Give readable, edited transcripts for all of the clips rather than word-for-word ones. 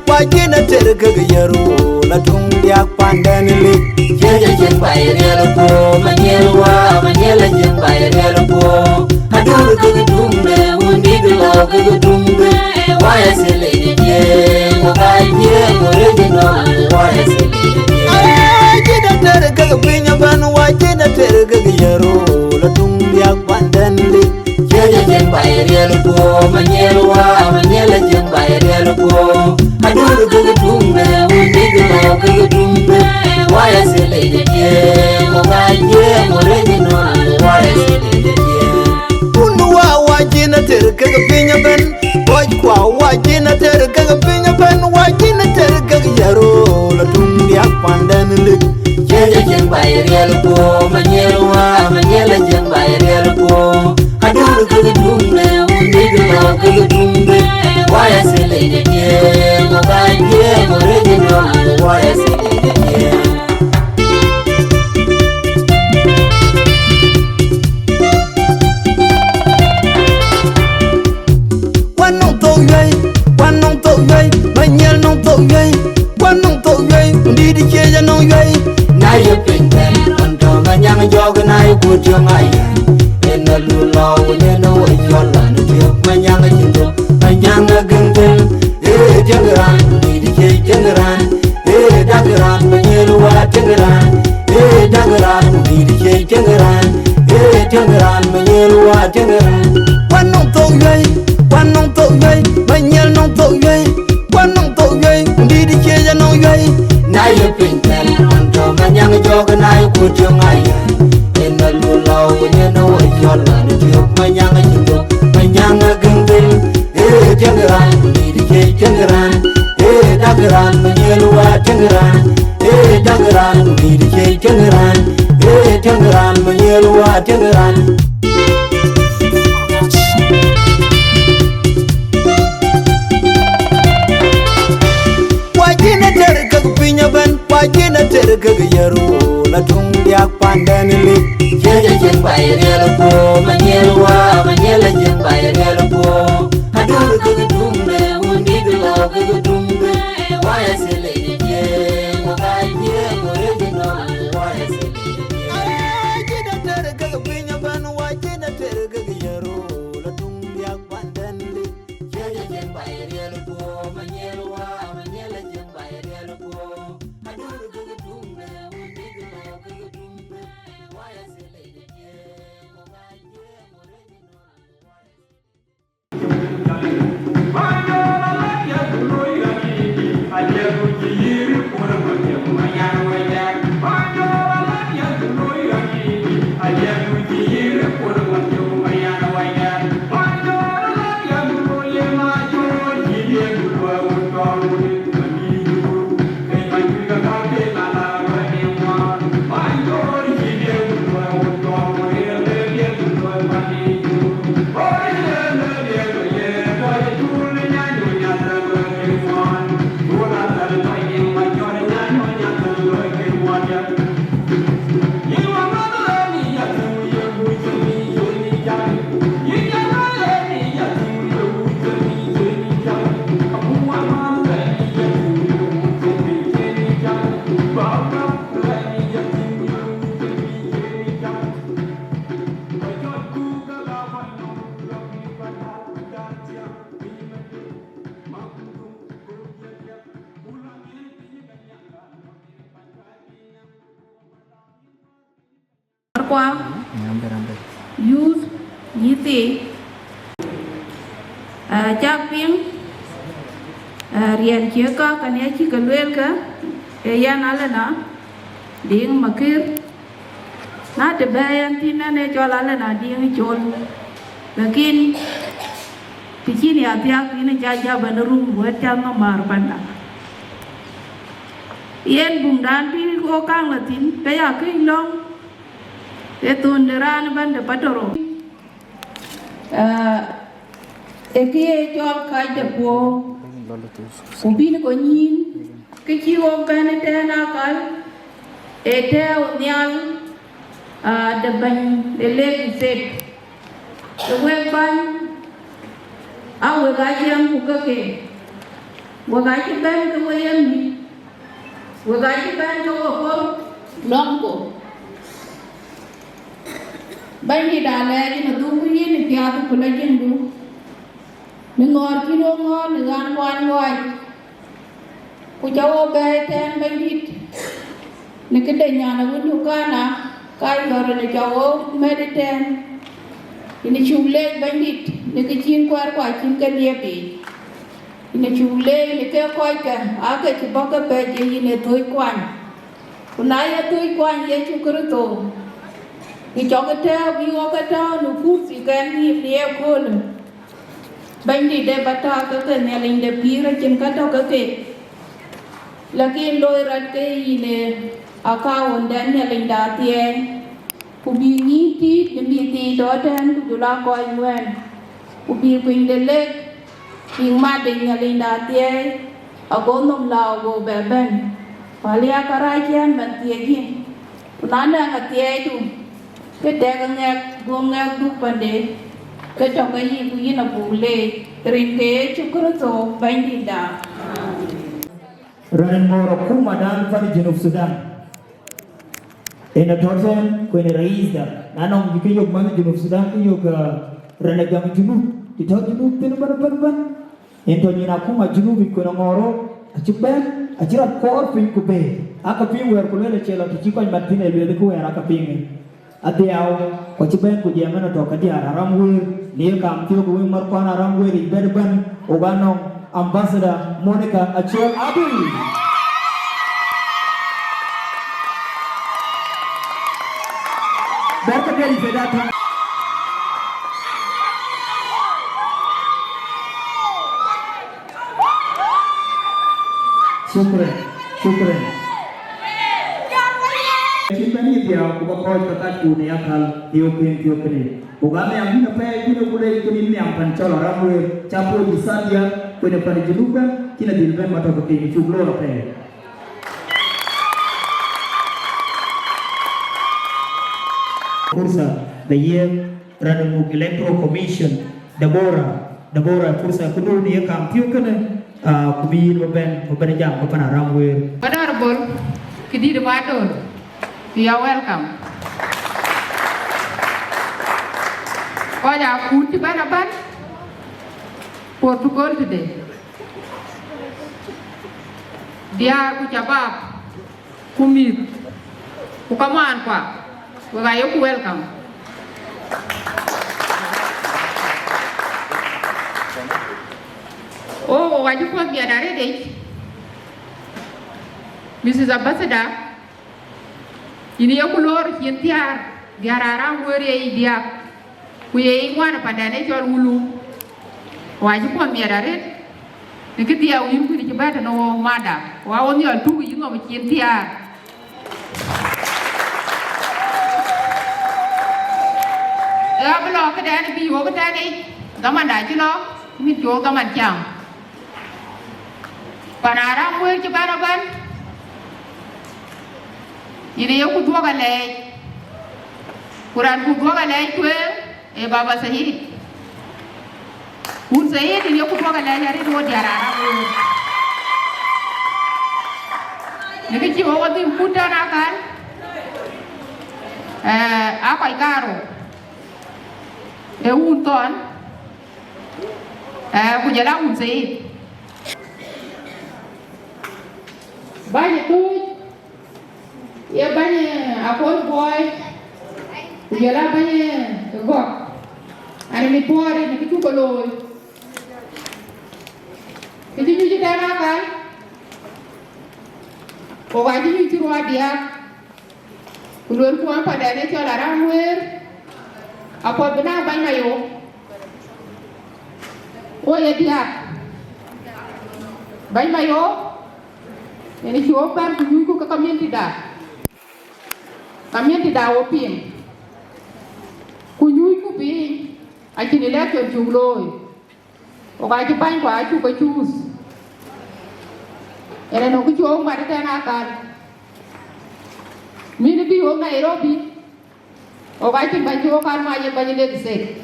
Wajina terkeg yero la tung yak pandan lik Jeje jeng bayar po manyelwa manyela jeng bayar po Adur keg dumbe undi bilo keg dumbe Waya sele je wakajye original waya sele je terga pinya ban wajina terga yaro la tung yak pandan li Jeje jeng bayar po manyela jeng bayar po adur kegetumbe undi gelau kegetumbe waya sele je mogaje morejino waya sele je Unu wajina terga pinya ban waj kwa wajina terga pinya ban wajina terga yaro la tung yak pandan li Jeje jeng bayar po manyela jeng bayar po adur kegetumbe undi gelau kegetumbe waya sele je mogaje morejino waya sele je Quan nông tội gây, bánh nhel nông tội gây, quan nông tội gây, đi đi chơi ra nông gây. Nay yêu tình em, còn cho mà nhang cho cái này của trường ai em là lù lò của nhà nó ấy cho là nó trước mà nhang cái chuyện đó, mà nhang cái gừng thêm, chân ran, đi đi chơi chân ran, đắc ran mà nhel qua chân ran, đắc ran, đi đi chơi chân ran mà nhel qua chân ran. Quan nông tội gây, bánh nhel nông tội gây, quan nông tội gây, đi đi chơi ra nông gây. Nay yêu tình em, còn cho mà nhang cho cái này của trường ai em là lù lò của nhà nó ấy cho là nó trước mà nhang cái chuyện đó, mà nhang cái gừng thêm, chân ran, đi đi chơi chân ran, đắc ran mà nhel qua chân ran, đắc ran, đi đi chơi chân ran mà nhel qua chân ran. Wajina terga yaro la tung yak pandan li Jeje jeng bayar po manyela jeng bayar po adur kegetumbe undi gelau kegetumbe waya sele je mogaje morejino waya sele je Wajina terga pinya ban wajina terga yaro la tung yak pandan li Jeje jeng bayar po manyela jeng bayar po adur kegetumbe undi gelau kegetumbe waya sele je mogaje morejino Qua use yiti chắc tiếng riêng chia có cái này chỉ cần luyện cả ya nala na điên mà kia na để bayan tin na ne cho nala na điên chol lakin pichi ni atiak ni jaja banarum buat jam mar panda yen bungdan pi ko kang latin kaya ke long etun deran ban de patoro ekie chol kai de po ubin ko nyin ke chi wo kan te na kal ete nyal de ban de le set de we ban awe ga jam ku ke wo ga chi ban ko we yan ni wo ga chi ban ko ko long ko ban di da le ni du ku yin ni pya ku la jin du ni ngor ki no ngor ni gan wan wai ku jawo be ten ban dit ni kede nyana wundu kana kai lore ne jawo mediten ini chule bandit ni kichin kwar kwa chin ka liebi ini chule ni ke koika aka chiboka beje ini thoi kwan kunaya thoi kwan ye chukruto ni chokata bi okata no fusi kan ni pie kon bandit de bata ka ke ne linde pira chin ka to ka ke lakin loy rat ke ini akawon dan ne linda tie kubi ni ti demi ti do dan kujula koi ngwen kubi kuin de lek ing ma de ne linda tie agonom lao go beben palia karajian ban tie gi nanda ngatie tu ke de ngak go ngak du pande ke to ga yi ku yina bule rin ke chukro to bandida Ranin moro kuma dan fani Junub Sudan. Ena toten ko ena raisda nanong dikiyog man Junub Sudan kiyog ranagam Junub ditaw Junub tin ban ento nyina kuma Junub ko ngoro acipen acirap kor pin ku be aka pin wer ko le chelo ti ko matin e le ko wer aka pin adiaw ko cipen ku jemana to ka dia aram wer le kam ti ko mar ko aram wer berban o ganong Ambassador Monica Achol Abul. Berkali datang. Syukran. Kita ni dia bukan kau tekat tu ni akal tiup-tiup. Bukan yang ni apa yang kita itu ni yang pancol orang wer campur bisa dia kena pada jenuban kena dilben mata begini jumlah apa Fursa the year Ranamuk Electoral Commission Dabora fursa kudu dia kampiu kena kubi beban jam kepada ramwe. Honorable Kidi Matur, you are welcome. Kau dah kunci ban Portugal today. Dia ku jawab kumit ku kaman kwa ku welcome. Oh, wajib kuat biar dari deh. Mrs. Ambassador, ini aku lor hintiar biar orang wuri dia ku ye ingwan pada ne jual ulu. Wajib kuat biar dari. Nikit dia uyun ku dicoba dan no mada. Wawon jual tu uyun ngom hintiar. Belok ke dan biu ke dan ni, gaman dah cilo, ini jual gaman jam. Panarang gue coba naban, ini aku dua kali, Quran ku dua kali gue, baba sahid, sahid ini aku dua kali hari dua diarang gue. Ini cium waktu muda nakan, Akoi Gieu. Unton ku jalan sahid. Banyak tu, ya banyak Akol boy, jalan banyak gok, ada ni puar, ni kita koloi, kita cuci tanah kan, orang ini cuci rumah dia, keluar puan pada ni cuci larang wer, apa benar banyak yo, oh ya dia, banyak yo. Ini siapa yang ke community dah opim. Kunyui ku pi, aci ni lek yang jumloi. Okai tu paling kuat acu kecus. Era nak kucung pada tenakan. Mini pi hong Nairobi. Okai tu baju okan macam baju legsek.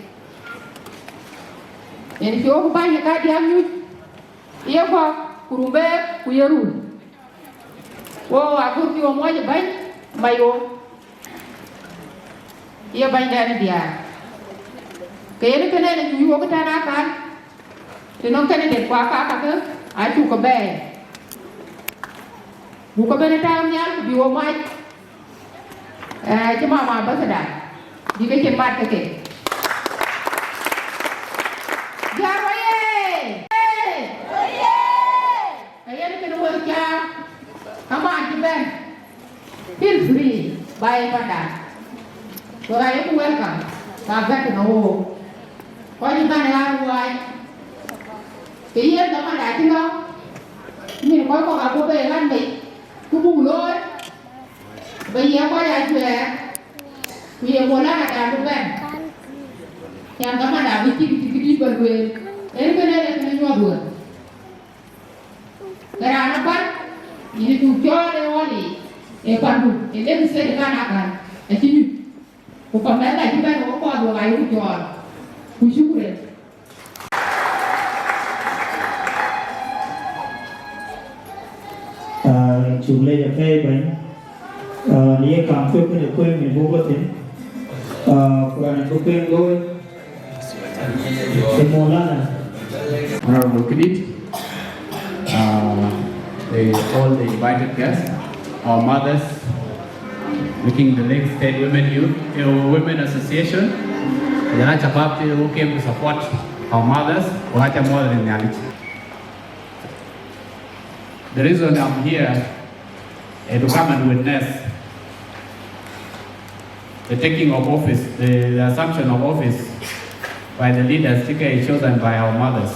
Ini siapa banyak kadiam ni. Ia kok kurumbe kuyerun. Oh, aku tiup aja baik, bayo. Ia baik dari dia. Kayaknya kena ada juga kita nakan. Tenong kena dek kuaka ke, acu ke bay. Buka benetang nyal biwa mai. Cuma apa sedang? Jika cepat ke. Jaroye. Ayat kedua jam. Kamu anjuran. Feel free. Bye pada. Orang itu welcome. Kaget no. Kau di mana awak? Kaya nama dah tinggal. Ni kau aku beran baik. Kubu lor. Bây giờ có đại chuyện bây giờ muốn là cả đúng không? Yang kamu ada bikin berdua, ini benar benar nyuap dua. Kerana apa? Ini tuh jual lewali, pandu, ini bisa dikatakan, ini bukan mereka juga orang dua kali jual, kusyukur. Jumlah yang baik. Ni kampung ni kau yang buatin, kurang itu kau yang kau semula. Honorable Kidit, all the invited guests, our mothers, making the Lake State Women Association, the Nachapapti who came to support our mothers, Wacha more than reality. The reason I'm here is to come and witness the taking of office, the assumption of office by the leaders chosen by our mothers.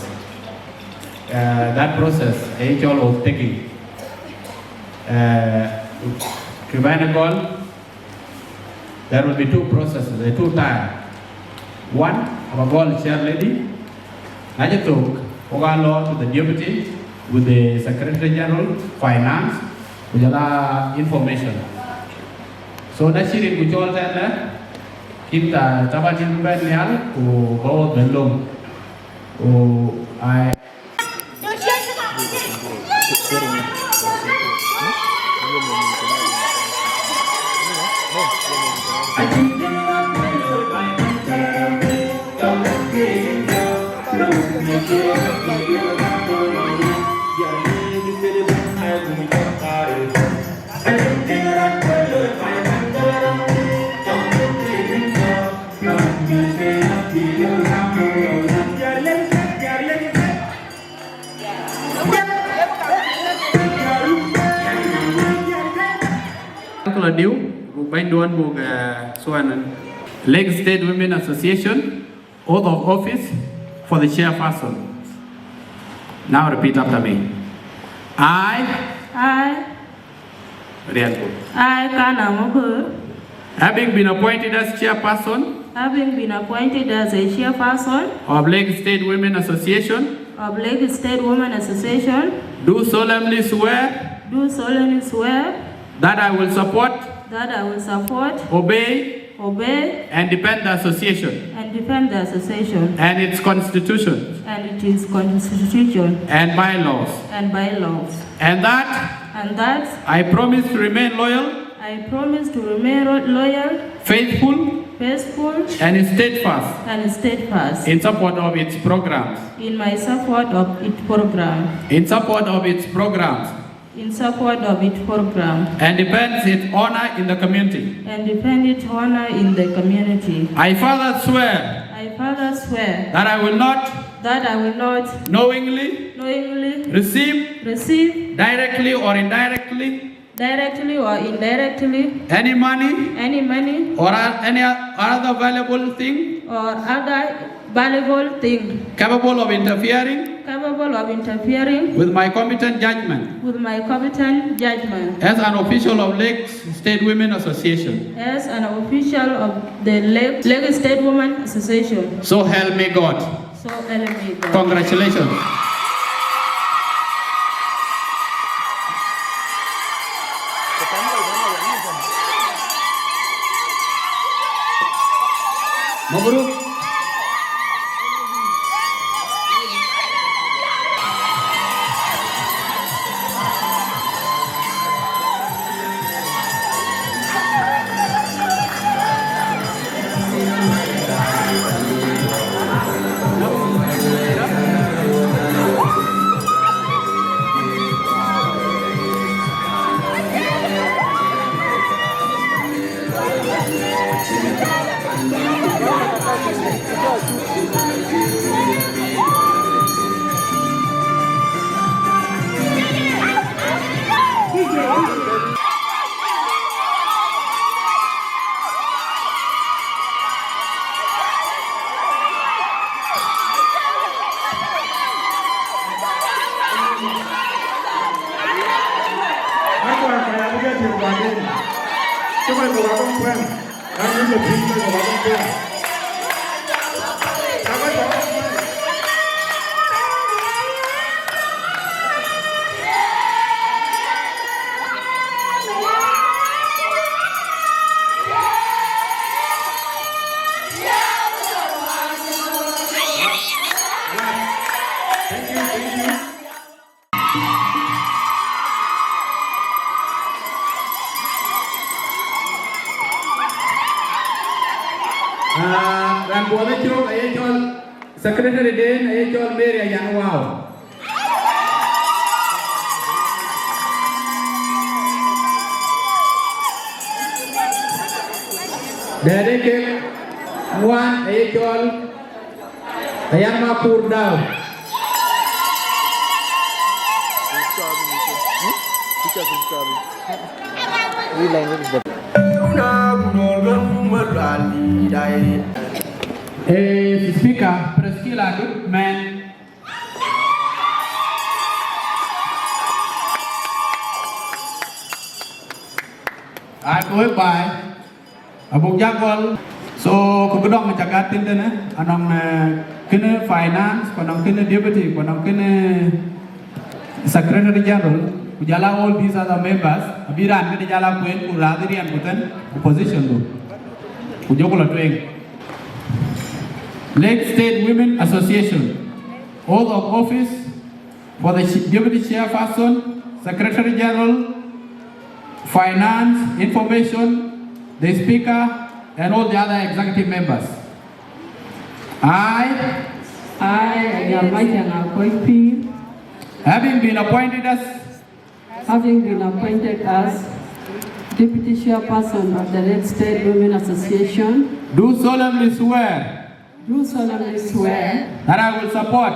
That process, Chol was taking. Akol, there will be two processes, the two times. One, Akol chairlady, Adhiok Songs to the deputy with the Secretary General, Finance, with information. So that's it. We told them kita coba jumpa nial, bawa belum, I. Lake State Women Association, oath of office for the chairperson. Now repeat after me. I, Kana Mabor, having been appointed as chairperson of Lake State Women Association, do solemnly swear that I will support, obey, and defend the association and its constitution and bylaws, and that I promise to remain loyal, faithful, and steadfast in support of its programs, and defends its honor in the community. I further swear that I will not knowingly receive directly or indirectly any money or any other valuable thing capable of interfering with my competent judgment as an official of Lake State Women Association. So help me God. Congratulations. Mabruk. Dan Buga Da Angau Ayual Secretary Den Ayual Mary yang wow. Dari ke Mawan Ayual yang Mapior daw. Speaker, specialised meen. Akoi by Abugyar. So, Kuocgoor menjaga tinten anong kena finance, anong kena deputy, anong kena secretary general. Kujala all these other members. Abiran kena jala kuen kuradiri an bukan opposition tu. Kuocgoor Twic. Lake State Women Association, oath of office for the Deputy Chairperson, Secretary General, Finance, Information, the Speaker, and all the other executive members. I, Akoi Gieu, having been appointed as Deputy Chairperson of the Lake State Women Association, do solemnly swear that I will support,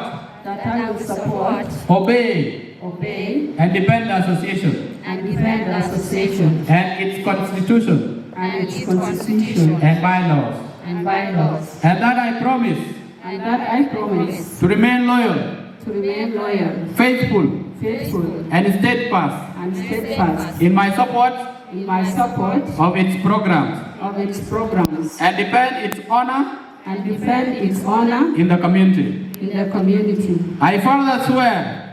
obey, and defend the association and its constitution and bylaws, and that I promise to remain loyal, faithful, and steadfast in my support of its programs, and defend its honor in the community. I further swear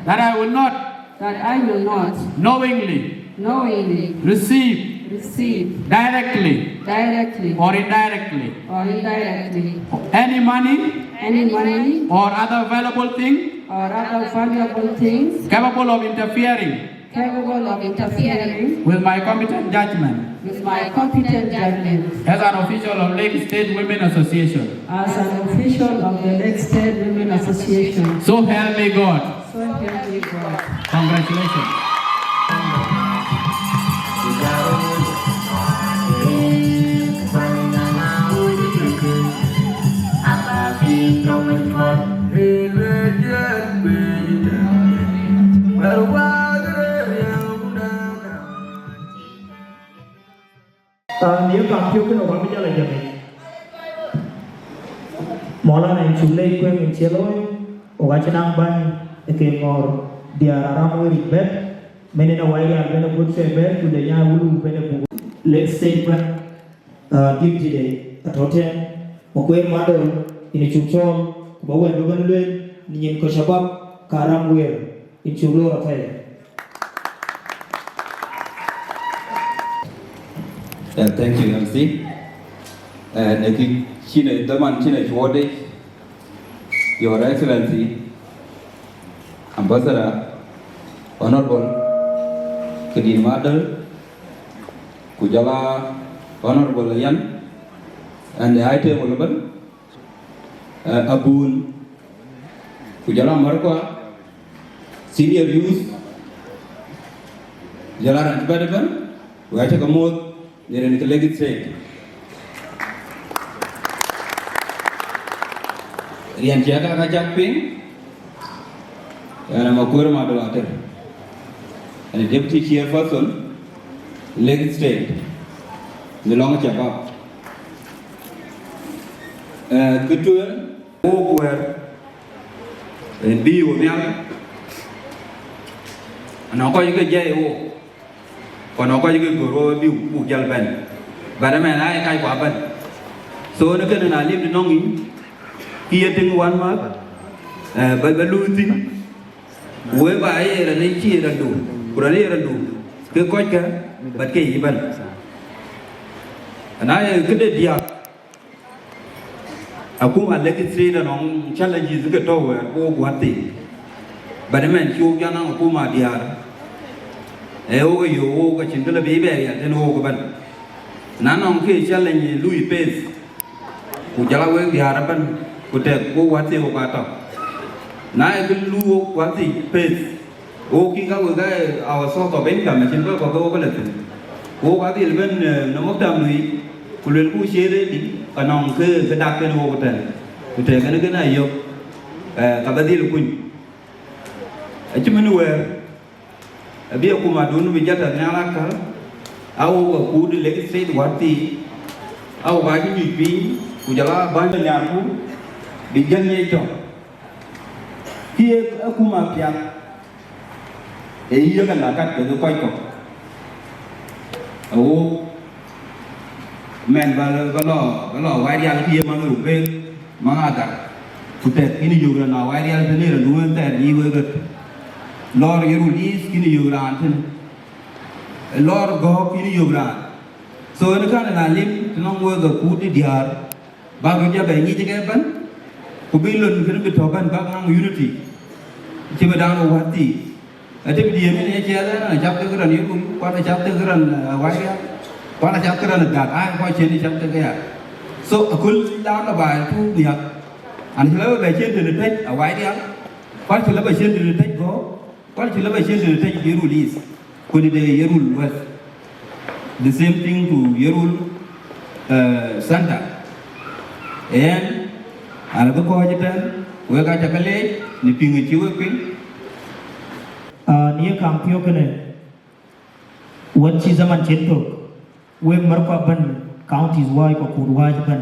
that I will not knowingly receive directly or indirectly any money or other valuable things capable of interfering with my competent judgment as an official of Lake State Women Association. So help me God. Congratulations. Nếu còn thiếu cái nỗ lực bây giờ là gì? Mỗi lần anh chụp lấy quên mình chia lối, ở trên ang ban, cái ngor dia ramu ribet, mình nó quay ra bên nó bút xe bét, từ đây nhà ulu bên nó bút, let's say ban, deep today, at hotel, một quên mà đâu, ini chụp cho, bảo vệ đối bên lên, nhìn có sabab, karam wear, in chụp lối ở đây. Thank you, MC. Your Excellency, Ambassador, Honorable Kedin Madal, Kujala, Honorable Yan, and the Atem Honorable Abul, Kujala Marqua, Senior Youth, Jalan Development, we are taking a mode. Near the legislature. Rian jaga kajak ping, and Makuach Madolater, and the deputy chairperson, legislature, the long chapap. Good to where and be with young, and Akoi Gieu, còn nó coi như cái rồi biểu buộc dal bên và đó mẹ này cái quả bên số nó cái này liệp nó nghĩ kia tiếng quan mà bởi lui tin với bài là lấy chia là đủ của đấy là đủ cứ coi cái bất kỳ gì bên này cái đấy dia aku mà lấy cái gì là nó challenge gì cái đâu cô quan tỷ bà đấy mình chịu cho nó aku mà dia Akoi Gieu cái chuyện đó là bé bé vậy nên ô cái bên nãy nó khi challenge lui pace của gia lai dia là bên của đẹp cô quan tỷ của cả nãy cái lui quan tỷ pace ô khi các cái so tỏ bên cả mà trên có cái là cô quan tỷ là bên nó mất đam lui của luyện cú chế đấy đi ở nòng cái đặc cái đồ của trẻ cái này vô cả bên đi là quỳnh chứ mình nuôi bây giờ cũng mà đúng bây giờ là nhà lá cả áo cũ đi lấy cái xe quạt thì áo vải cái gì pin của gia lai bán cho nhà cũ bị dân nhảy chọn kia aku mà piang iya kan là cắt được quay cọc ô men và lo vài dia kia mà người về mà ada phụ trách cái này nhiều là vài dia thế này là đúng hơn thế đi với cái lor Yirol cái này nhiều là thế lor go cái này nhiều là so nó cái là lim nó mua cái cú đi diar ba cái giờ bảy như cái bên của bên lần cái nó bị thọ bên các năng unity chỉ mà đang ở quán thì ở trên địa này này chơi đó là chấp cái này cũng qua là chấp cái này vài dia qua là chấp cái này gạt ai qua trên đi chấp cái này so Akol đã là bài thu nhạc anh chỉ lấy bài trên từ tết ở vài dia qua chỉ lấy bài trên từ tết go qua chỉ lấy bài trên từ tết Yirol is còn đi Yirol was the same thing to Yirol Santa and anh có coi chưa với cái chắc lấy ni pingi chiu cái nia kampio kene wanchi zaman cento we marko ban counties wai ko kurwa ban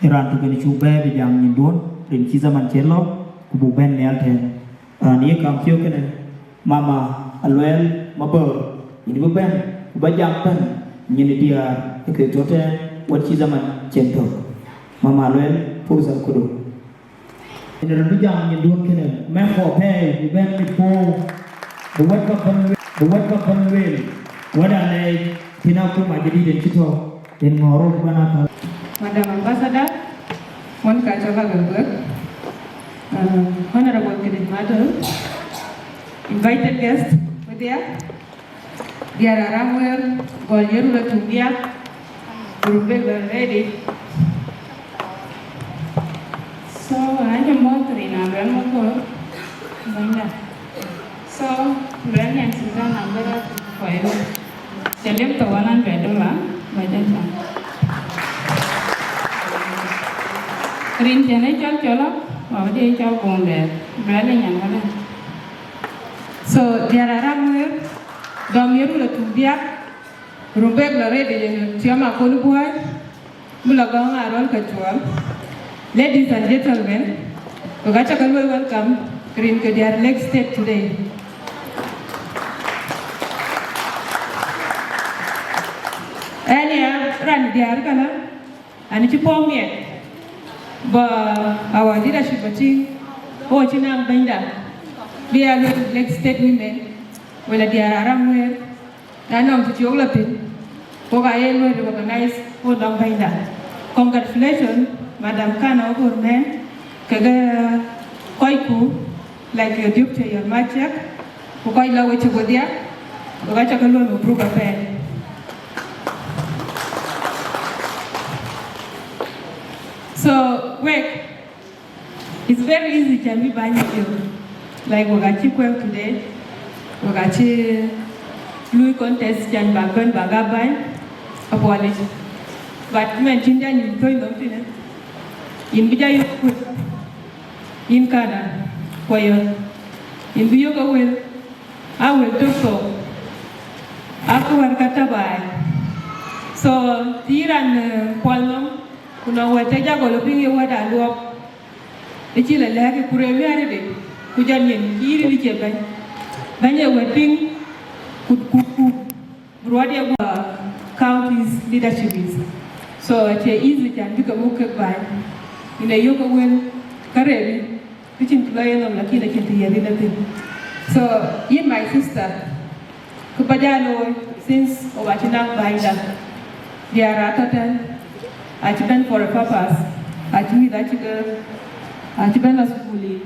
iran to kene chuba be jam ni don rin chi zaman chello ku bu ben ne alten nia kampio kene mama Ayual Mabor ini bu ben ba jam ban ni dia ke jote wanchi zaman cento mama Ayual pursa kudu ini ran jam ni don kene me ko pe bu ben mi po buat kapan wel wada le tina ko majadi den cito den ngoro bana ka Madam Ambassador, one Kachava Gilbert, Honorable Kenneth Matter, invited guests with there are Ramwell, Yirol Tungia, Rubega ready. So I am motoring a Ramwell. So, brand yang sudah number file. Selip tawanan $100 baca sang. Rin jane chol, bawa dia chol kongder. Brand yang mana? So, dia orang mer, domir ulah tubiak, rumbek lari dia siapa kau buat, mulagang arol kecuali. Ladies and gentlemen, Kongor welcome. Green to their leg state today. Earlier, ran their color and it's a yet. But our leadership team, watching them bind up. We are leg state women, well, they are around where I know to geography. Kogael will recognize hold on bind up. Congratulations, Madam Kana Mabor, Akoi Gieu, like your duty, your Makuach, Akoi Gieu, Agutyar, will prove a pen. So, work it's very easy to be buying you. Like Wagachi today, Wagachi Louis contest and Bagan Bagabai, abolish. But mention that you join them in Bija in Kana, where in Buga will, I will do so. After Katabai. So, Tiran Polum, kuna wateja golopingi wada luop. Ichi la lagi kurewi aride, kujan yen kiri ni ceban. Banyak wedding kuku broader counties leadership is. So it's easy to do a by in a yoga will career, which in play them like in so in my sister, Kupajalo, since Ovachina Baida, they are Ratatan, Achiban for a purpose, Achimi Dachuek, Achiban Schoolie,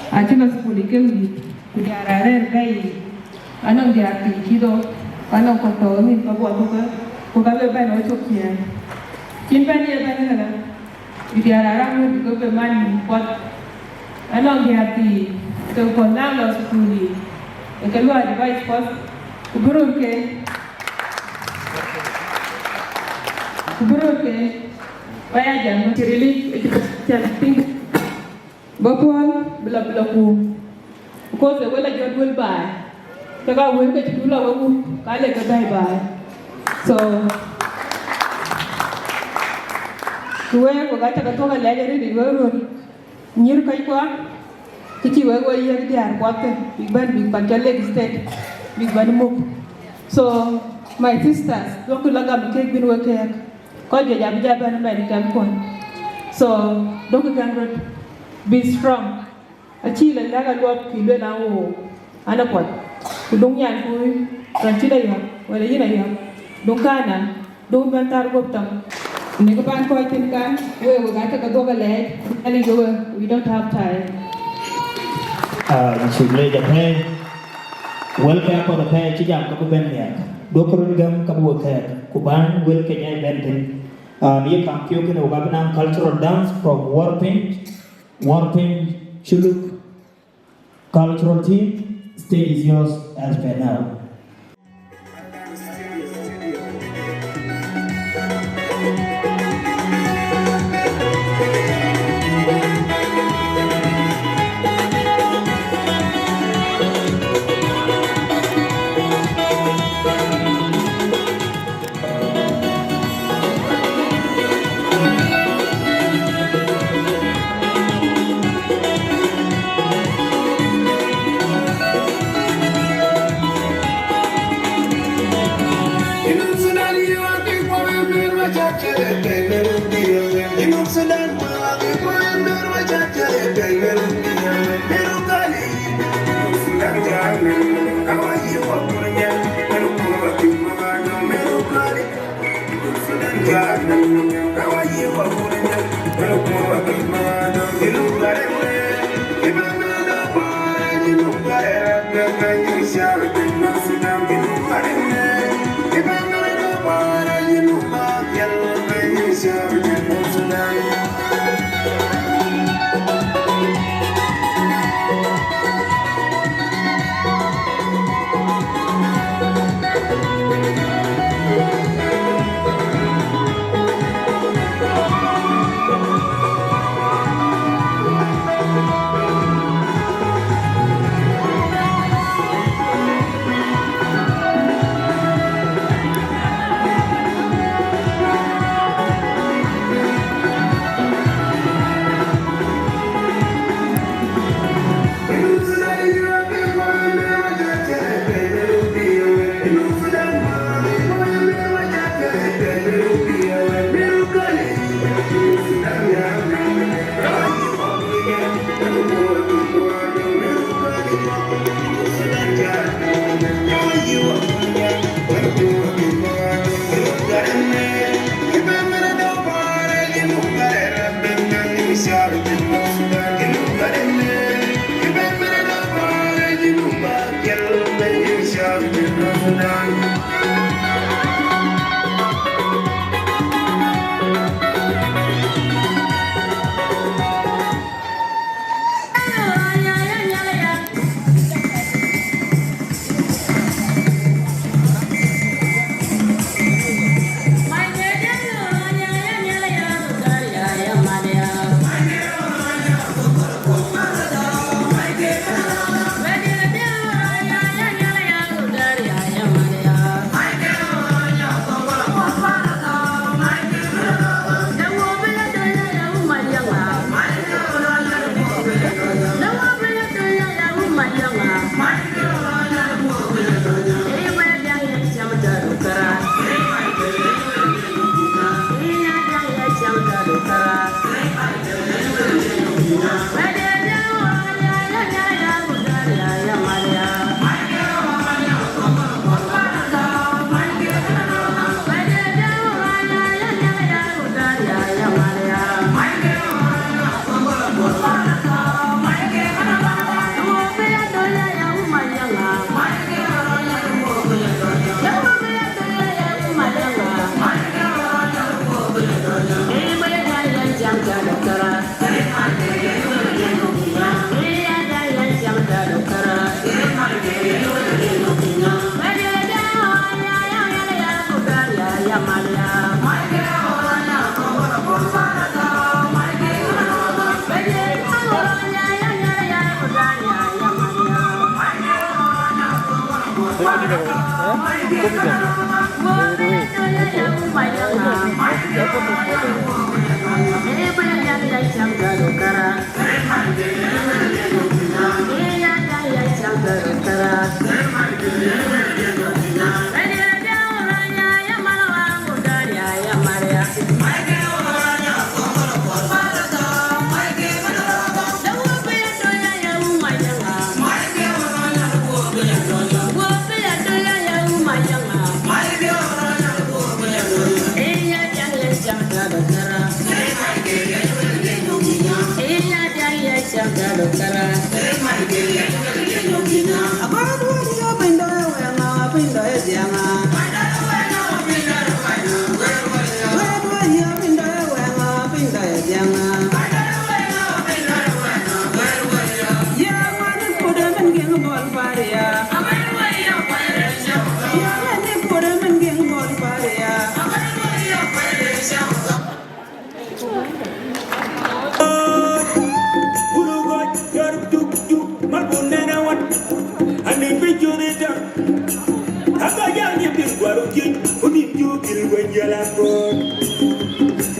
Achima Schoolie Gilly, they are a gay. I know they are Kido, I know Control in Pabua, Pugabe Ban also here. Kimpania Banana, they are around to go to money, but I know they are the Konalo Schoolie, the Kalua device first, Kuburuke, Bayajan, really, Bapuan, Blabu, because the weather will buy. So I went to do love, I like a bye. So, where we got a total letter in the world near Kaikwa, Tiki were here, water, big band, big Panjale state, big band. So, my sisters, don't look up cake bin work here, call your Yabjab and American point. So, don't be strong. A chill and laga lot, you know, and a pot. Kudung yan kuy, ranchila yan, wala yun yan. Dung kanan, dung bantar guptam. Nagapan ko itin kan, we gata kagoga leg, ali go, we don't have time. Suble jahe, welcome for the pay chijam kabu benyak. Dokurun gam kabu kek, kuban welcome ya benten. Niya kampyo kina ugabanang cultural dance from warping chuluk cultural team. Stage is yours as per now.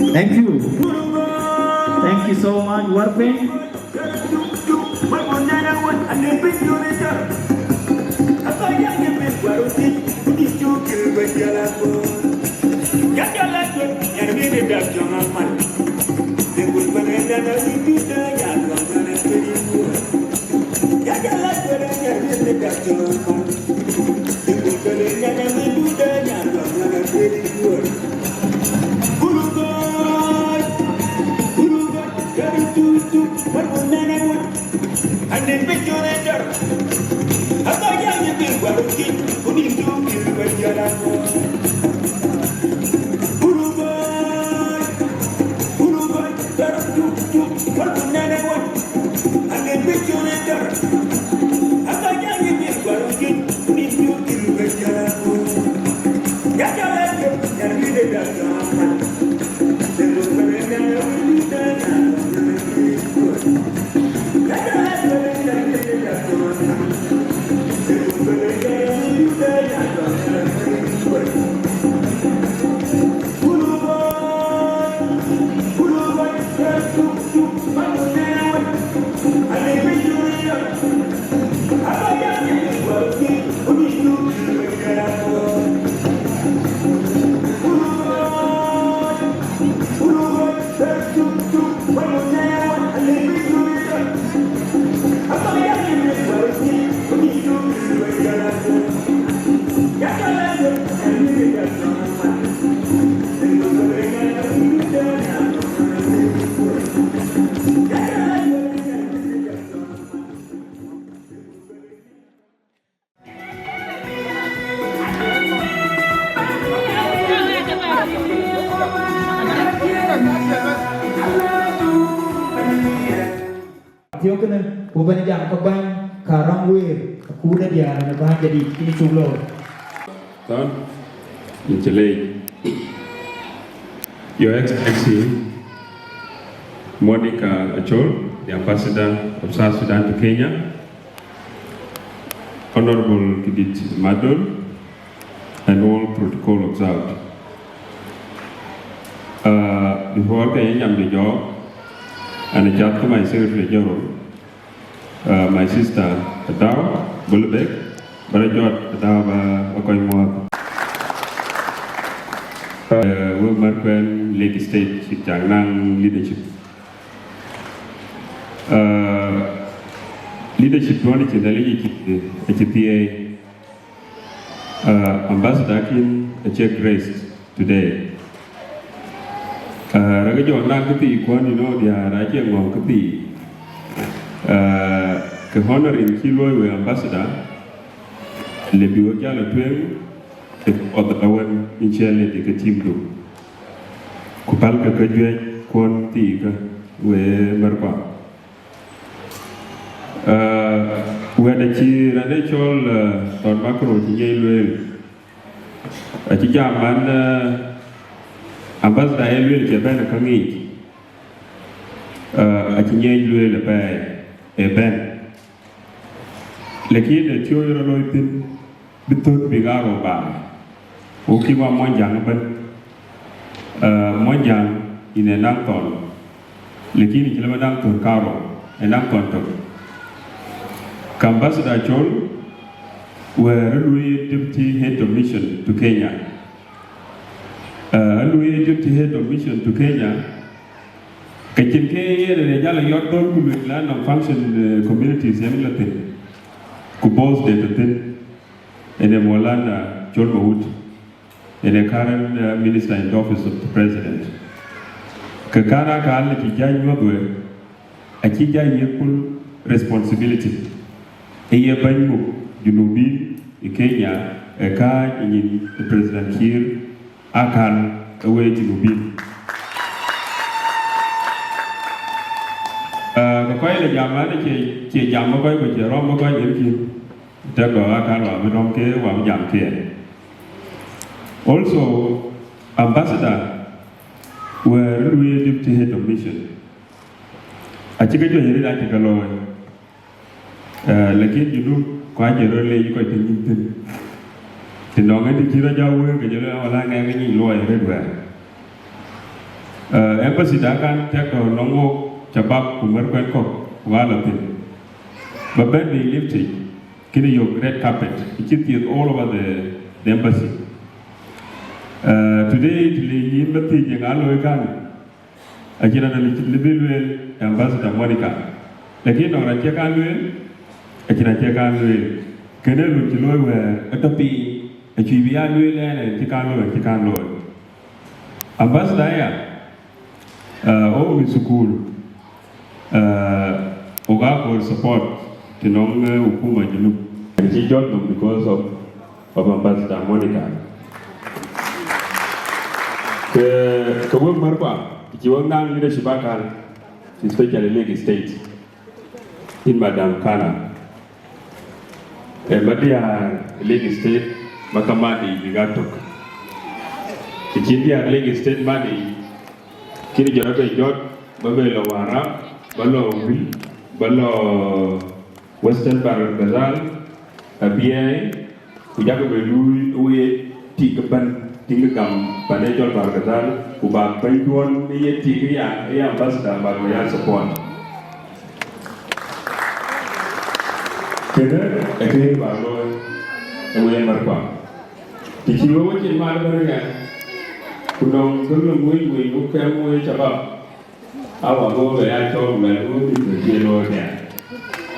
Thank you. Thank you so much, Warping. Adhiok na bukan jam kebang karang wir kuda dia na bahan jadi ini culo. Don, Intellectual, Your Excellency Monica Chol, the Ambassador of South Sudan to Kenya, Honorable Kidit Madul, and all protocol observed. Before I am the job, and I chat to my secretary general, my sister Adao Bulbek, but I got Adao Akoi Gieu, Women Lady State Jangnang leadership. Leadership knowledge in the HPA Ambassador Kin Achek graced today. Ragajo nang kati kwan dia raja ngom kati ke honor in Kiloi we ambassador lebi wajal tueng ke otawan in chairlady ke team do kupal ke kajwe kwan ti ke we merpa we da chi rane chol ton makro chi yelwel a chi jaman Ambassador Ayual ke ben kangi atinye Ayual ben lekin tio yoro loitin bitut bigaro ba ukiwa monjang ban monjang ine nangton lakini kila nangton karo nangton to Ambassador Chol were Louis Deputy Head of Mission to Kenya. Louis Deputy Head of Mission to Kenya. Kachin Kenya the Jala Yordon who land on function communities emulating. Kubos de Tatin and the Molana Chol Mahut and the current Minister in the Office of the President. Kakana Kal Kijay Mabwe Akija Yekul responsibility. Eye banyu Junubi Kenya eka in President Kir akan away Junubi. Kakoi le jamane ke jamma koi ko je rom koi yelki dago akan wa medom ke wa jam ke. Also ambassador were Louis Deputy Head of Mission. Achike jo yeri da tikalo lakini junu kwa jero le yuko tinyin tinonga di kira jawe ke jelo wala nga ngi lo ay redwa embassy dakan tek nongo chabab kumar ko wala tin baben they lifted kini yo red carpet it is all over the embassy today le yimbati jengalo kan ajira na libilwel ambassador Monica lakini ora chekan Akina chekan lue kene lu chilo we atopi achibia lue le chekan lo ambassador ya o mi school oga for support tinong hukuma jinu she joined them because of Ambassador Monica ke wo marba jiwang nang leadership akal especially Lake State in Madam Kana Madia Lake State Makamadi Bigatok. Kichindi Lake State Madi Kini Jonathan Jot Babelo Warab Balo Will Balo Western Baragazal BI Kujaga Belu Uwe Tikaban Tingakam Panajol Baragazal Kuba Paituan Iye Tikia Ambassador Barbayan support. Kena akhir baru awal merpa. Dikiwa wajib malu mereka. Kunong mui bukan mui cabab. Awak boleh acor melu di Yirolnya.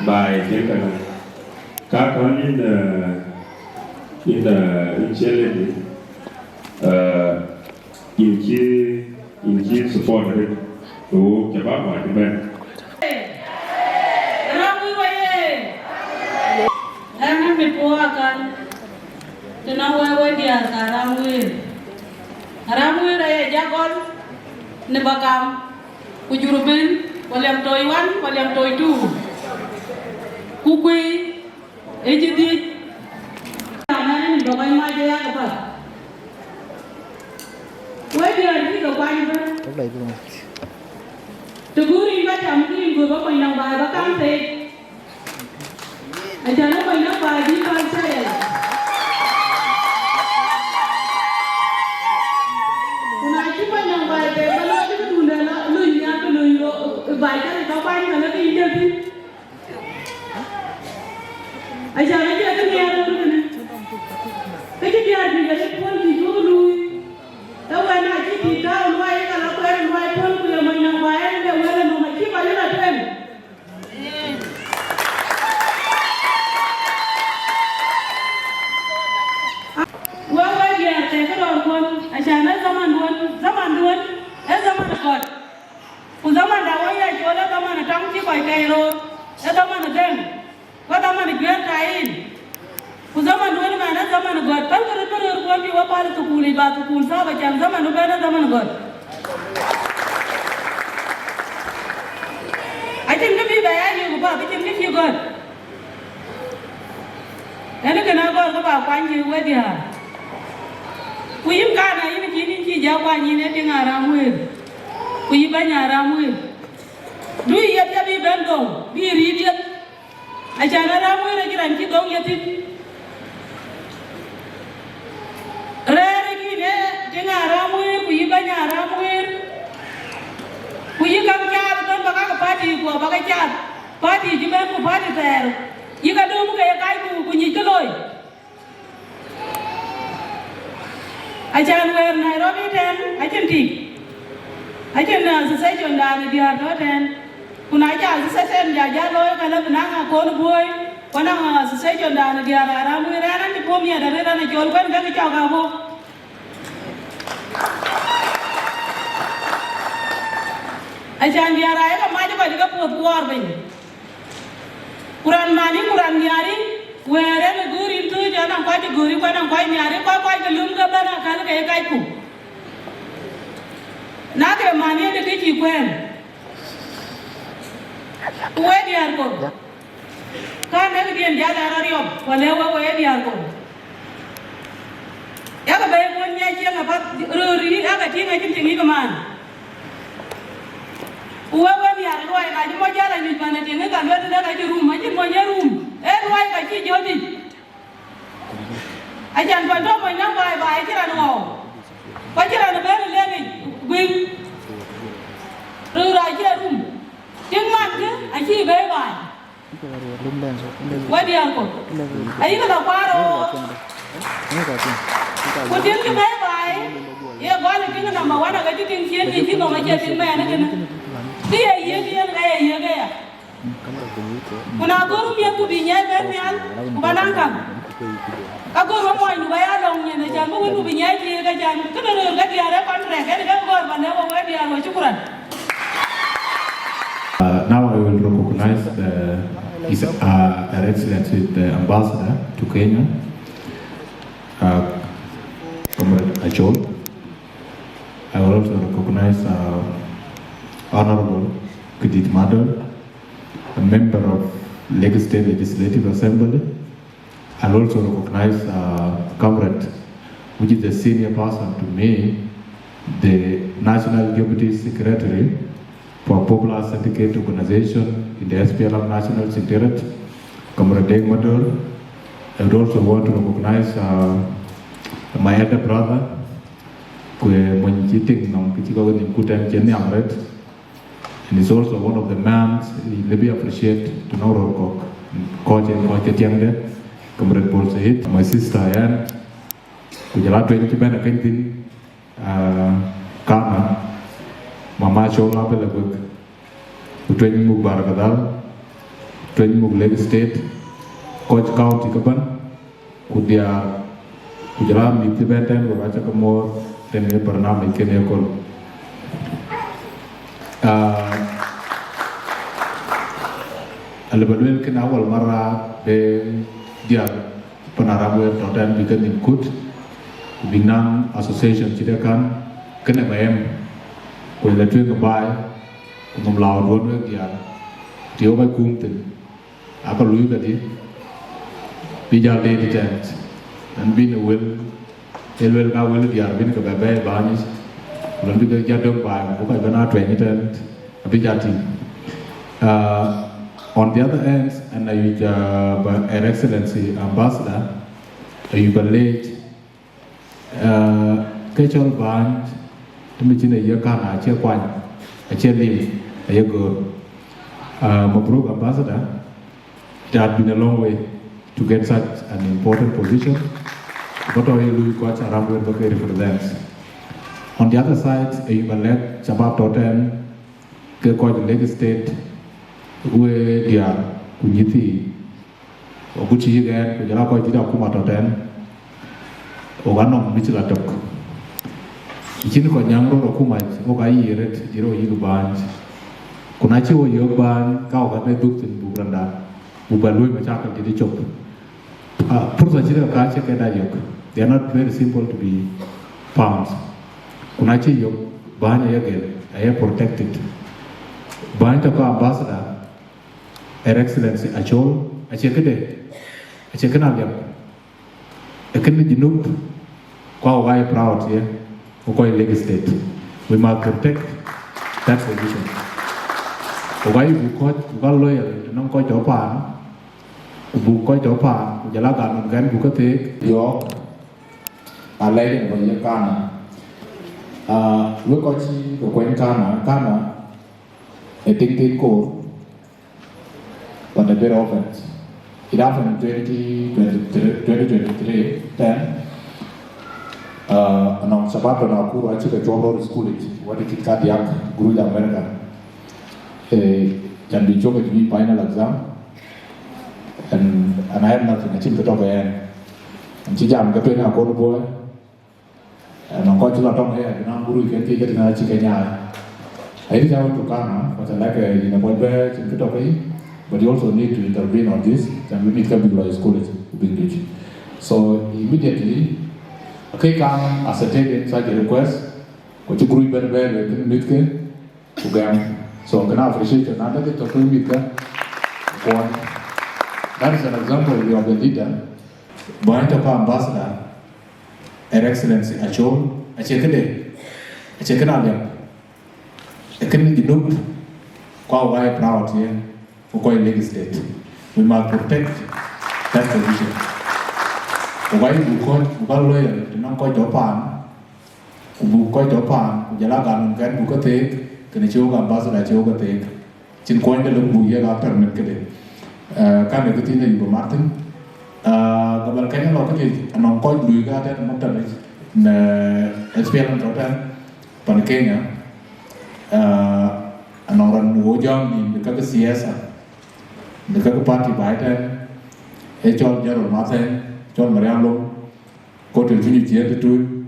By Dinka. Kakak in chairlady. In support itu cabab macam Kana Mabor kan, tena wewe dia Haramwir ayah jakol, nebakam, kujurubin, waliam toiwan, waliam toitu, kukui, ejidi, mana ni dokai maja ya apa? Wewe dia ni dokai apa? Teguri macam ni gua bapak yang baik bakam se. Aja nak banyak bagi pasal. Kunci banyak bagi. Kalau kita tunda nak lunya tu luyo, bagi kita tahu bagi mana tu ini tu. Aja nak kita tu ni ada tu ni. Kerja dia ni jadi pun tidur lui. Tahu anak kita tahu luai kalau luai pun punya banyak bagi. Dia boleh memakai balik lah tu. Asyana zaman duan, zaman kot. Zaman dawai ya jola zaman tang ci koi kairo, zaman den, zaman biar kain. Zaman duan mana zaman kot. Pan kerut kuan di wapar tu kuli batu kul sa macam zaman duan zaman kot. Atem kami bayar juga, apa atem kami kot. Ini kenapa kau bawa panji buat dia? Kuyim kana ini kini jawa ini dengan ramui, kuyim banyak ramui. Dua ia tapi bendong, biri dia. Acara ramui lagi ranci dong ia ti. chat party ji ben ku party ter yi ka do mu ka kai ku ni ka loy ajan wer Nairobi ten ajan ti ajan association da ni dia do ten kuna ja association ja loy ka la na ko no boy wana association da ni dia ra mu ra na ti ko mi da ra na jol kan ga ka ga mo ajan dia ra ka ma ja ka pot war ben Quran mani Quran nyari were me guri tu jana ko ti guri ko na ko nyari ko ke lum ga bana kal ke kai ku na ke mani de ki kwen we diar ko ka ne ke dia da ra rio ko le we diar ko ya ka be ko nya chi nga pat ri ya ka ti nga chi ti ga man uwewe ni arwai na jimo jara ni bana tinga ka lwete da ka rum ma jimo nya rum e rwai ka chi jodi ajan ba do mo nya bai bai kira no ba kira no be le ni gwin ru ra kira rum ting man ke a chi be bai wa di an ko ai ka da paro ko ting ke be bai ye go le ting na ma wa na ga ting chien ni chi no ma che ting me na ke dia ye gaya kuna guru mi ku binya ben yan bananga ka guru mo ni baya long ni jan mo ku binya ji ga jan ka no ga dia re contract ga gor ban ne wo dia wo shukran. Now I will recognize His Excellency the Ambassador to Kenya, Comrade Chol. I will also recognize Honorable Kudit Madar, a member of Lagos State Legislative Assembly. I'll also recognize Comrade, which is the senior person to me, the National Deputy Secretary for Popular Syndicate Organization in the SPLM National Secretariat, Comrade Deng Madar. I would also want to recognize my elder brother, and he's also one of the men we really appreciate to know Coach and Coach Younger, Comrade Paul Sahid, my sister Anne, Kujala Twic Ben Akentin, Kana, Mama Chol Abelabuk, Twic Mubarakadal, Twic Mug Lagos State, Coach County Kaban, Kudia, Kujala Mitibetan, Raja Kamor, then we Pernam Kenya Kol. Albalwel ken awal mara be dia penaramu todan bikin ikut binang association kita kan kena bayam kuila tuan kebai ngomlau dua dia dia bay kumten aku lui tadi bijal day dance dan bin elwel kawel dia bin kebai banis lalu kita jadong bay bukan benar tuan kita bijati. On the other hand, and Her Excellency Ambassador, you late Chol Band, to meet in a Yakana, a chairquan, a chairlady, a Yagur. Mabruk Ambassador, it had been a long way to get such an important position. But I will watch around where the represents. On the other side, you let Chabab Totem, Kuocgoor Lagos State. We dia kunyiti oguchi again kujala ko tida kuma toten ogano michila tok ichini ko nyangro kuma oga yiret jiro yiguban kuna chiwo yoban ka oga ne duktin bugranda bubaloi machaka tidi chop pursa chira ka che keda yok. They are not very simple to be found. Kuna chi yok banya again I am protected banya ko ambassador Her Excellency Achol, Achekana Yam. A Kennedy Jinup, Kwai proud here, Akoi Lagos State. We must protect that position. Why we got loyal, non quite open, book quite open, Jalagan, Gan Bukate, York, a lady from Yakana. Look at the Kana, a tinted core. on the better offense. It happened in 2023, then, and on Sabato Nakuru, I took a job school, what it is Adiok Guru America. Can be joking to me final exam, and I have nothing, I think the top end. And Chijam got a gold boy, and I'm going to let on here, and I'm Guru can take it in a chicken yard. I didn't have to come, but I like in a boy bag in Kitokai, but you also need to intervene on this, and we need to be like school is. So immediately, okay, come ascertain such a request, what you grew better than to game. So can I appreciate another bit of one. That is an example of the leader. Boyantapa Ambassador, Her Excellency Chol, I check it. I check it out. I can look quite proud here for quite legislate. We must protect that position. Why you call lawyer to not quite Japan, who quite Japan, Jalagan, and Bukate, can you ambassador Choga take? Chin coin the look Buga permanent. Can you get in the Martin? Governor Kenya located an on-call Buga that Montanage, experience total, Pan Kenya, an on Wojong in the Kaka Siasa, the Kaka Party Biden, Chol Yirol Dances, Chol Mariano, go to Unity to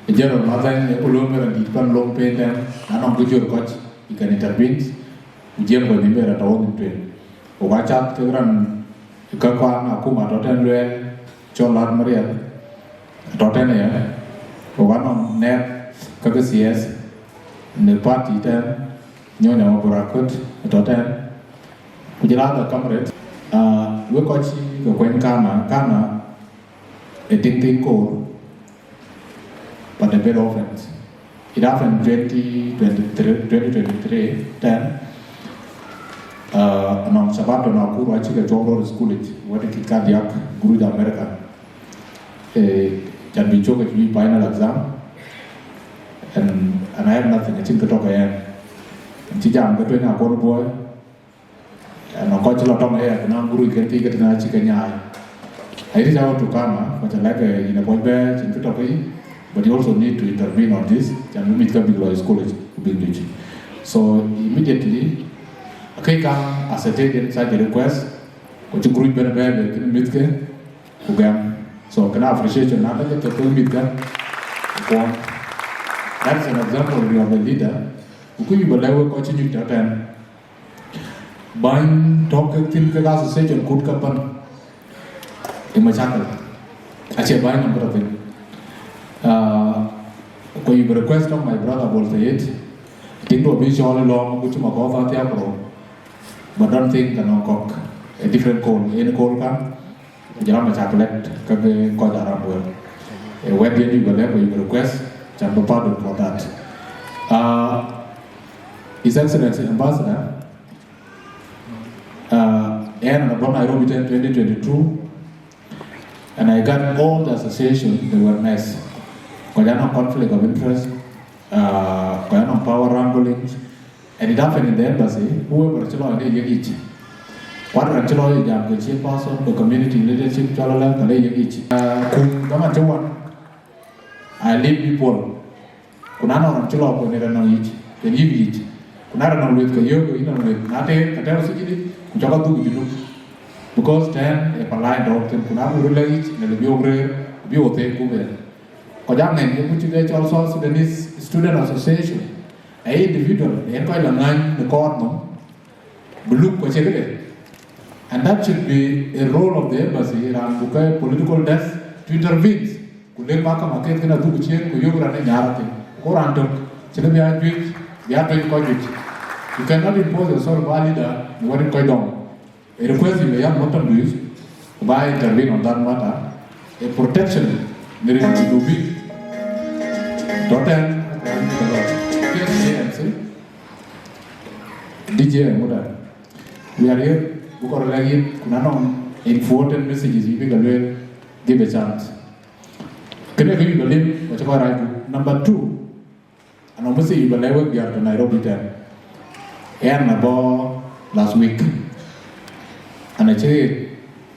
Yirol Dances, Epulumer and Deepan Long Paint, and on Kuocgoor Coach, you can intervene, Jim will be at all in train. Watch out to run. Kakwan Akuma Totten Chol Maria Totten one on net Kakasias the party ten Nyonya Burakut Totten Ujala comrade Wekochi Gwen Kana a ding call but a bit offense. It happened 2023 then. And on Sabato Nakuru, I took a job school, what it is Adiok Guru America. Can be joking to me final exam, and I have nothing, I think the top end. And Chijam got a gold boy, and I'm going to let on here, and I'm Guru can take it in a chicken yard. I didn't have to come, but I like in a boy bag in Kitokai, but you also need to intervene on this, and we meet BIGBOY School. So immediately, okay, come ascertain such a request, what you grew better than Mitke, so can I appreciate another to meet them? That's an example of the leader who could be below continue to attend. Buying talk Tinka Association could happen in my channel. Actually, buying number of things. When you request of my brother will say it, think to be all along, which Makuach. But don't think that no cock a different call. Any call can Jama chocolate can be called around well. A web you will have you request, Chamber pardon for that. His Excellency Ambassador and about Nairobi 2022, and I got all the associations, they were nice. Koyano conflict of interest, Koyano power ramblings. And it happened in the embassy, whoever Cholo and each. What Cholo is the chief person, the community leadership, Cholola, and each. I leave people. Kunano and Cholo, when they know each, they leave each. Kunara with Kayo, you know, with Nate, Katerosiki, Kuchaka, because then a polite doctor, Kunabu village, and the Biote, Kuber. Kodam and you also South Sudanese Student Association. An individual, the court, no, and that should be a role of the embassy around political death to intervene. You cannot impose a sort of leader what it going on. A request in the young bottom news by intervene on that matter, a protection there is to be. DJ Muda. We are here, we got a important messages, you give a chance. Can you believe what I do? Number 2, and obviously you will never get to Nairobi 10. And about last week. And I say,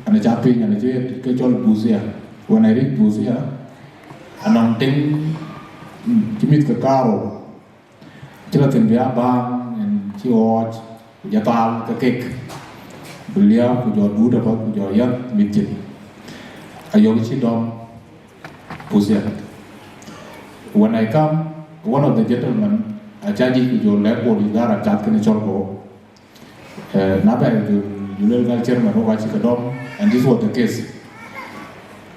and I chapping, and I say, Chol Busia. When I read Busia, and I'm thinking, Jimmy Kakao, Chilatin Biabang, and Chiwatch, Yatal, Kakek, Bulia, Pujo Buddha, Pujo Yat, Mitchell. Ayogi Dom, Busia. When I come, one of the gentlemen, I charge you to your level, is there a chat can Chol. Naba, you little chairman who watch Dom, and this was the case.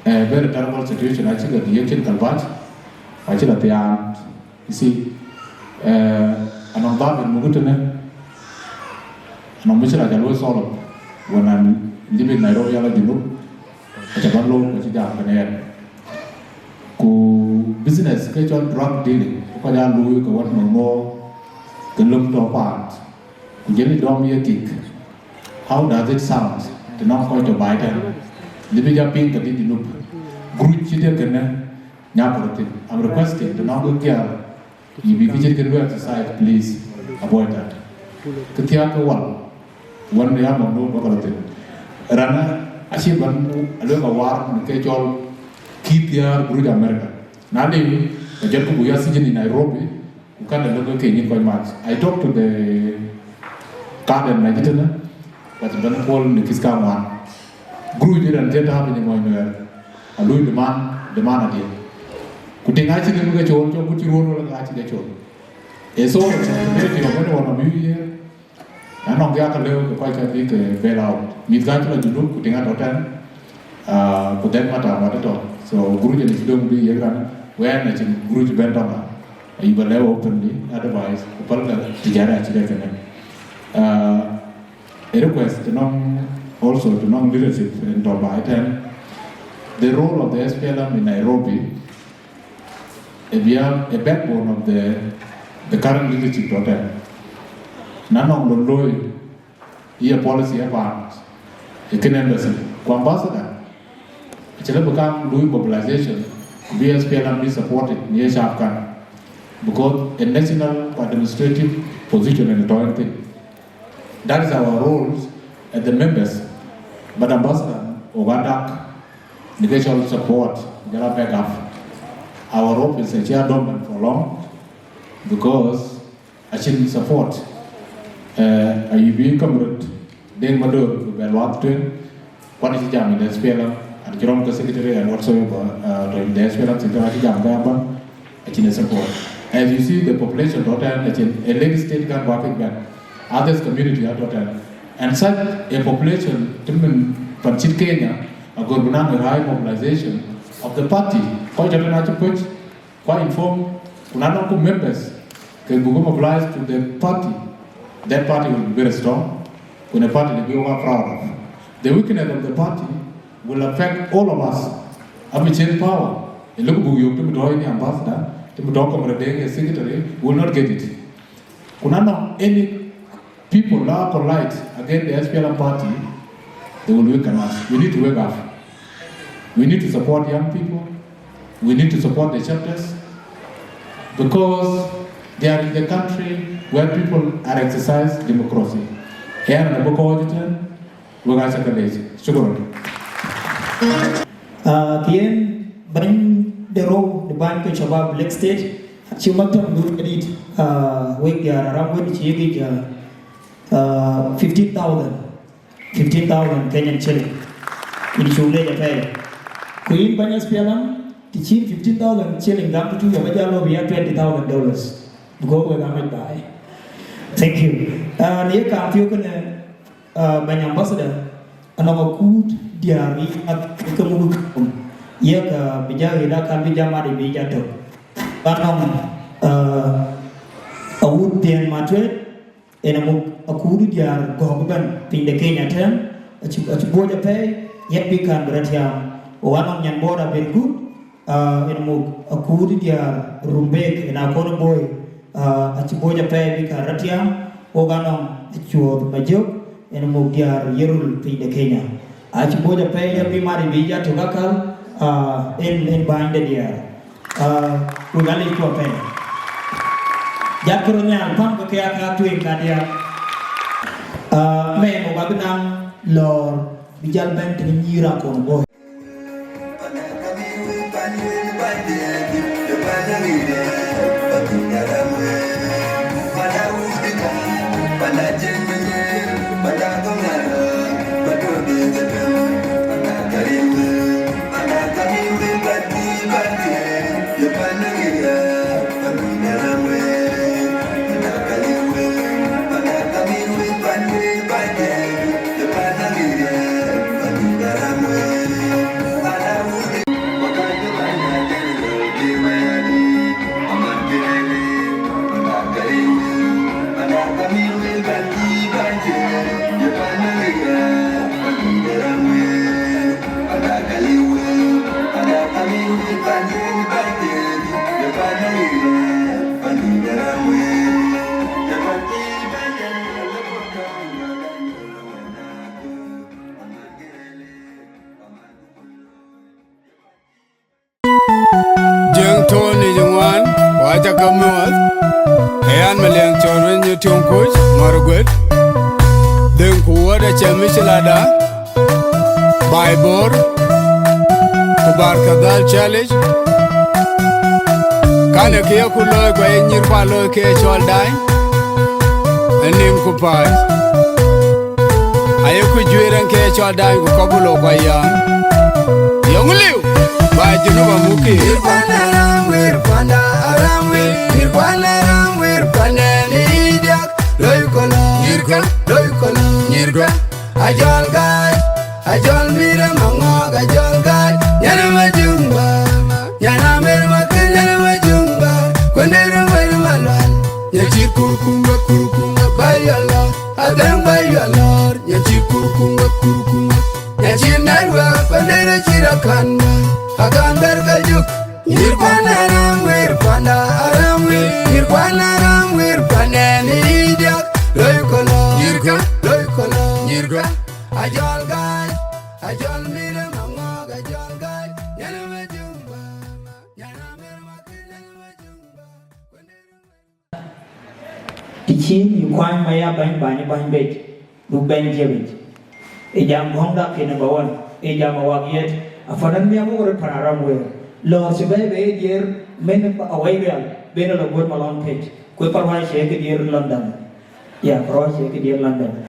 A very terrible situation. I think that the ancient Kalbat, I think that they are, you see, and on that in Mugutane, and on which I can always solve when I'm living in Nairobi, I look at a bundle, which is down the air. Business, casual drug dealing, because I know you can want more, can look to a part, Jenny Domi a kick. How does it sound? The non point of Biden. The bigger pink that did loop. Group Chidakana, Napoleon. I'm requesting the non girl. You be visited to exercise, please avoid that. Katiaka one day I'm no Bogolatin. Rana, I see one, a little war, the casual, keep their good America. Nadi, a gentleman we are sitting in Nairobi, who can't look in quite much. I talked to the garden, Nigeria. But the Benapol Nikiska one. Grew it and didn't have any more anywhere. I do demand again. Could I actually look at your job, put your own actually at your. A sort of ability of anyone of you here. And on the other level, the quite a big bail out. Meet Gantula to look, putting out 10, put that matter about it all. So Gurujan is going to be here, when I think Guruj bent on you will never openly, otherwise, the Palka Tijara actually. A request to also to non-leadership in Atem, the role of the SPLM in Nairobi, we have a backbone of the current leadership of Atem. None of the law, here policy about a Kenyan embassy, ambassador. It's a become Louis mobilization, we SPLM be supported near Shafkan because a national administrative position in the joint thing. That is our roles as the members. But Ambassador, Ogadak, negotiable support, Jala backup. Our role is a chair dominant for long because I should support. I be comrade, then Madur, Belwat Twin, what is the jam in the SPLM, and Jerome Secretary and whatsoever, the SPLM Secretary Jam Gaba, I should support. As you see, the population, a leg state can work it back. Others community are total. And such a population, from Kenya, a good high mobilization of the party, quite informed, members can be mobilized to the party. That party will be very strong, when a party that we are proud of. The weakness of the party will affect all of us. I'm change power. A look who you to draw any ambassador, to talk about a secretary, will not get it. Any people are polite against the SPLM party, they will weaken us. We need to wake up. We need to support young people. We need to support the chapters because they are in the country where people are exercising democracy. Here in the Kuocgoor Community, we are secondary. Shukran. Again, bring the road, the bank of Shabab Lake State. Chimatam will read with the Ramwin Chigi 15,000 Kenyan shilling in Shule pay. Queen Banyas Pianam, teaching 15,000 shilling down to Yabajalo, we have $20,000. Go with Ahmed by. Thank you. Near Kampukan Bany Ambassador, and our good dear at Kamu Yaka Bijagida can be Jamadi Bijato. A wood pian matred. And a good year government in the Kenya term, a chiboja pay, yet we can read here. One on your board have been good, a good year rumbek and a corner boy, a chiboja pay, we can read here, Oganom, a chuo majok, and a mogia Yirol in the Kenya. A chiboja pay, a bimari vija to Bakal, in binded year. We got it to a pay. Jakurunya pang kaya katuin kadia. Me mo babinang lor bijal ben tin nyira ko boy. Tony Jungwan, Waja Kamuat, Ayan Malang Chorwin Yutung Kuch, Margaret, Then Kuwada Chamishilada, Baibor, Kubar Kadal Challenge, Kana Kia Kulo, Gwain Palo Ke Chol Dine, and Nim Kupai. Ayual Gieu and Ke Chol Dine, Kukobulo Bayam. Young Liu, by Genova Muki. Wirpanda aramwir, wirpanda aramwir, panda nidiak, loykola, nyirga, ajol gay, ajol mira mangog, ajol gay, yana majumba, yana mermakin, yana majumba, kwenera malwan, yachir kurukunga, bayala, adem bayala, yachir kurukunga, yachir narwa, kwenera chirakanda, akan Dergel juk. Wirpanda aramwir, wirpanda aramwir, panda nidiak, loykola, nyirga, ajol gay, ajol mira mangog, ajol gay, yana majumba, yana mermakin, yana majumba. Tichin you kwan maya bany bet, du ben jebit. Ejam honda ke number 1, ejam awagiet, afadan mi amore pararamwir. Lord Sibay Bay dear men away well, Ben of Good Malone Page, Quipper Shake it dear London. Yeah, Pro Shake it dear London.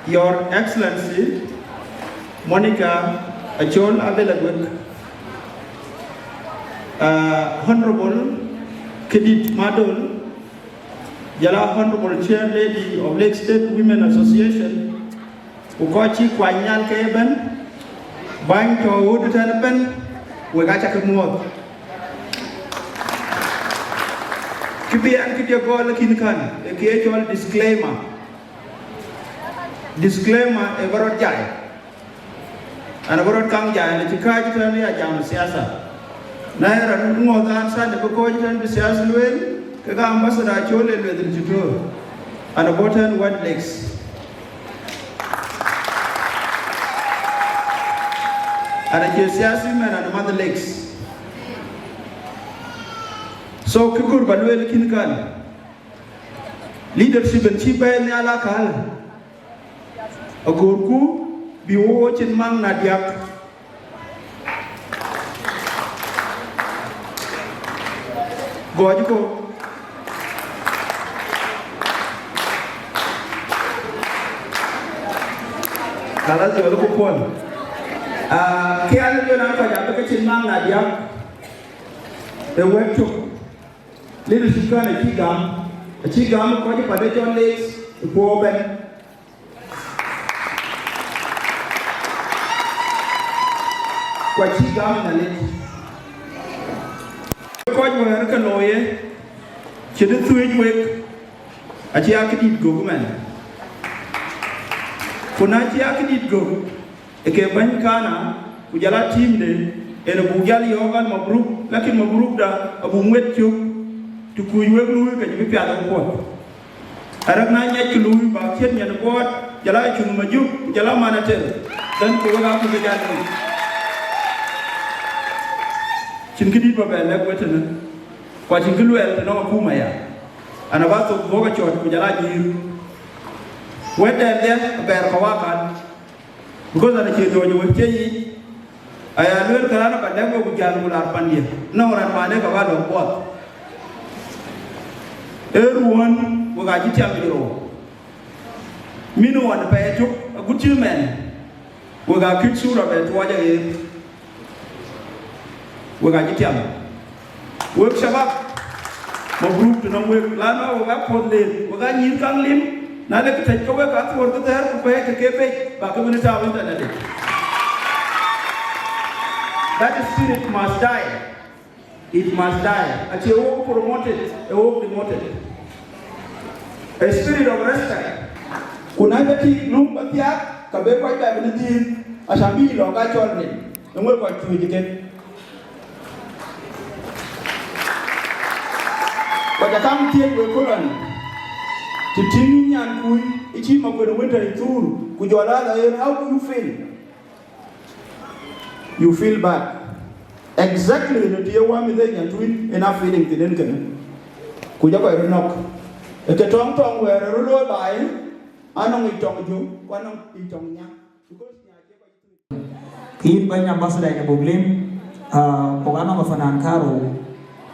Your Excellency, Monica Chol Avelagwek, Honorable Kedit Madol, Yala Honorable Chairlady of Lake State Women Association, Ukochi Kwanyan Keben, Bang to Udutanapen, Wegachakamuot. Kibian Kidiagola Kinkan, a casual disclaimer. Disclaimer, a borrowed jai. And a borrowed kang jai, and the Chikaji turn the Ajam Siasa. Naira more than San the Kuocgoor turn the Siasa Luel, Kaga Ambassador Chol with the Tutor, and a bottom wet legs. And a Siasa women and a mother legs. So Kuocgoor Baluel Kinkan. Leadership and Chiba in the Alakal. Agorku biwo chin mang nadiak Gojiko Kala se ko pon kian yo na ko ja ko chin mang nadiak the work to leadership kan a chigam ko ji pade chon legs ko ben Kwachi gam na let. Koj wer ka loye. Chede Twic wek. Achi akidit go man. Kuna chi akidit go. Eke ban kana kujala team de ene bugali yogan mabruk lakin mabruk da abu mwet chuk tukuy wek luy ka jibi piada ko. Arak na nya chulu ba chen nya ko jala chung majuk jala manater dan ko ga ko ga Chinkidi Babel Wetton, watching Guluel, no Pumaya, and about to Bogachot, Kujala Gieu. Went there, a bear Kawakan, because of the children with Jay. I had learned Kana, but never would Galular Pandia. No, and my neck of what? Everyone will get you. Mino and the pay took a good man. We got good sure of it, what I we got it. Work Shabbat. Mabruk to no work. Lana, we got put late. We got Yin Kang Lim. Now they take away got work there to pay to keep back in the town. That spirit must die. It must die. As you walk promoted, a walk demoted. A spirit of respect. Kunagati Lumbatia, Kabeka Avenue, Ashambi, Logachorne, and we're going to get. But I can't take the colony. To Timmy and Kui, it's him of the winter tour. Could you allow how do you feel? You feel bad. Exactly the dear one with the twin enough feeling to Lincoln. Could you ever knock? If the tongue tongue were a roll by, I know it tongue you, one of the tongue. Keep by Ambassador in the Buglim, Pogano of an Ankaro.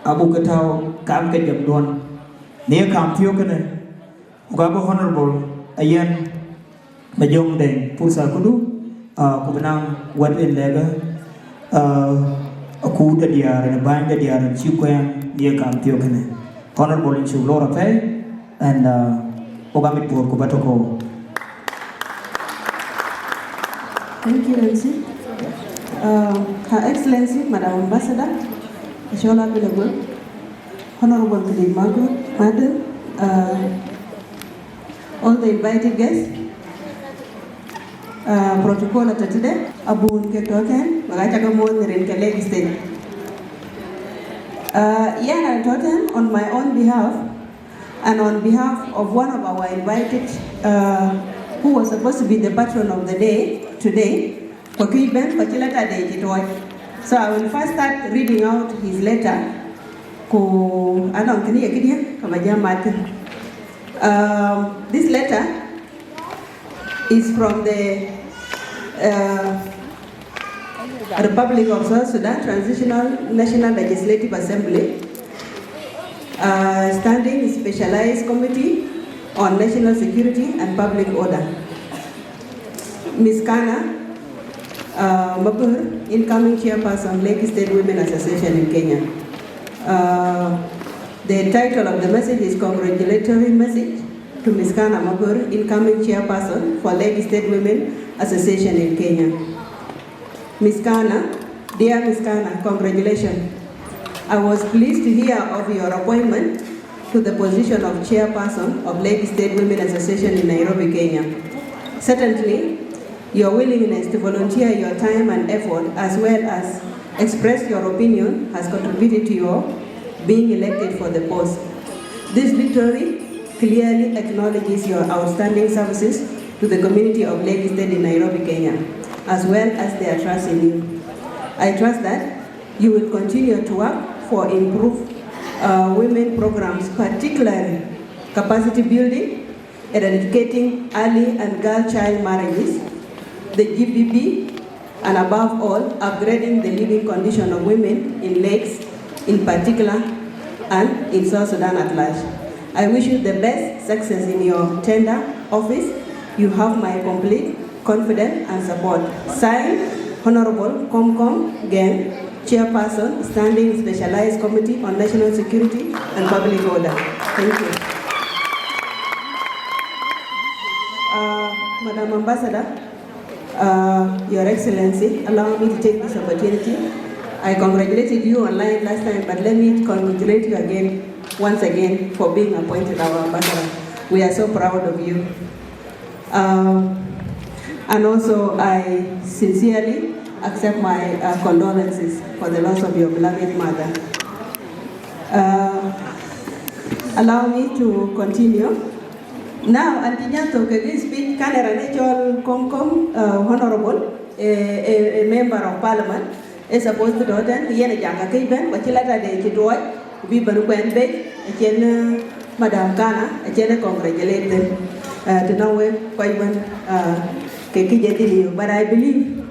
Abu Katao Kam Kedjam Don near Kam Fiokane Ugabo Honorable Ayan Majong Deng Pusa Kudu Kubanang Wat in Lega Aku Dadiar and Bang Dadiar and Chukwang near Kam Fiokane Honorable in Chulora Pay and Ogamipur Kubatoko. Thank you, Nancy. Her Excellency, Madam Ambassador. Shola available, Honorable Kedit Madam, all the invited guests, protocol at today, Abun Ketoken, Magachagamo, the Lake State. Yana Totten, on my own behalf, and on behalf of one of our invited, who was supposed to be the patron of the day today, Akoi Gieu. So I will first start reading out his letter. This letter is from the Republic of South Sudan Transitional National Legislative Assembly, Standing Specialized Committee on National Security and Public Order. Ms. Kana Mabor, incoming chairperson, Lake State Women Association in Kenya. The title of the message is Congratulatory Message to Ms. Kana Mabor, incoming chairperson for Lake State Women Association in Kenya. Ms. Kana, dear Ms. Kana, congratulations. I was pleased to hear of your appointment to the position of chairperson of Lake State Women Association in Nairobi, Kenya. Certainly, your willingness to volunteer your time and effort as well as express your opinion has contributed to your being elected for the post. This victory clearly acknowledges your outstanding services to the community of Lake State in Nairobi, Kenya, as well as their trust in you. I trust that you will continue to work for improved women programs, particularly capacity building, eradicating early and girl child marriages, the GBB, and above all, upgrading the living condition of women in lakes in particular and in South Sudan at large. I wish you the best success in your tender office. You have my complete confidence and support. Signed, Honorable Kongor Gieu, Chairperson, Standing Specialized Committee on National Security and Public Order. Thank you. Madam Ambassador, Your Excellency, allow me to take this opportunity. I congratulated you online last time, but let me congratulate you again, once again, for being appointed our ambassador. We are so proud of you. And also, I sincerely accept my condolences for the loss of your beloved mother. Allow me to continue. Now, Antinyato Kegi speak Canada Natural Honorable, a member of Parliament, is supposed to attend the Yanajaga Kiben, but Chilata de Chidoy, we Banuquen Bay, a Chen Madame Kana, a Chen congratulate them to know where Quayman Keki. But I believe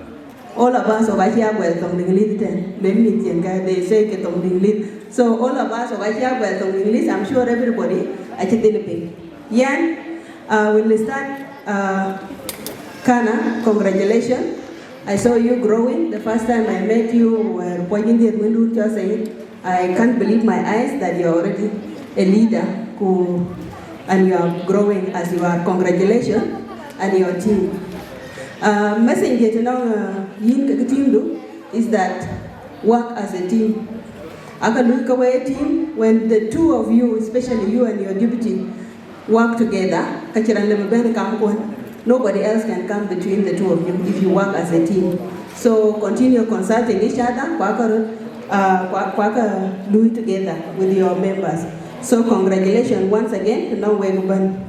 all of us of Asia welcome the English, they say Ketom English. So all of us of Asia welcome English, I'm sure everybody at Chitilipin. Yan, we'll start. Kana, congratulations. I saw you growing. The first time I met you, were pointing the window, just saying, I can't believe my eyes that you're already a leader and you are growing as you are. Congratulations and your team. Message to know team do is that work as a team. I can look away a team when the two of you, especially you and your deputy, work together. Nobody else can come between the two of you if you work as a team. So continue consulting each other, do it together with your members. So congratulations once again to Nongweguban.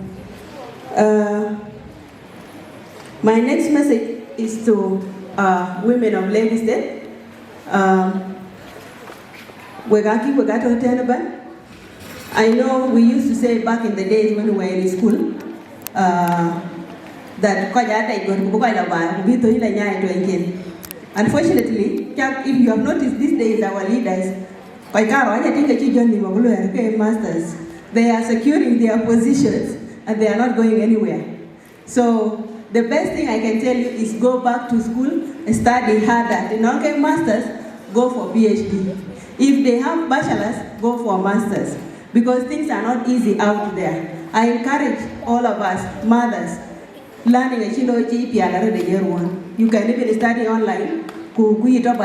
My next message is to women of Lake State. I know we used to say back in the days when we were in school, that unfortunately, if you have noticed these days, our leaders, masters, they are securing their positions and they are not going anywhere. So the best thing I can tell you is go back to school and study harder. The non-care masters, go for PhD. If they have bachelors, go for masters. Because things are not easy out there. I encourage all of us, mothers, learning a chino GP and the year one. You can even study online. Computer.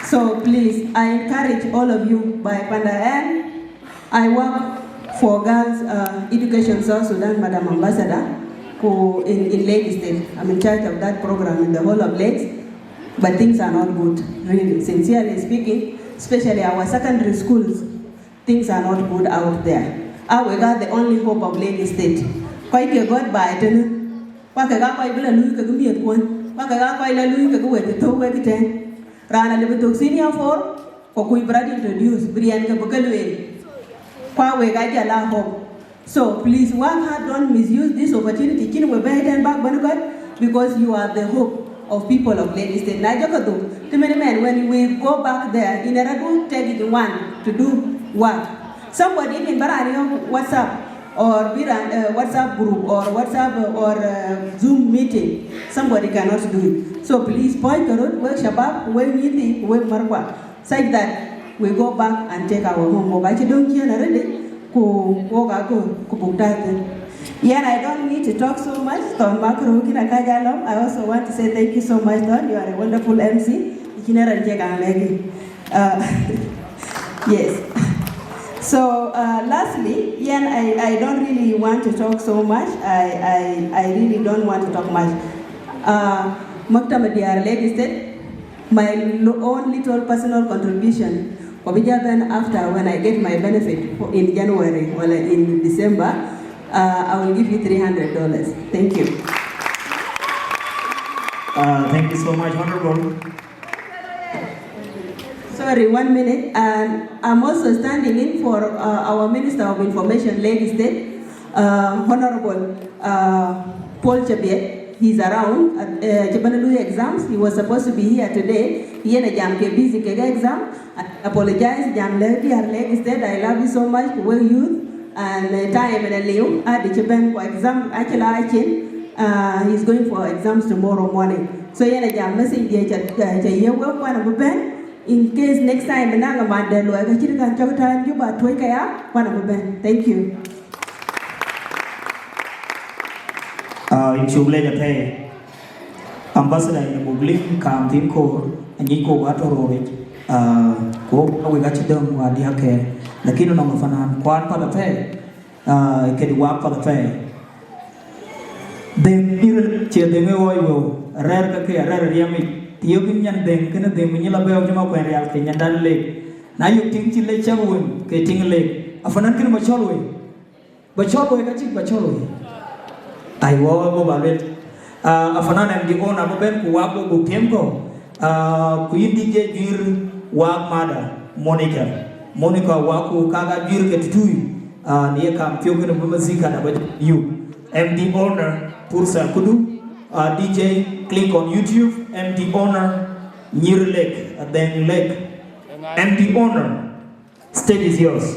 So please, I encourage all of you by Panda. I work for Girls Education South Sudan, Madam Ambassador. in Lake State. I'm in charge of that program in the whole of Lakes, but things are not good, really, sincerely speaking, especially our secondary schools, things are not good out there. We got the only hope of Lake State. Quite a God by it. Wakaga quite a look at me at one. Wakaga quite a look at the way to talk at 10. Rana Libitok Senior 4, for we brought introduced Brianka Bugalway. We got a lot of hope. So please work hard, don't misuse this opportunity. Because you are the hope of people of Lake State. Too many men, when we go back there, in order to take it one to do work. Somebody in Barani WhatsApp or WhatsApp group or WhatsApp or Zoom meeting, somebody cannot do it. So please point the road, work Shabab, work meeting, work Marwa, such that we go back and take our home. Yeah, I don't need to talk so much. I also want to say thank you so much, Don. You are a wonderful MC. Yes. So lastly, I don't really want to talk so much. I really don't want to talk much. Maktamadiar Lake State, my own little personal contribution. After when I get my benefit in January or in December, I will give you $300. Thank you. Thank you so much, Honorable. Sorry, 1 minute. And I'm also standing in for our Minister of Information, Lake State, Honorable Paul Chabiet. He's around at Japanese exams. He was supposed to be here today. He had a jam busy exam. I apologize, Jam Lake State. I love you so much, Wieu youth. And time and a liu at the Japan for exam. Actually, he's going for exams tomorrow morning. So he had a jam message here. One of the pen. In case next time, thank you. In Chugle, Ambassador in the Muglim, Kam Tinko, and Yiko Waterowit, we got you done, Adhiok, the Kino Fanan, Quan for the fair, get work for the fair. Then, the oil, rare Yami. Yogian then can the Manila Belgium when they are Kenyan Lake. Now you think till late Chavwin, getting a lake. A Fanakin Macholway. But Cholway got it, but Cholway. I will about it. A Fanan and the owner of Ben Kuocgoor Tempo. Queen DJ Jir Wag Mother, Monica Waku Kaga Jir get to you. Near Kam Fiokin Mumazika about you. MD owner Pursa Kudu. DJ, click on YouTube, MD owner, near lake, then lake, MD owner, stage is yours.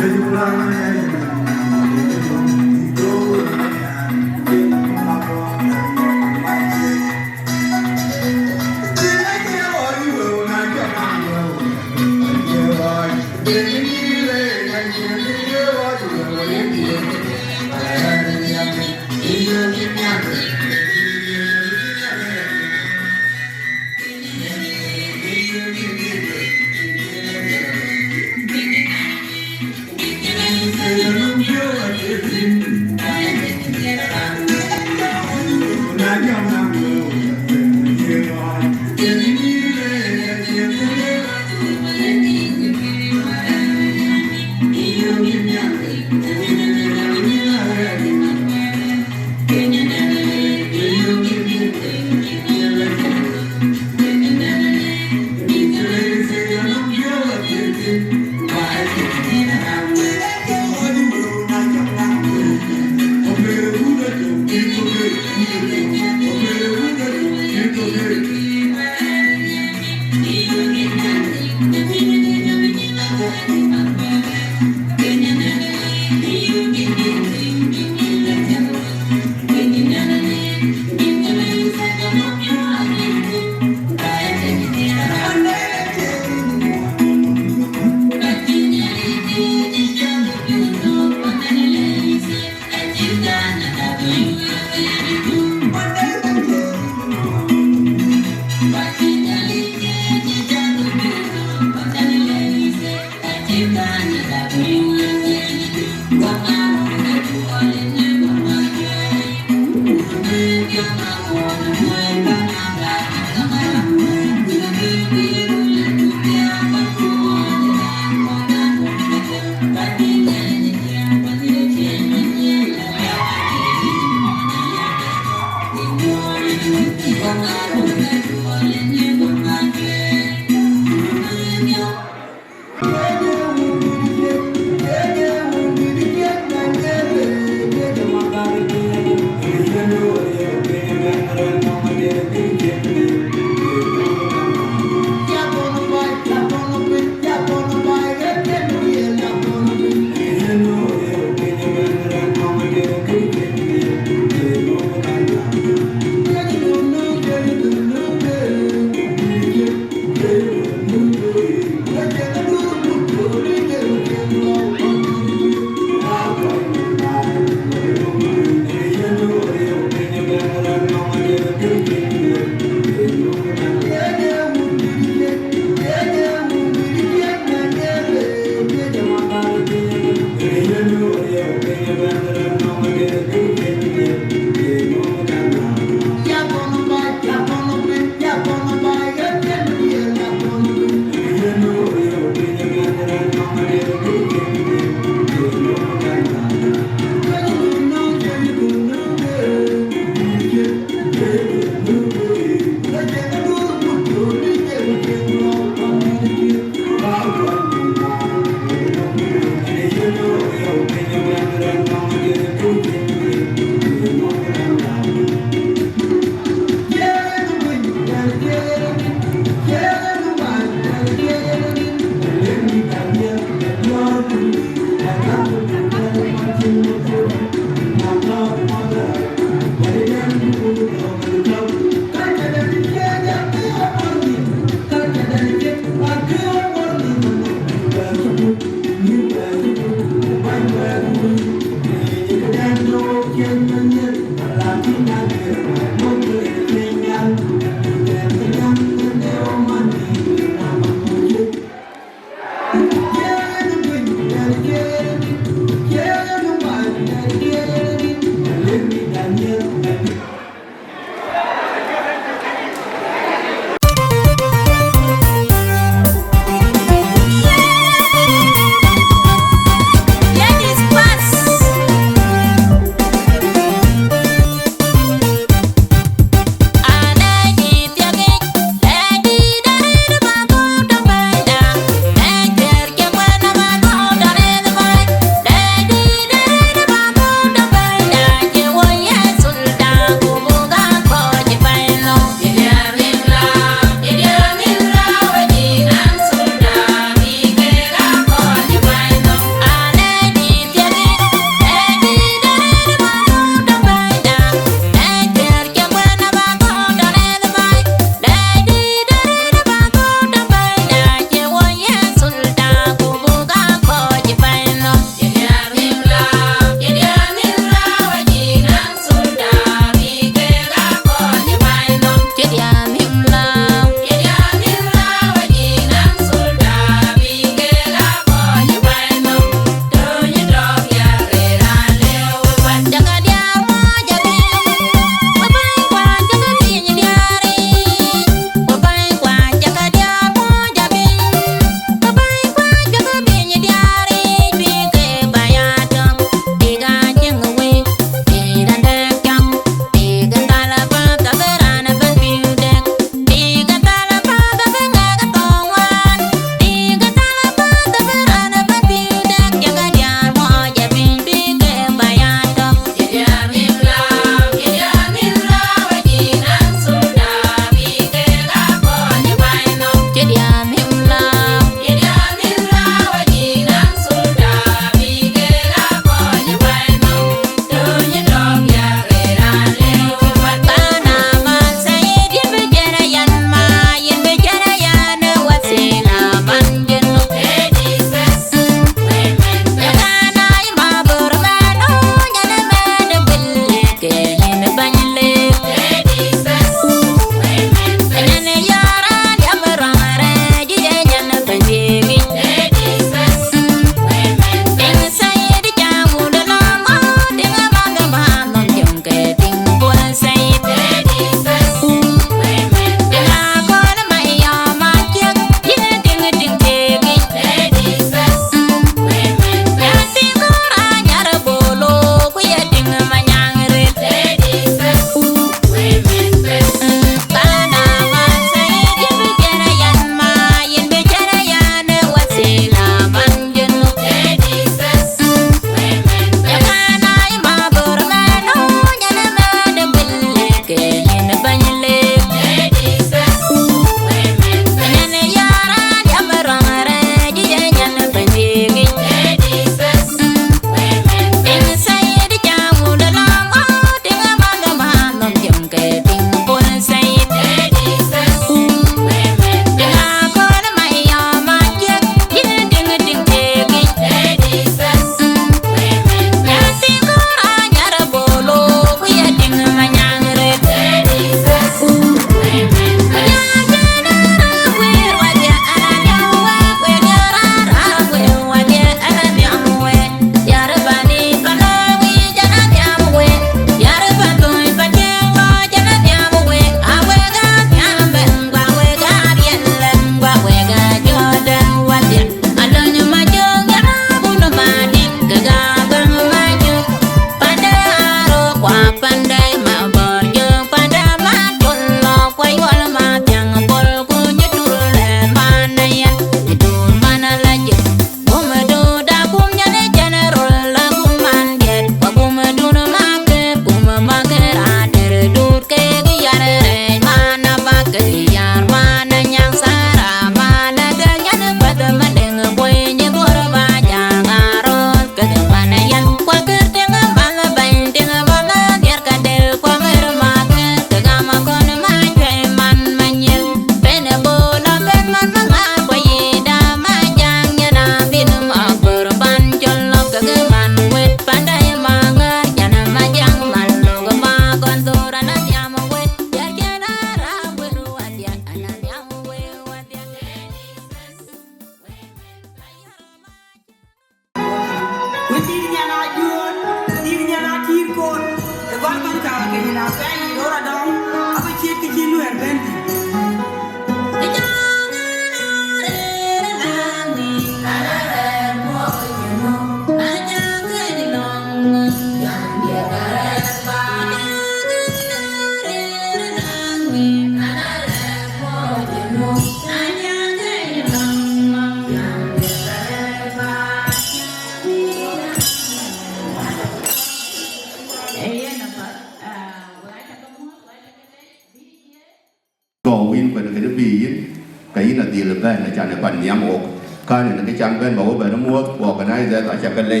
ben na chan pan niam ok kan na ke chan ben ba ba na mo organizer ta cha ka le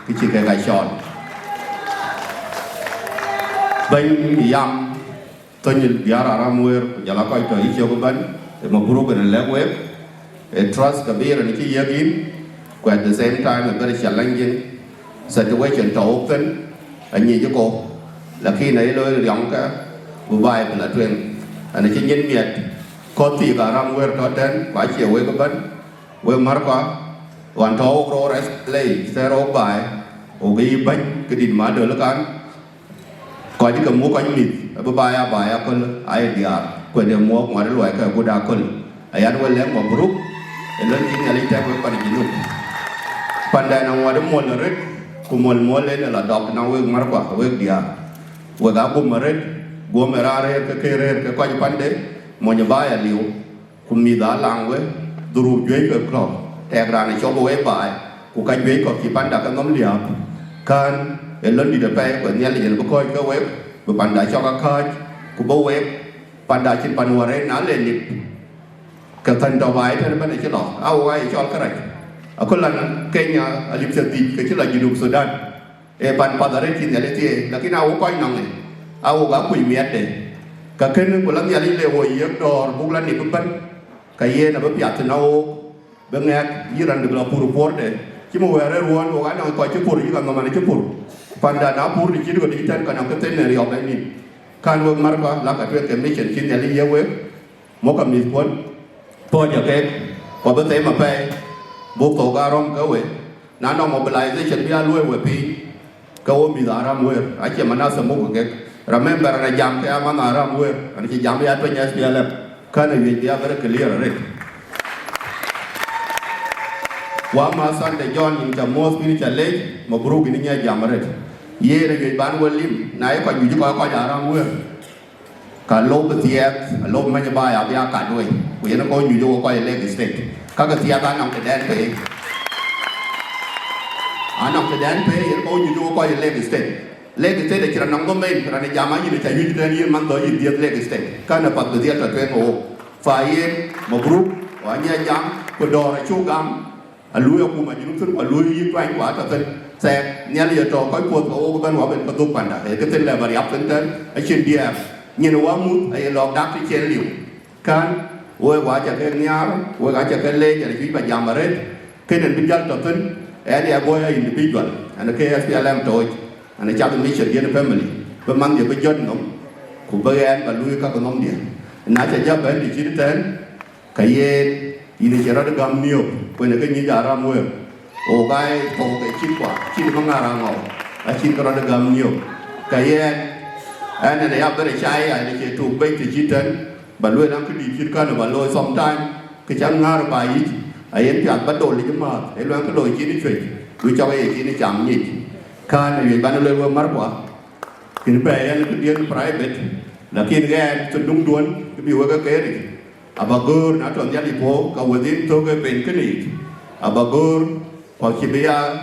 ki chi ka ga shot ben yam to ni diara ramwer ya la ko to icho ko ban ma guru kan le web trust kabir ni ki yagin at the same time a very challenging situation to open anh nhìn cho cô là khi nãy lôi giọng cả vừa bài là truyền anh chỉ nhân việt có thì cả ram quê đó đến vài chiều quê các bạn quê mar qua hoàn thấu rồi lấy xe ô bài ô cái bánh cái đỉnh má được là can coi như cầm mua coi như mít vừa bài con ai đi à quê đều mua ngoài loại cái cô đa con ai ăn quê lén một group anh lên chính là lấy theo quê bạn chỉ luôn pandai nang wada mol red ku mol le la dok na we mar kwa we dia we ga bu maret go merare ke ko pande mo nya ba ya liu ku mi da lang we duru jwe ke kro te gra ni cho we ba ku ka jwe ko ki panda ka ngom lia kan elon di de pe ko nya le ko ke we bu panda cho ka kha ku bo we panda chin panware na le ni ka tan do vai the ba ni cho lo au ai cho ka rai Akol lan Kenya alipsati kecil lagi South Sudan pan padare tin yale tie lakini au ko nang au ga kui miat de ka ken ko lam yali le wo yek dor buglan ni ban ka ye na ba piat na o bengak yiran de la pur por de ki mo were won o ga na ko ci pur yi ka ngama ne ci pur panda na pur ni ci do di tan kana ka ten ne yo ba ni kan wo mar ba la ka te mission tin yali ye we mo ka mi pon po ja ke ko ba te ma pe bố tổ ga rom cái vậy, nãy nó mobilization bia lui vậy pi, cái ôm bị ram vậy, anh chị mà nói sớm một cái, remember là jam cái mà nói ram vậy, anh chị jam bia tuh nyas bia lep, cái này bia very clear rồi. Wama Sunday John in the most spiritual lake, mà bro cái này jam rồi, ye là người bán quên lim, nãy còn nhiều chỗ có ram vậy, cả lô bát tiệt, lô mấy nhà bài bia cả đuôi, bây giờ nó có nhiều chỗ có lake state. Các cái tiệc ăn nằm cái đen pe, ăn nằm cái đen pe, hiện có nhiều coi Lake State để chỉ là nằm có main, rồi này giảm như này như thế này mang tới những tiệc Lake State, cái này bắt đầu tiệc là chuyện ngô, phải một group, và nhà giảm, cái đồ này chú gam, lùi ở cùng mà những thứ mà lùi như quanh quá cho tên, xe, nhà liền trò coi cuột của ô bên hòa bên cái tục bản đã, cái tên là variable tên tên, ở trên địa, nhìn qua mút, ở log đáp trên liều, can Ôi quá chả cái nhà, ôi quá chả cái lê chả cái bà giảm mà hết, cái này bây giờ tập tin, anh ấy boy individual, anh ấy cái SPLM thôi, anh ấy chắc là mission in the family, bây mang gì bây giờ nó, cũng bây anh và lui các con ông điện, nãy giờ chấp bên thì chỉ đến, cái gì, ini chỉ ra được gam nhiều, bây giờ cái như giờ ra mua, ô cái thầu cái chín quả, chín không ngà ra ngầu, cái chín cái ra được gam nhiều, cái gì, anh ấy áp bên trái, anh ấy chỉ tụ bên thì chỉ đến bà lui đang cái đi chuyên cần là bà lui sometime cái chẳng ngã rồi bài gì ấy em chặt bắt đầu lấy cái mà ấy loan cái đồi chi đi chuyện lui cho cái gì nó chạm nhịp can này vì bạn lui vừa mất quá thì nó về anh cái điên private là khi nghe cho đúng đuôn cái biểu cái kế này bà gơ nó chọn gia đình phố cầu vừa đến tôi cái bên cái này bà gơ hoặc chỉ bây giờ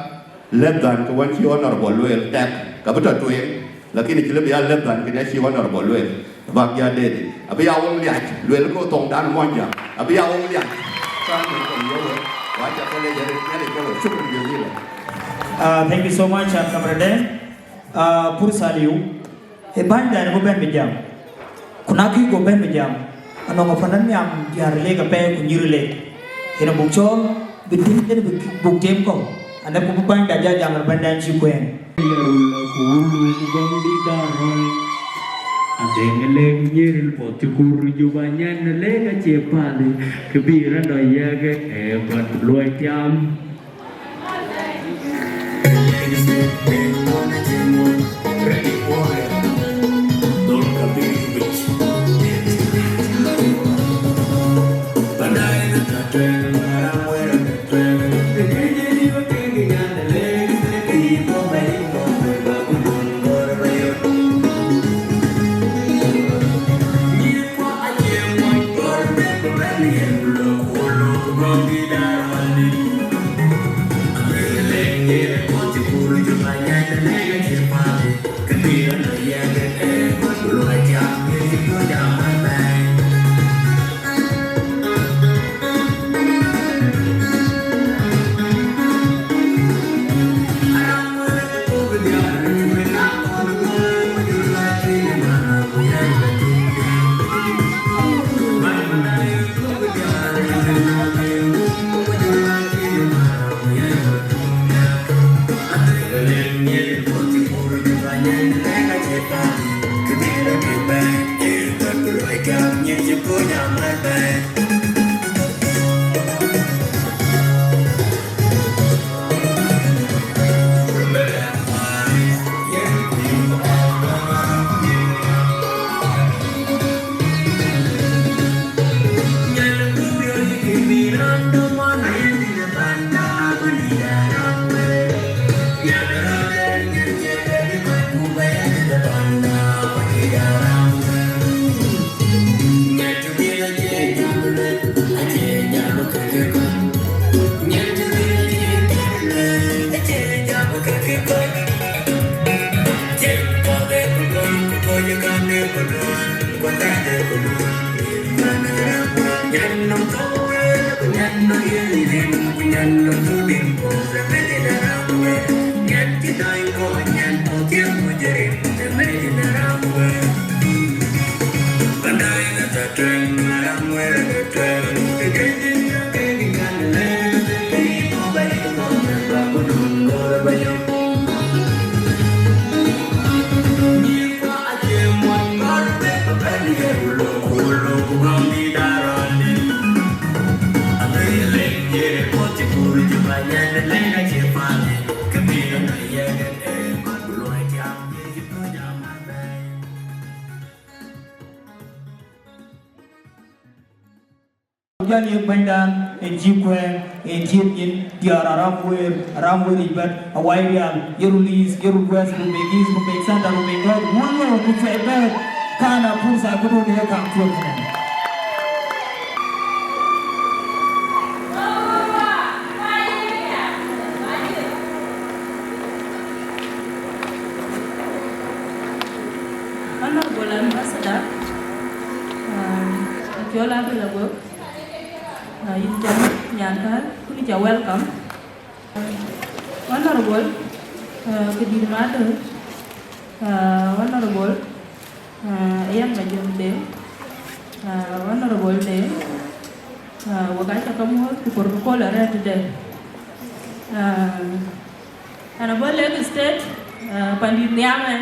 less than cái quan chiếu nó bỏ lui tag cả bất chợt tuổi là khi này chỉ là bây giờ less than cái này chiếu nó bỏ lui và gia đình, bây giờ ông liệt, luyện có tổng đàn mọi nhà, bây giờ ông liệt, sang mình còn nhớ rồi, và chắc có lẽ gia đình cái này có một chút nhiều gì rồi. Thank you so much, Kamrade. Pursaliu, ban dan ko ben bijam, kunaki ko ben bijam, ano nga fanan yam yarle ka pe kunyirle, hina bukcho, bitin den buktem ko, anda ko ban da jam ban dan chi kwen. Dengan lagi Kuocgoor juga banyak lega cepat kebiran doya ke buat luar jam. Yang bandang, Jikwen, Jin, Tiara Ramwe, Ibat, Awaial, Yerulis, Yirol Westlings, Begis, Santa Domingo, Wieu, Kuocgoor, Kana Pusa, Guru, Akol. Honorable Ambassador, Yirol Dances. You welcome. Honorable, Kedimada, Honorable, Ayam Majumde, Honorable Day, Wagata Kamu, Kuocgoor today. And about Lagos State, Pandit Nyame.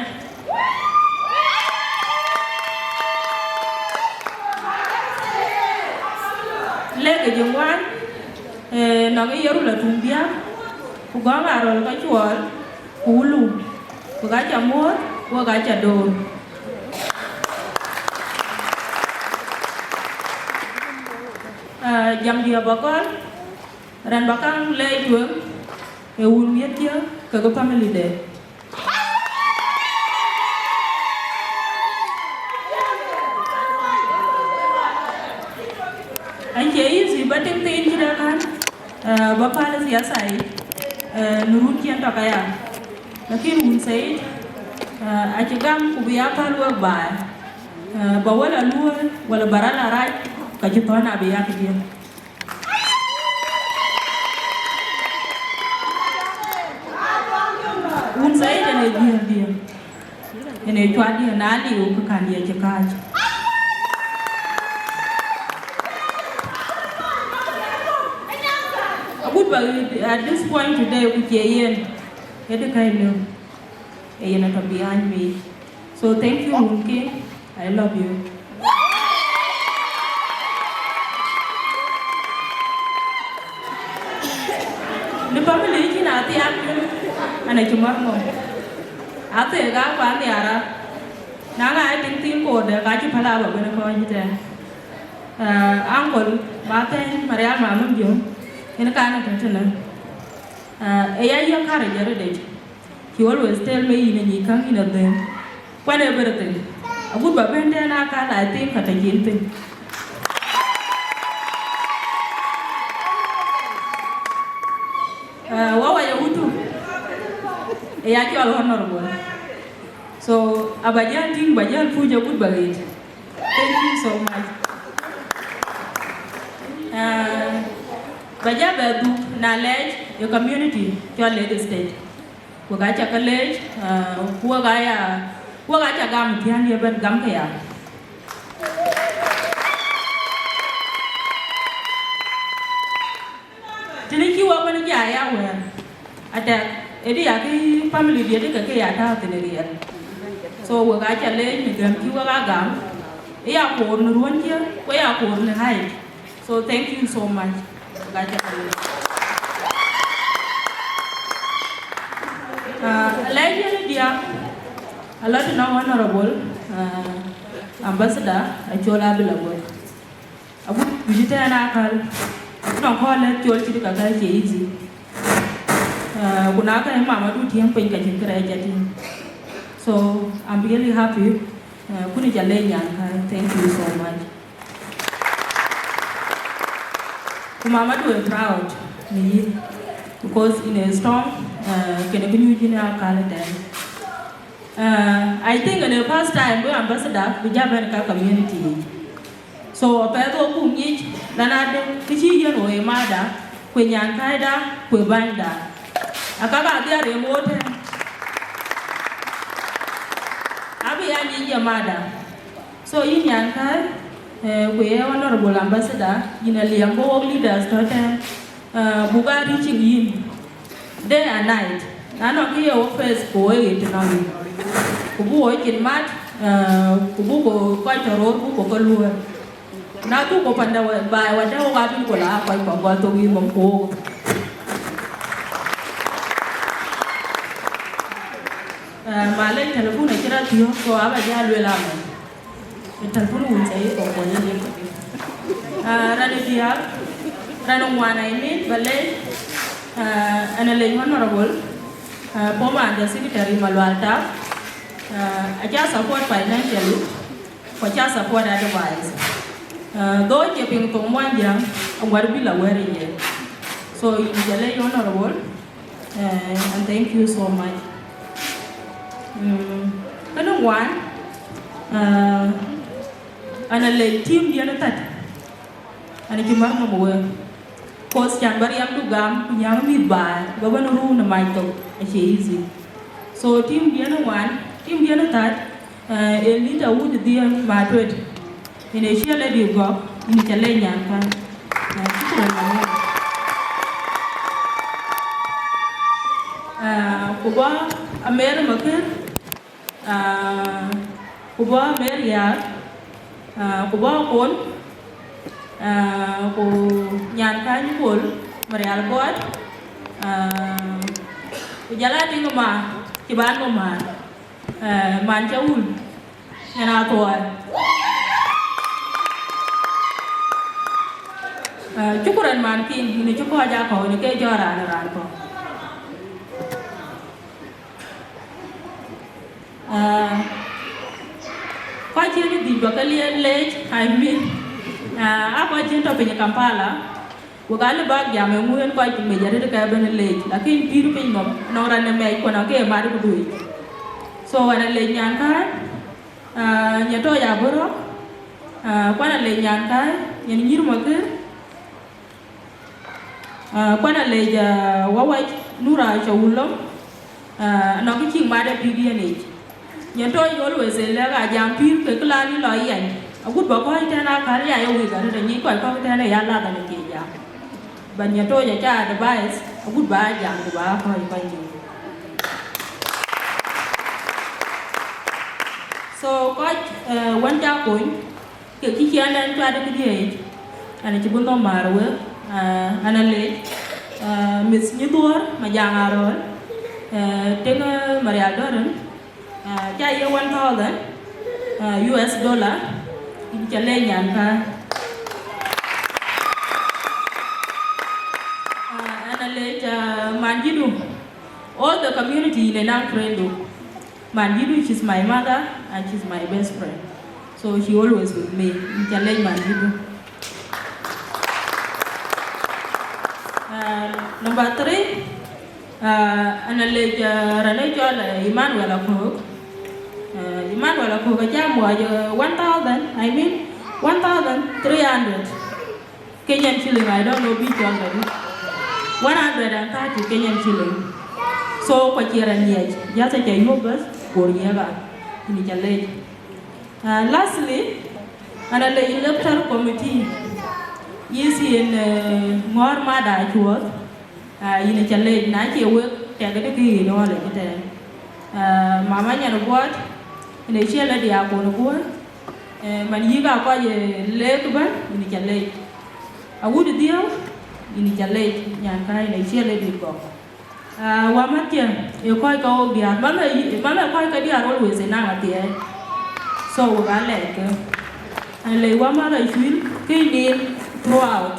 Lege jengwan nongi yoru la tumbia kugama rol ka chwal kulu kugacha mor kugacha do jam dia bakal ran bakang le tuang e wul miet dia ka family de bating tin kira kan bapa la siasai nurut kian takaya lakin un sai ajigam kubiya palwa ba bawala luwa wala barala raj kajitona biya kidia un sai de dia ene twadi nali u kan dia chakaji at this point today, behind me. So thank you, Munke. I love you. The family is not the actor, and I tomorrow. After a gap on the Ara, now I think for the Gachi Palava when I call it. Uncle, Martin, Maria Mamun. In a kind of container. A young carriage, he always tell me in a come in of them. Whatever thing. A good babenda and I think at a guilty. What were you do? A Ayual honorable. So, a Bajan thing, Bajan food your good ballet. Thank you so much. Baja du knowledge your community Chol Lagos State. Kugacha college, Kuagacha gam tiani ben gam kaya. Tiniki wa bani jaya wa. Ada edi yaki family dia de kaya ta tenerian. So Kuagacha le ni gam kiwa gam. Iya ko nuruan dia, ko ya ko ne hai. So thank you so much. A lot of now honorable Ambassador Chol Aduldul. Abu Vijita and Akol, don't call it Chol Chidaka easy. Kunaka and Mama do Tiam Pinka. So I'm really happy. Thank you so much. Mama do proud me because in a storm, I think in the past time we ambassador we Dinka community. So a pedo kumich lanade kichi yano e mada Kwenyan Kaida, Kwebanda. Akaba there remote. Abi and your mother. So in Yankai, we are honorable ambassador in a Liambo leaders, Buga reaching in day and night. I don't hear offers for it now. Kubu in mat, Kubu quite a road, Kubu. Now to open the way by whatever happened to la, quite forgot to give them home. My late telephone, I cannot hear for our Yalu. The telephone will say, oh, Ranadia, Ranawan, I mean, ballet, and a late honorable, Poma and the secretary Malwalta. I just support financially, but just support otherwise. Though keeping from 1 year, I will be aware yet. So you is a late honorable, and thank you so much. I don't want. And a late team the other time. And if you mark my word, post can bury up to gum, young meat by, governor room, a mito, a easy. So, team the other one, team the other time, a little wood dear Madrid. In a chairlady go, in a Chilean Kuba, a mare maker, Kuba, Maria. Kuba Akol, Nyanka Nikol, Marial God, Jalati Noma, Kiban Noma, Manchaul, and Akoi. Chukuran Mankin, in the Chukwajako, in the Kejora and Ranko. Quite the Bacalian late, I mean, Akoi Gieu in Kampala, we got the bag jam and we quite to major the cabin late, like in Pirpin, nor an American, when I came married to it. So when I lay Yanka, Yatoya Boro, when I lay Yanka, in Yirmaka, when I lay Wawai Nura Shawulum, not getting mad at PDNH. Yantoy always a lega jam pir kekulani loyan. A good boy ten a career with a new quite competent a yala than a kija. But Yantoy a child advice a good bye jam to bar for you. So, quite one job point, Kikian and tried to the age, and a chibuno marwe, and a late Miss Nidor, my young Arrow, Tenga Maria Doran. Chai 1,000 US dollar in Chilean and a late Manjidu. All the community in a friend. Manjidu, she's my mother and she's my best friend. So she always with me in Chilean Manjidu. Number 3, and a late Ranachol Emmanuel Akok. Emmanuel Akok jam was 1,000, I mean 1,300 Kenyan shilling. I don't know which already. 130 Kenyan shilling. So, Kwachiran Yet, just a Yobus or Yaga in the late. Lastly, and the electoral committee is in more mad work in a challenge, 90 work, take a key in all of it. Mamma and what in a chairlady are going to go. Maniga quite a lake burn in the challenge. I would deal in the challenge, Yankai, and a chairlady go. Wamatia, you quite go there. Mama quite always in our so we are like, and lay one mother will came in throughout.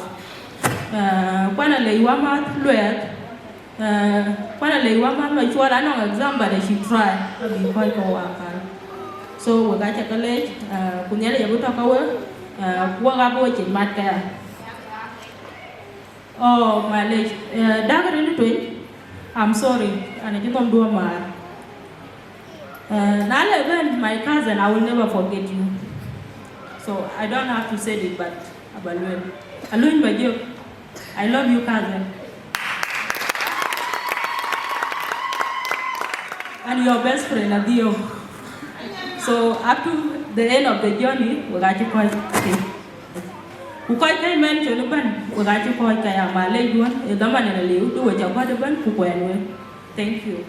When I lay one month, when I lay one month, my child, I know exam, but she tried to be quite a work. So we got a college, Kunyala Yabutaka, Wagabo in Matka. Oh, my leg, dagger in the Twic. I'm sorry, and I didn't do a man. Now, my cousin, I will never forget you. So I don't have to say it, but Alun Bagio, I love you, cousin. And your best friend, Adhiok. So up to the end of the journey, we got to call Akoi Gieu men choluban, we got to call Kaya Malay one, a daman and a liu, do a job at the ban, Thank you.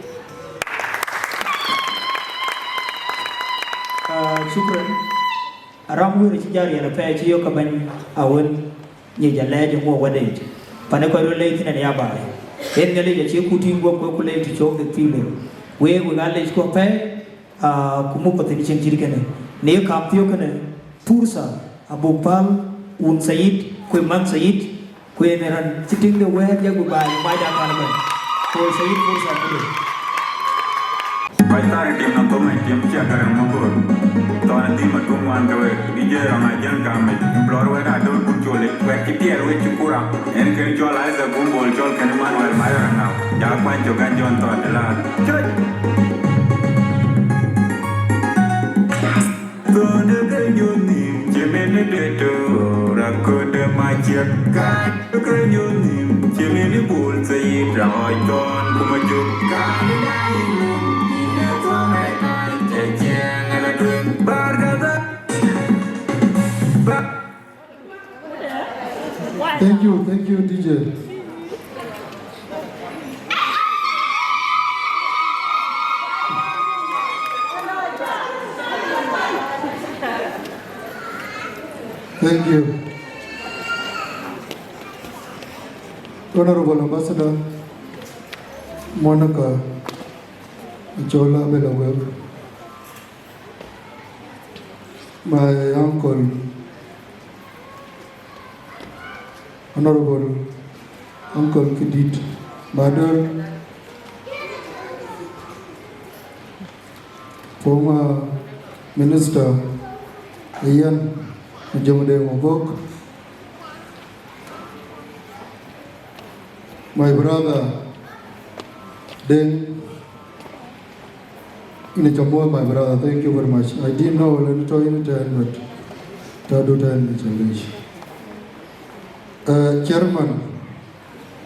Shukran. Aram wuri ci jari na fa ci yoka ban awon ye jalaje mo wadai. Pane ko role tin ya ba. En ngale je ci kuti ngo ko kule ti chok de tile. We ngale ko fa kumu ko tin cin jirgene. Ne kam tiyo kana pursa abopal un sayid ko man sayid ko eneran sitting the way ya go ba ma da kan ko sayid pursa ko Baita tim na to mai tim chia Agaar Mabor. To na tim matung wan gawe DJ ranga jan kame. Blor we da dol kuchole. We kitier we chukura. En ken Chol ai za gumbol Chol ken man wel mai ranga. Ja kwan jo gan jon to de la. Choi. To de ken yo ni chemene de to rakode ma chia ka. Ken yo ni chemene bol sai roi ton kuma jo ka. Thank you, DJ. Thank you. Honorable Ambassador Monica Chola Belaweb, my uncle, Honorable Uncle Kidit Badar, former Minister Ian Jomde Mabok, my brother Den in my brother, thank you very much. I didn't know let me try in but Tadu Tan Challenge. Chairman,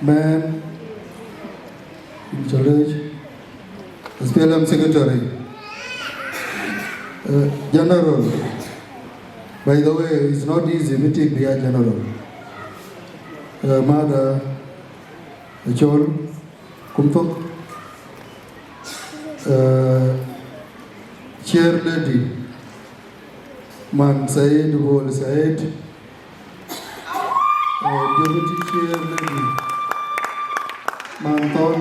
man in Challenge, SPLM Secretary, General. By the way, it's not easy meeting the General. Mother, Chol, Gumtoong, chairlady, Man Said, Wall Said, deputy chairlady, Manton,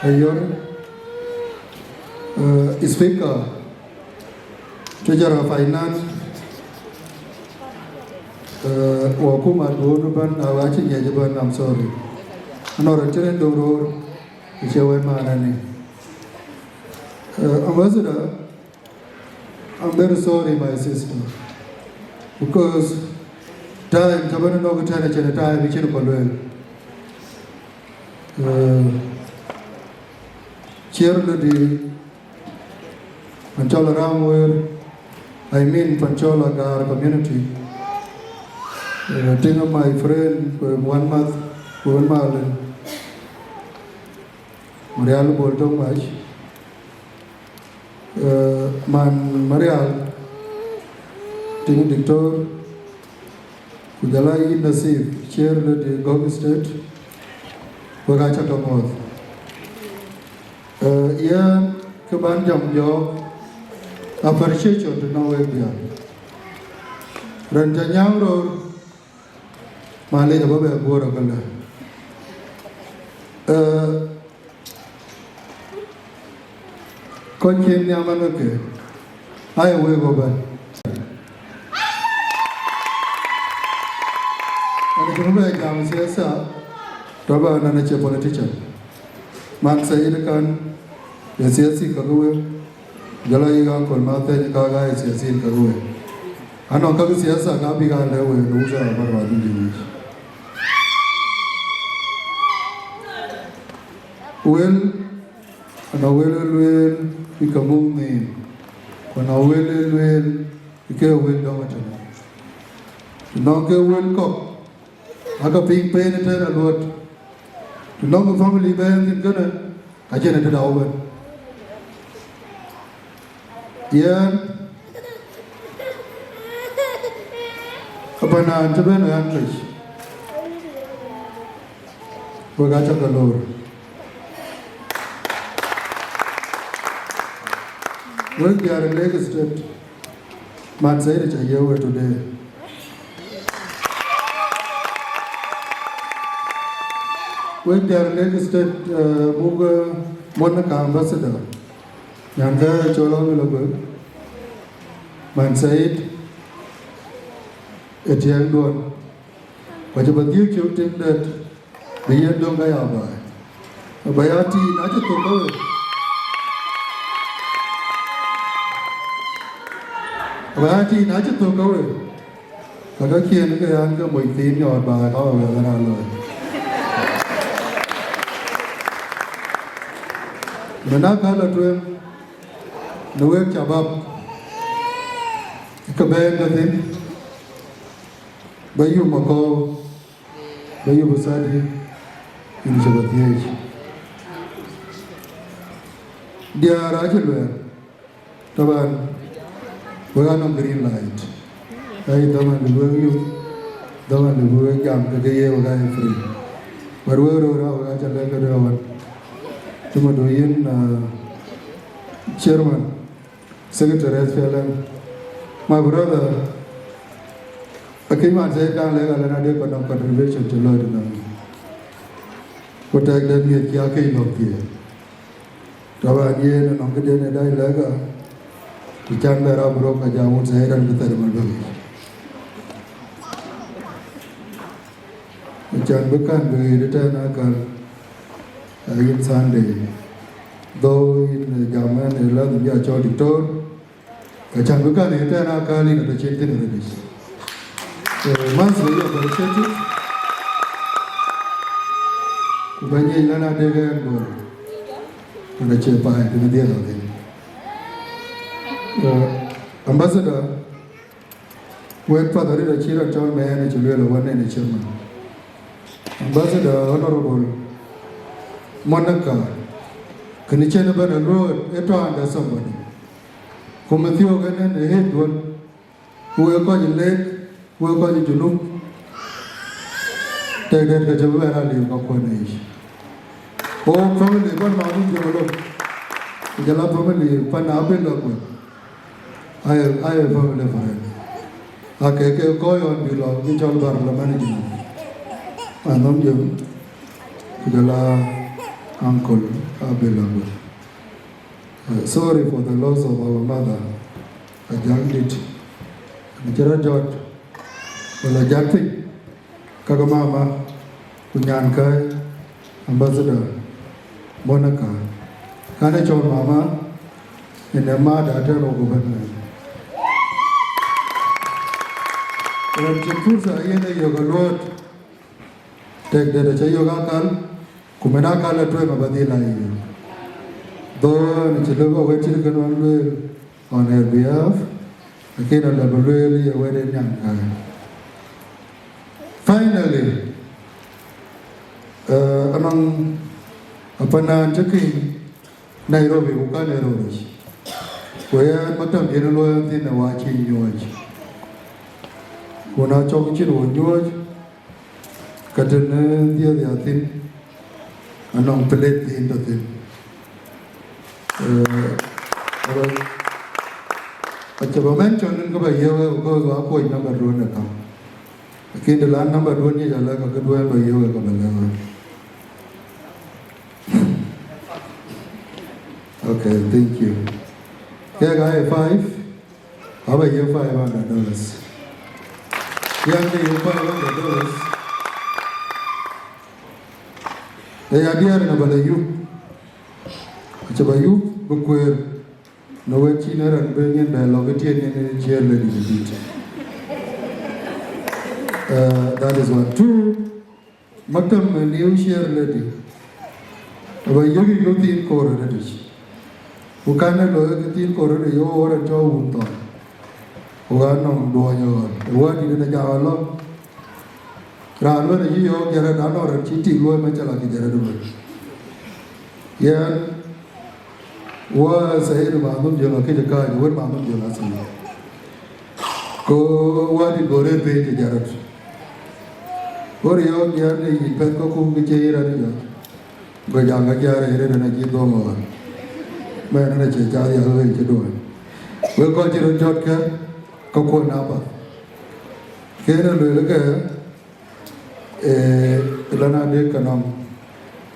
Ayual, Speaker, Treasurer of Finance, Wakuma Donuban, Awachi Yajaban, I'm sorry. Another Children Doro, Chairman Manani. Ambassador, I'm very sorry, my sister, because time, Tabana no Tana Chana time, which in Palwell. Chairlady, Panchola Ramwell, I mean Panchola Agaar Community. Think of my friend, 1 month, 1 month, Marial Bolton Mach. Man Marial, Ting Dictor, Kujalai Nasif, Chairlady Gobi State, Wagacha Kamoth. Yeah, Kaban Jam Job, appreciation to Nowabia. Rentanyang Road, Malay Baba Boragala. Konchen Yamanuke, I will go back. And if you know I say, sir, Rabba and a politician. Man Sayyidakan, the CSC Kague, Jalayigan Kolmata, Kaga, CSC Kague. And on Kaga Siasa, Gabiga, Lewe, Lusa, Barba, well, and I will become name. When I will become well, don't you know, get well cock. aka ping pain it a lot. The longer family band in Ghana, I generated over. Yeah. Upon an Antabana English. Buga Da Angau. When they are in Lagos State, man said it's a year today. When they are in Lagos State, Buga Monaka ambassador, Yanga Chol, man said it's a young one. But about you think that the young don't buy a bayati, not a total. Bayati, not a total. But I can't get under my thing or by how than I learn. When I call it to him, the work chabab, Kabay with him, Wieu Makol, Wieu Basadi. In Jabathi. They are actually Taban, we are on green light. I Taman the Wieu, Taman the Wieu Jam, the Gaye free. But we are actually Tumadoyan chairman, secretary SPLM. My brother, I came and said, I did a contribution to Lord. What I did with Akoi Gieu. Taban Yen and Uncle Den Dilaga, the Chandra broke a jam with Zahir and the Thermal. The Chanbukan will return Akal Sunday. Though in the German, a lot of Yachodi told, the Chanbukan return Akal in the Chitin Reddish. Monthly appreciated. Banyi lana dega ngor, ada cepai dengan dia lagi. Ambassador, wait for the leader chira Chol man to learn one and chairman. Ambassador Honorable Monaca, Kanichana Ban Road, eto under somebody. Kumathio ganan a head one, who will call you late, who will call you to look. Take that the Javara leave of one age. Oh, family, one mountain Javalo. The Jala family, Panabin Lockwood. I have family for him. Akech Koi on below, which all bar the management. And on you, Jala uncle, Abel. Sorry for the loss of our mother. I jagged it. Jara Jot, well, I jagged it. Kagamama, Kunyankai, Ambassador, Monaca, Kana Chol Mama, and the mad Adhiok government. When Chipusa Yena Yoga Road, take the Chayoga Kal, Kumenaka Latwema Badila. Though Chiluga waited on her behalf, I cannot have really a wedding young guy. Finally, among Apana Jaki, Nairobi, Buga Da Angau, where Matam Yirol in the watching George. When I talk to George, Katana, the other thing, and on plate the end of thing. But the mention in Gabayo go Akoi number one account. Again, the land number 1 is like a good way by you. Okay, thank you. Yeah, guy 5. How about you? $500. Yeah, you $500. The idea about you. It's about you, Bukware. No way, China and bringing by Agutyar and chairlady. That is one. 2. Matam new chairlady. About Yogi Yogi in Corridors. Who can't know the corridor, you or a jaw wound on. Who are not doing your what did the Java ran when you yo jara dan or chiti lo ma chala ki jara do yan wa sai ma dum jo ke ka wa ma dum jo asi ko wa di gore pe je jara or yo yan ni pe ko ku ke je ra ni go ja ga jara re na ji do mo ma na che ja ya ho je do we ko ji ro jot ka ko ko na ba ke na le ke lana de kanam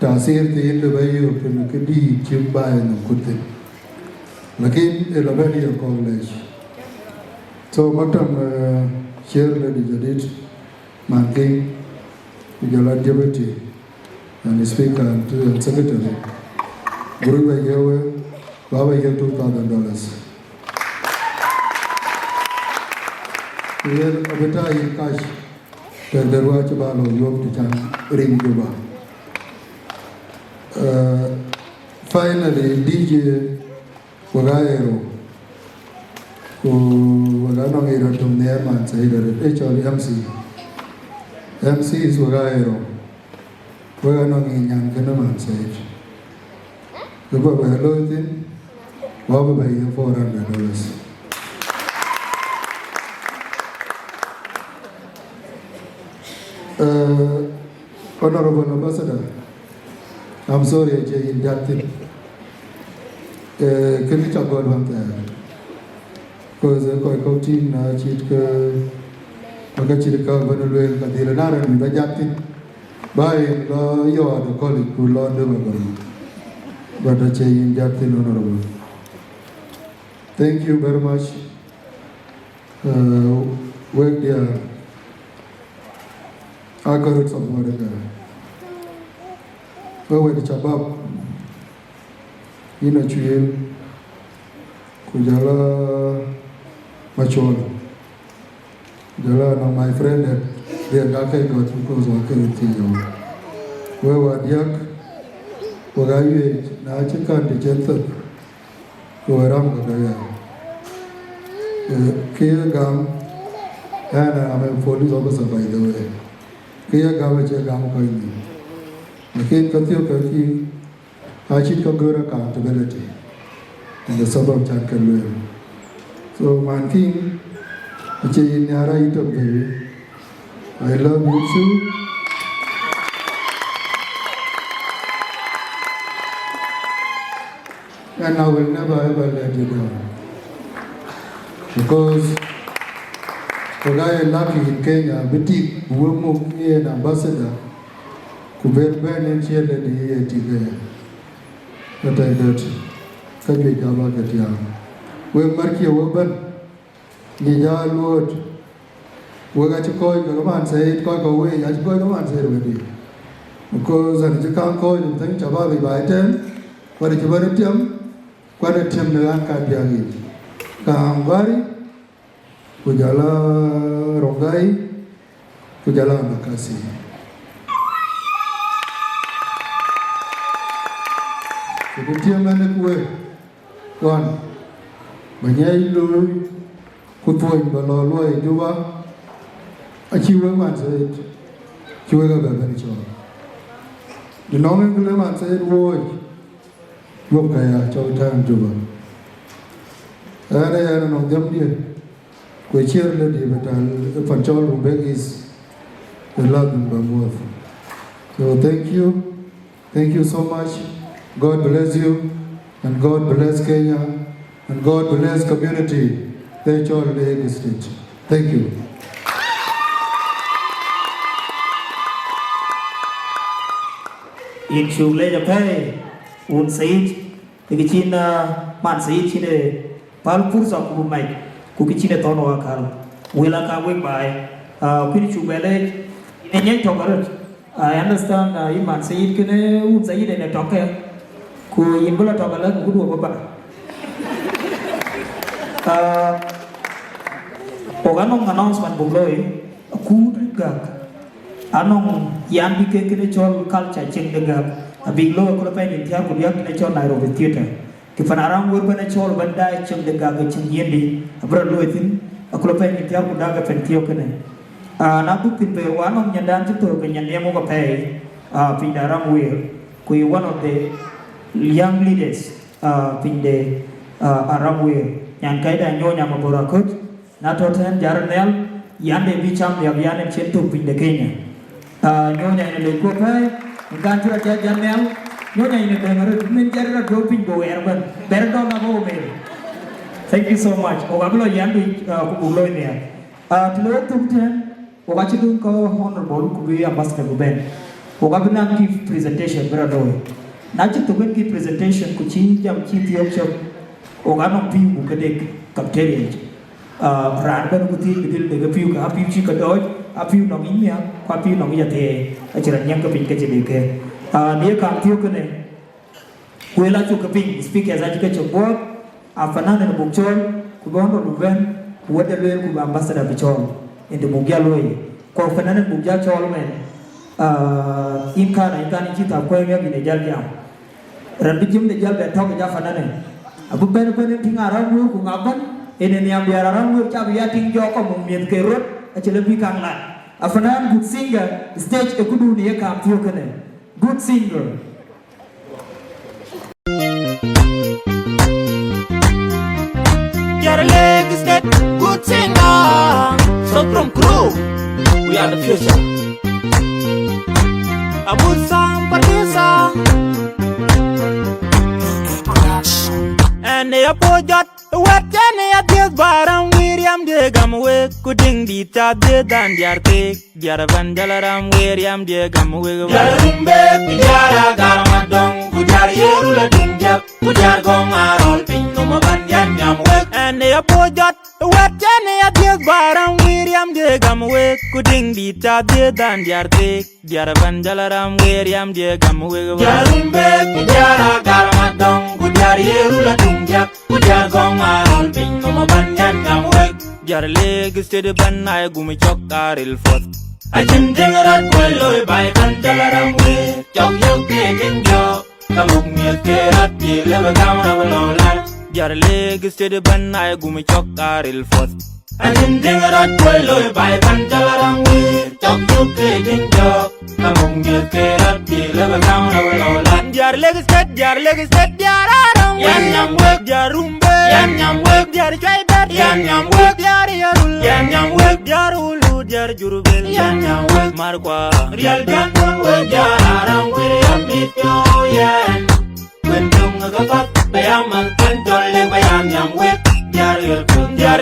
tasir te le bayo pen ke di chimba no kutte lakin e la bani ko college so matam share le di jadit manking jola deputy and speaker and secretary guru ba yewe baba ye $2,000 yer abeta in cash Derwa coba lo yob di chan ring coba. Finally DJ Wagaero who wagano ero tum nearman say that actually MC is Wagaero wagano nyan kanaman say the baba hello tin baba by $400. Honorable Ambassador, I'm sorry I in that thing. Can you talk about one there? Because I got in Chit Magachika Vanul Kadilana and Bajatin by your the colleague who learned the but I in that thing, Honorable. Thank you very much. Work there. I got it somewhere there. Where were the chabab? In a trail, Kujala Chol. Jala, now my friend, they are Akoi got because of Akoi Gieu. Where were Adhiok? Wagayu, Nachika, the gentle, who are Ramgaya. Kia Gam, and I'm a police officer by the way. Kia Gavaja Gam Koini. Again, Katio Kaki, Achit Kongor accountability in the suburb of Chankalwell. So, man king, Achi Nyara Itom baby, I love you too. And I will never ever let you down. Because the guy lucky in Kenya, Biti, who moved here an ambassador, who went back and shared the year. But I got Akoi Gieu Agutyar. We mark your woman, Nija Lord. We got to call your man, say it, call away, I go to answer already. Because I can't call you, think Chababi by 10, but it's about him, quite a time the land can't be again. Kangari, Kujala Rogai, Kujala Makasi. The chairman way one. Banyai Lui, Kutoy Balolo, Juba, a Chiwaman said, Chiwaga Benicho. The nominal man said, Woy, Yokaya, Chowtan Juba. And I don't know them yet. We cheerleader, but Chol Rubek is the love in Bamuth. So thank you so much. God bless you, and God bless Kenya, and God bless community. They Chol Lake State. Thank you. In Chule Japan, Un Said, the Kichina Man Said Chile, Palpurs of Mumai, Kukichina Tono Akal, Willaka Wing by Pinichu Bele, and yet Tokarat. I understand Iman Said Kene, Un Said and a talker, who Imbula Tokala, who do Baba. Oganong announcement Bugloi, a good gag. Anong yan bike kene chol culture cheng degap a big low kulapen in tia kudiak ne chol Nairobi theater kifanarang urban ne chol bandai cheng degap cheng yendi abra loitin a kulapen in tia kudaga pen tio kene na book in pe one of nyandan to ke nyandemo ko pay pindaram Wieu ku one of the young leaders pinde aram Wieu yang kai da nyonya mabora kot na toten jarnel yande bicham ya yane chetu pinde Kenya nyonya ile ko pay ngan tura jarnel nyonya ile bengare men jarra do pin bo erban berdo na bo me. Thank you so much. Ogablo yandu kubulo ne tlo tumten ogachidu ko honorable kubi ambassador guben ogabna give presentation brado nachi to give presentation kuchi jam chief workshop ogano piu kede captain ran ban kuti bidil de piu ka piu chi ka doj a piu no imya kwa piu no ya te achira nyam ka pin ka chede ke ne ka piu kene kuela chu ka pin speaker za ka chobot afanana na bukchon kubondo guben wada lel ku ambassador bichon into Bugyaloi, Corfananan Bugya Cholman, Inkana Chita, Akoi Gieu in the Jaljam. Rabijim the Jal that talk Jafanan. Abu Benefiting around Kungaban, in any of the around Chaviating Jokom, Mian Kerot, a Chelepi Kangla. A Fanan good singer, stage a good near Camp Yokane. Good singer. Your leg is that good singer. So from crew, we are the future. A good song producer. And they apologize. What can they adjust? Baram William de Gamaway, Kuting the Tabby than the Arctic, the Aravan Jalaram William de Gamaway. Yarumbe, Yara Garmadong, Kujar Yerula Dinja, Kujar Gomar, Pinum Banyan, and they apologize. What can they adjust? Baram William de Gamaway, Kuting the Tabby than the Arctic, the Aravan Jalaram William de Gamaway. Yarumbe, Yara Garmadong, Kujar Yerula Dinja, Kujar Gomar. Ping no banyan ngam wek jar leg sted ban ay gumi chok karil fot a jin dingarat kwelo bay ban dalaram we chok yo ke ginjo kamuk miel ke rat ye le gam na lola jar leg sted ban ay gumi chok karil fot a jin dingarat kwelo bay ban dalaram we chok yo ke ginjo kamuk miel ke rat ye le gam na lola jar leg sted jararam yan wek jarum Yan yam work jar chai bet yan yam work jar yarul yan yam work jar ulu jar jurubel yan yam work markwa real gan work jar aram we am bityo yan when dung ga fat bayaman kan tolle bayan yam work jar jar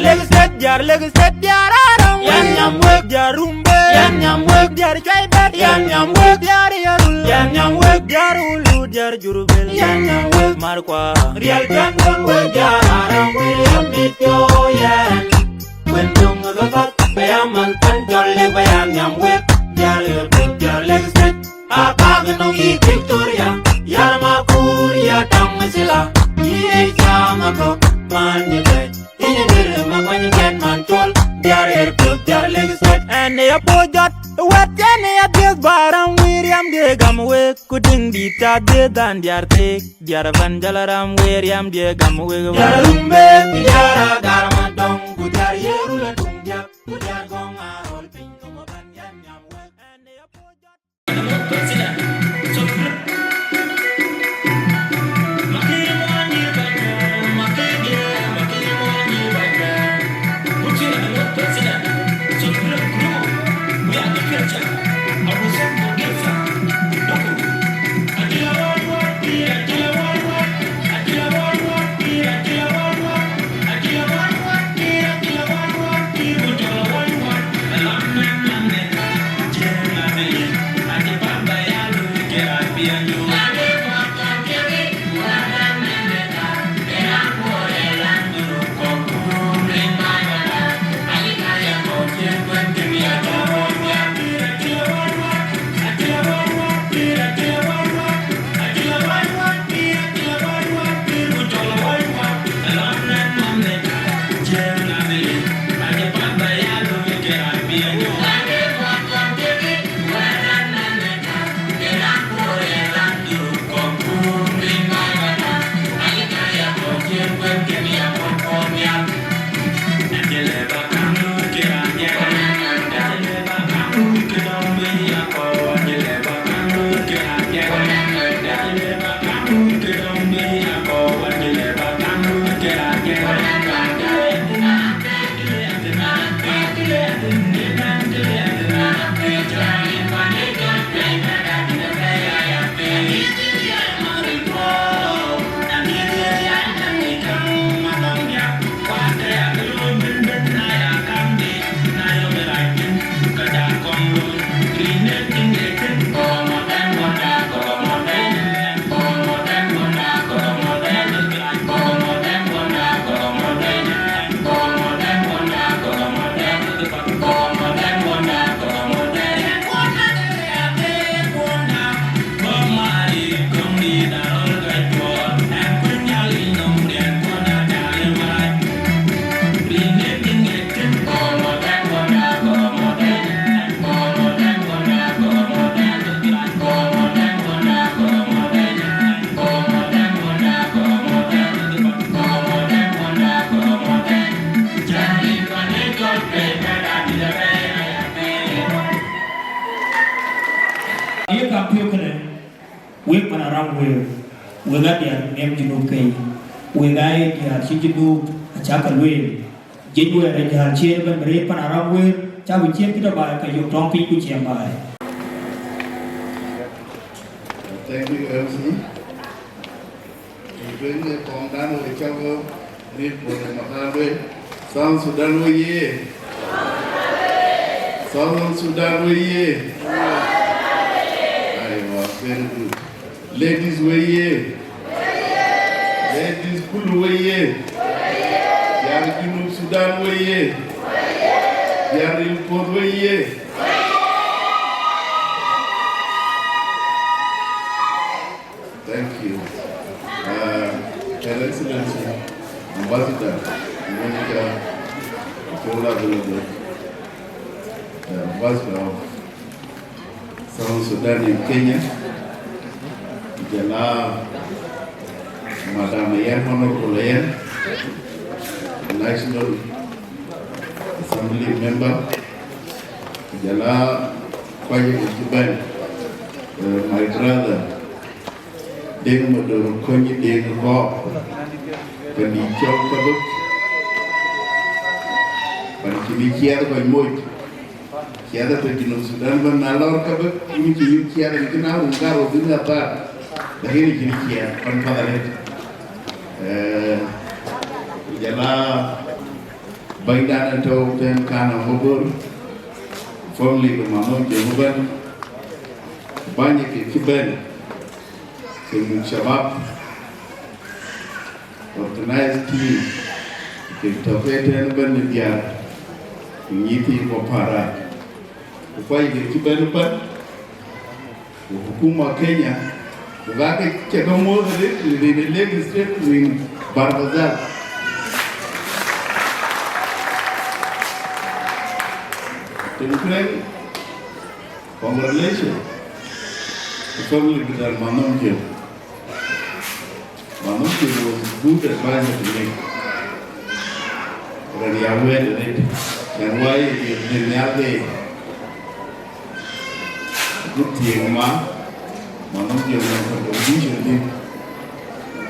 leg set jar aram yan yam work jar rumbe yan yam work jar chai bet yan yam work jar yarul yan yam work jar ulu jar jurubel yan yam work markwa real gan work jar aram we am bityo yan when dung ga fat bayaman kan tolle bayan yam work jar leg set apag no gi Victoria yar ma kuria tam sila ye chama ko man ye in ma when get man tol jar leg set and they apojat what can they adjust baram William de Gamaway kuting di ta de dan jar tek jar van jalaram William de Gamaway jarumbe jara garma dong kujar yerula tungja kujar gong arol pin no ban yan yam and they apojat Thank you, MC. Bring the Kongor Songs, need for the Mawan. South Sudanese. South Sudanese. I was very good. Ladies, Wieu. Ladies, Wieu. Young Sudan, Wieu. Young Wieu. Thank you. Her Excellency, Ambassador, Monica, Aduldul, Ambassador of South Sudan in Kenya, Jala, Madam Ayan, Honorable Ayan, National Assembly Member, Jala, Akoi Gieu, my brother, Dinka Mabor Konyi Dinka Go Kandi Chol Kabuk Kandi Kiara Koy Moit Kiara to South Sudan ban nalor Kabuk ini kiyu Kiara kena ungaro dunia tar lahiri kini Kiara pan padaret jala baidana to ten Kana Mabor family ko Mawan jemuban banyak kiben Kemu Shabab, organized team, Kitopete and Bendidia, Yiti Mopara, Akoi Gieu, Hukuma Kenya, Ugake Chekamo, the legislature in Barbazal. To Ukraine, congratulations. The family with our Mawan Gieu. Mawan Gieu was good advisor to me. Already aware of it. And why in the other good thing, Mawan Gieu was a contribution.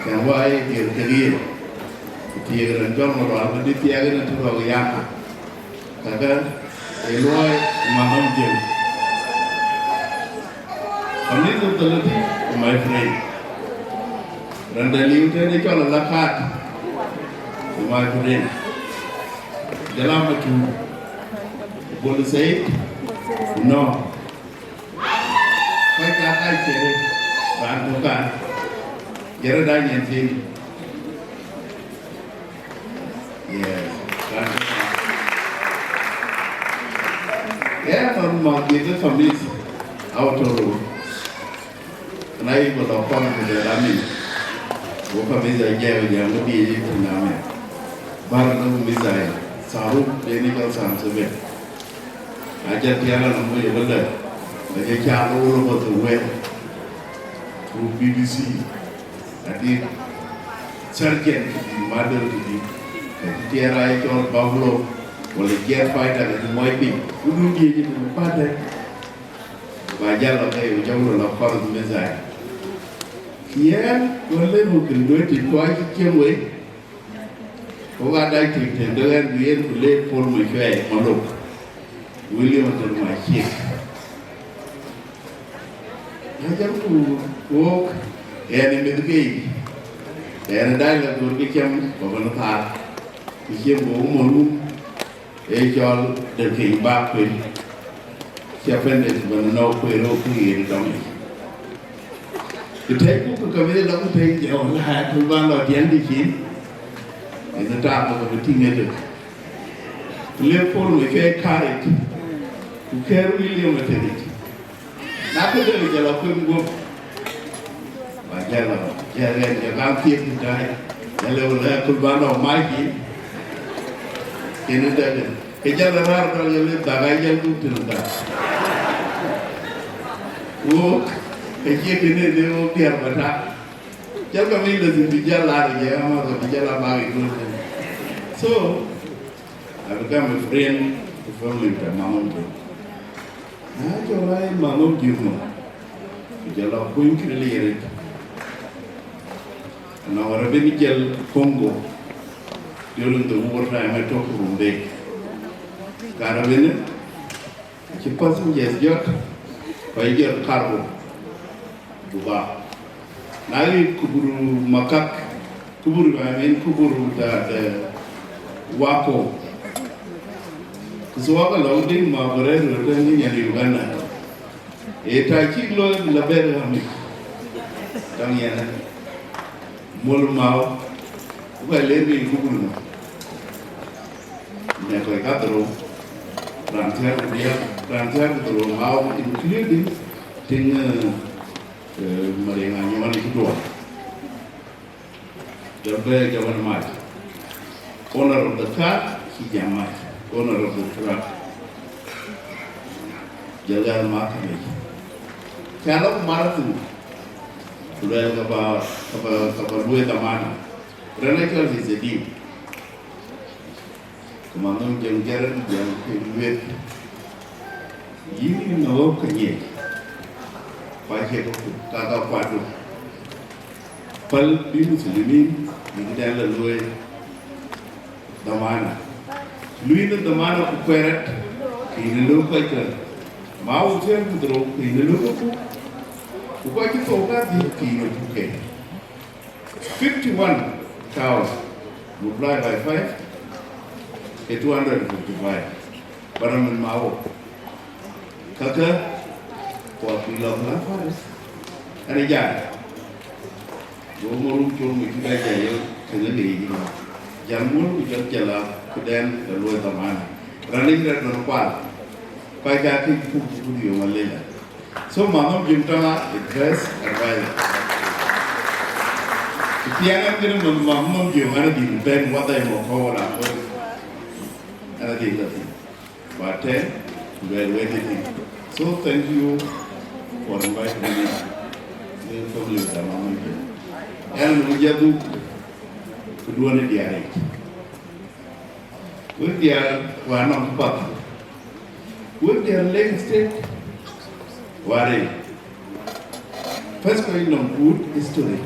And why in career. The year and John Moral, the Tiagan to Royaka. Kagan, Eloy, Mawan Gieu. Only the ability of my friend. Randa Lieutenant Chol Lakat, my friend. Jalama to Bolu say no. Quite that I said, Randuka, Yeradan thing. Yes, yeah, from Market from this outer road. And I will appoint to the Rami. Woka Miza Gay, young lady in Name. Barano Miza, Saru, Denical Sans of it. I just yell on the way over there. I can't all over the way through BBC. I did sergeant to be mother to be a TRI or Buffalo or a gear fighter and my big. Who do you get in the party? và gia là cái trong là con mới dài kia con lên một tình đối tình quái chưa mấy có ai đây thì đứa em viên của lên con mình về mà lục William từ ngoài kia nó giống của em biết cái em đây là tôi cái chăm của mình thà cái chăm bố muốn để cho được kỳ ba quyền cho phép để mình nấu quê rau cái gì đó cái thế cũng có cái đó cũng thấy nhiều là tôi ban đầu tiền đi chín để nó trả một cái tin nhắn được liên phone với cái card cũng kêu William mà thế nãy tôi được giờ là quên gồm và giờ là giờ làm tiếp thì đây giờ là tôi ban đầu mai chín cái nó đây cái giờ là ra rồi giờ lên dagai giờ cũng từ đó cái kia cái này đều tiền mà ra chắc là mình là gì bây giờ là gì mà rồi bây giờ là bao nhiêu so I become a friend of family của Mawan cho lại Mawan Gieu mà bây giờ là quên cái này nó ở bên kia Congo during the war time I talk from there karena ini cepat saja phải giờ cargo buba nali kuburu makak kuburu kuburu da wako kusuwaka laudin ma gore da ni nyari Uganda eta chiglo la bere hami tang yana mol mau ba le bi kuburu ne ko kadro transfer to mau including thing marenga nyamani kudo jabe jaman mat owner of the car he jamat owner of the truck jalan makani kalau maratu sudah apa dua teman karena itu harus jadi kemana jalan yang kedua ini nawa kanye pakai kata padu pal di muslimin di dalam luar damana luar itu damana kuperat ini luar pakai mau ujian kudro ini luar ku pakai toga di kini bukan 51,000 multiplied by 5 255 barang mau kakak kuat bilang apa ada jalan gua mau cuma kita jaya kena lagi jamun kita jalan kedan keluar taman running red normal pakai kaki kuku dia malela so mama Gumtoong address advice tiada kena mama Gieu mana di band wadah mau kau nak ada di dalam Atem well waiting so thank you for inviting me to come to Mawan and menjadi kedua ni dia ni dia warna empat dia Lake State wari first kali good history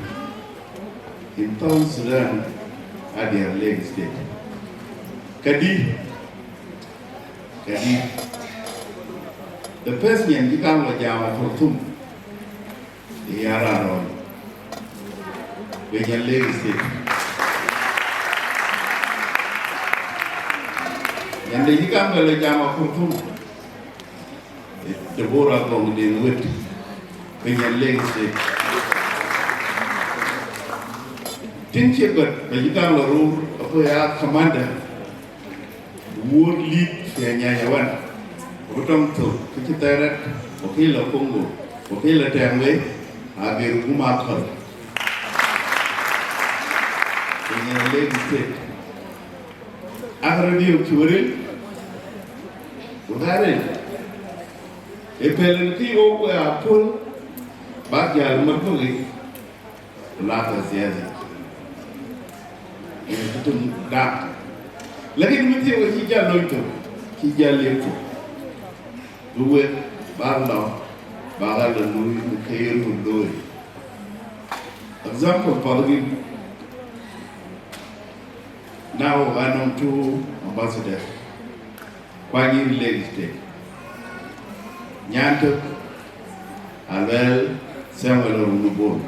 in South Sudan ada Lake State kadi the first yang kita menjawab fortum di arah roy bagian Lake State yang kita menjawab fortum the bora kong di wet bagian Lake State tinggi kat kita lalu apa ya commander world lead nyanyawan utang tu kita rat okey la Congo okey la Tangwe Agaar Akol ini Lake State agar dia curil udara epelen ki oku apol bagyal merkugi lata siasa ini betul dak lagi mesti kita jalan itu kita lihat dua barang bagal la lui the care would do. Example for the now I know two ambassadors. Kwani Lake State. Nyantuk, Abel, Samuel Rumubon.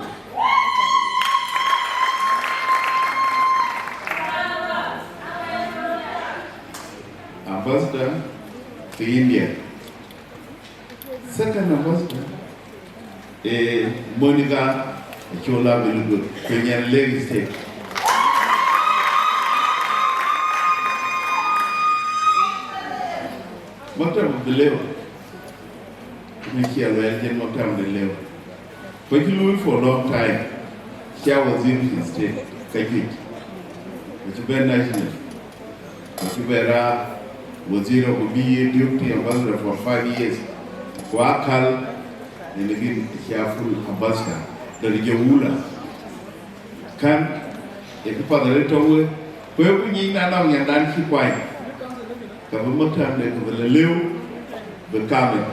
Ambassador to India. Second ambassador, Monica Chola Bilugu, Kenyan Lake State. Maktam of the level. Make here well, then Maktam of the level. But you live for a long time. Here was in his state, Twic. Which is very national. Which is very was here of BIGBOY deputy ambassador for 5 years. For Akol, and again, careful ambassador. The Regula. Can, if you put the little way, where we need now and then keep quiet. Government time they will live the cabin.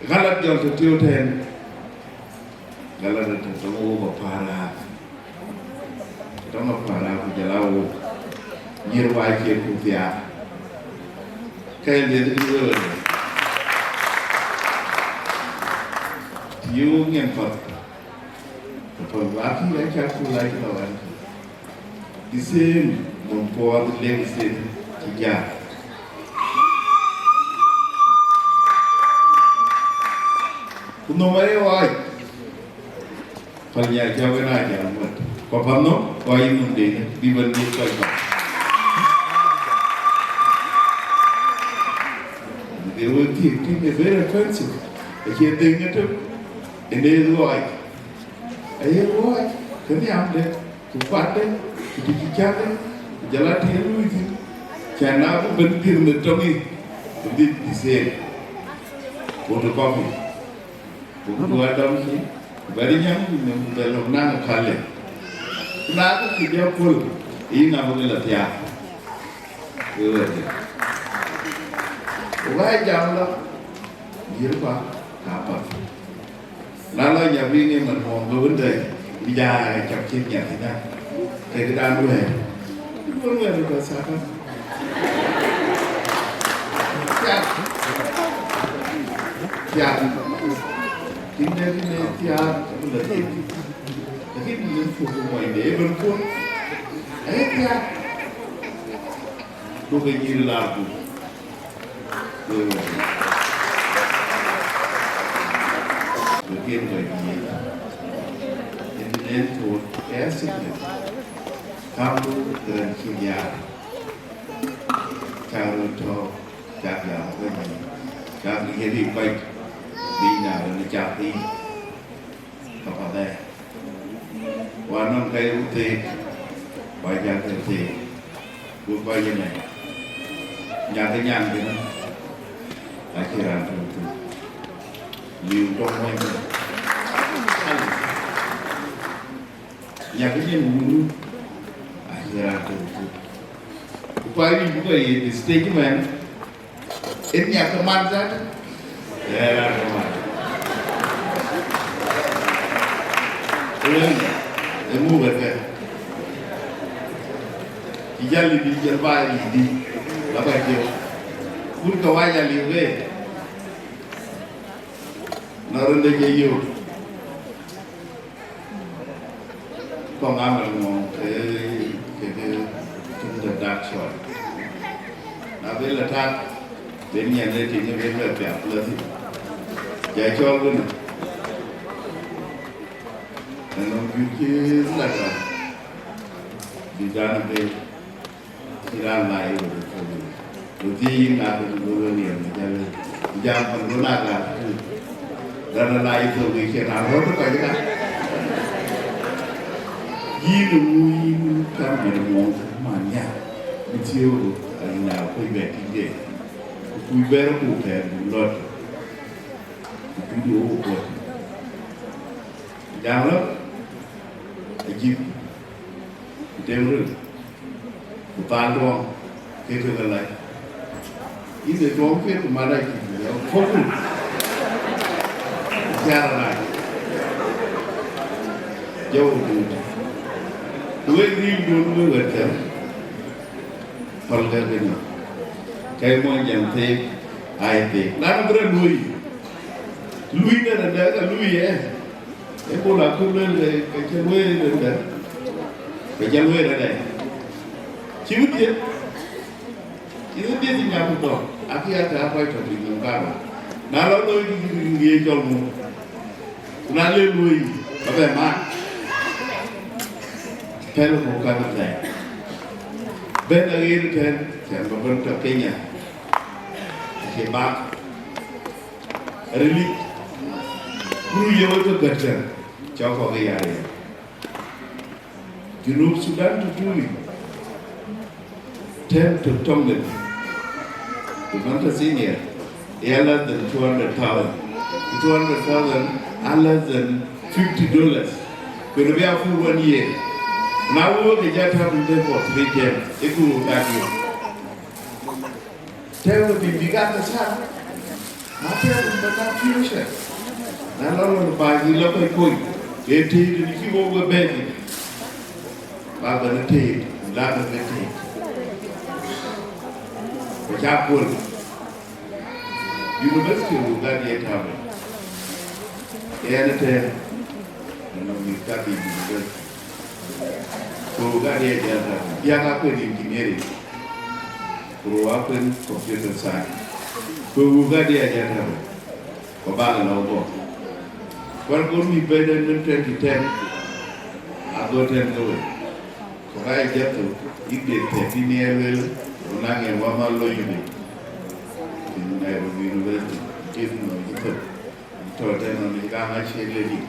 Galat jol to Tioten Galat to over Para. Don't know Para with Jalao near White Kutia. Can they do it? You and for Lucky, I can't like the one. The same. For the Lake State, yeah. No matter why, Panya Javana, Papano, why you did, we will be they will think it's very offensive. I can't think it up, and they do like. I hear why, can you have that? To part them, to teach each other. Jalati everything. Can now be in the tummy did the same. Photocopy. Buga Da Angau, very young, the Lomna Kale. Now the full in Agutyar. Why Jamla? Yirpa, Kappa. Lala Yabini and Hong day. Vida, I kept taking it. Take it down away. Where did that happen? Yeah. In the yeah, the hidden for my neighbor. Yeah. Look at you, love. The game by me. In the end, to acid. Kamu dan Kenya, kalau tu jaga apa ni, jaga jadi baik, bina dan jadi apa dah. Wanam kaya ute, bayar ute, bukan ni, jaga nyampe ni, akhiran tu, liu dong ni, jaga ni mulu. Why we do a statement in your command that? Yeah, the move at that. Yali di Jalbari di Labajo. Kuocgoor live. Narunda Gieu. Kongor the Dachuek. Now we'll attack when you're letting you get up there. Chol, and on you kids like that. You done a bit. You don't lie with it. You think not to go in here. You jump and go like that. Then a lie for we can have what to call it. You come in the morning. Yeah, it's you and now we bet today. We better put that lot. We do what? Down up, I give Dergel, the Pandong, get to the light. If they don't fit the mother, foku jarana jauh dua ribu berter palga gini kayak mau jantai ayat lalu berlui lui ada lui ya bola kulen kecelwe ada kecelwe ada ciut dia tinggal betul aku ada apa itu di negara nalar lui di jolmu nalar lui apa mak Pero bukan ada. Ben lagi itu kan, jangan berbentuk Kenya. Sebab relik Wieu itu gacor, cakap gaya. Junub Sudan itu dulu, ten to Tongan, bukan to senior, less than 200,000, 200,000, less than $50. When we have for 1 year. Now we get up in there for 3 days. It will that you. Tell me, we got the sun. Not tell them, but not future. Now, all by the local coin, they take the keep over baby. But the take, lot of the take. But I pull. University will get the time. And we got the university. Buga Da Angau, yang aku engineering, aku computer science. Buga Da Angau, kebal logo. Kalau kami pada 2010, aku tentu, kalau jatuh, ide teknik level, orang yang wamal lo ini, di Nairobi University, itu itu, itu tentu ni kami chairlady,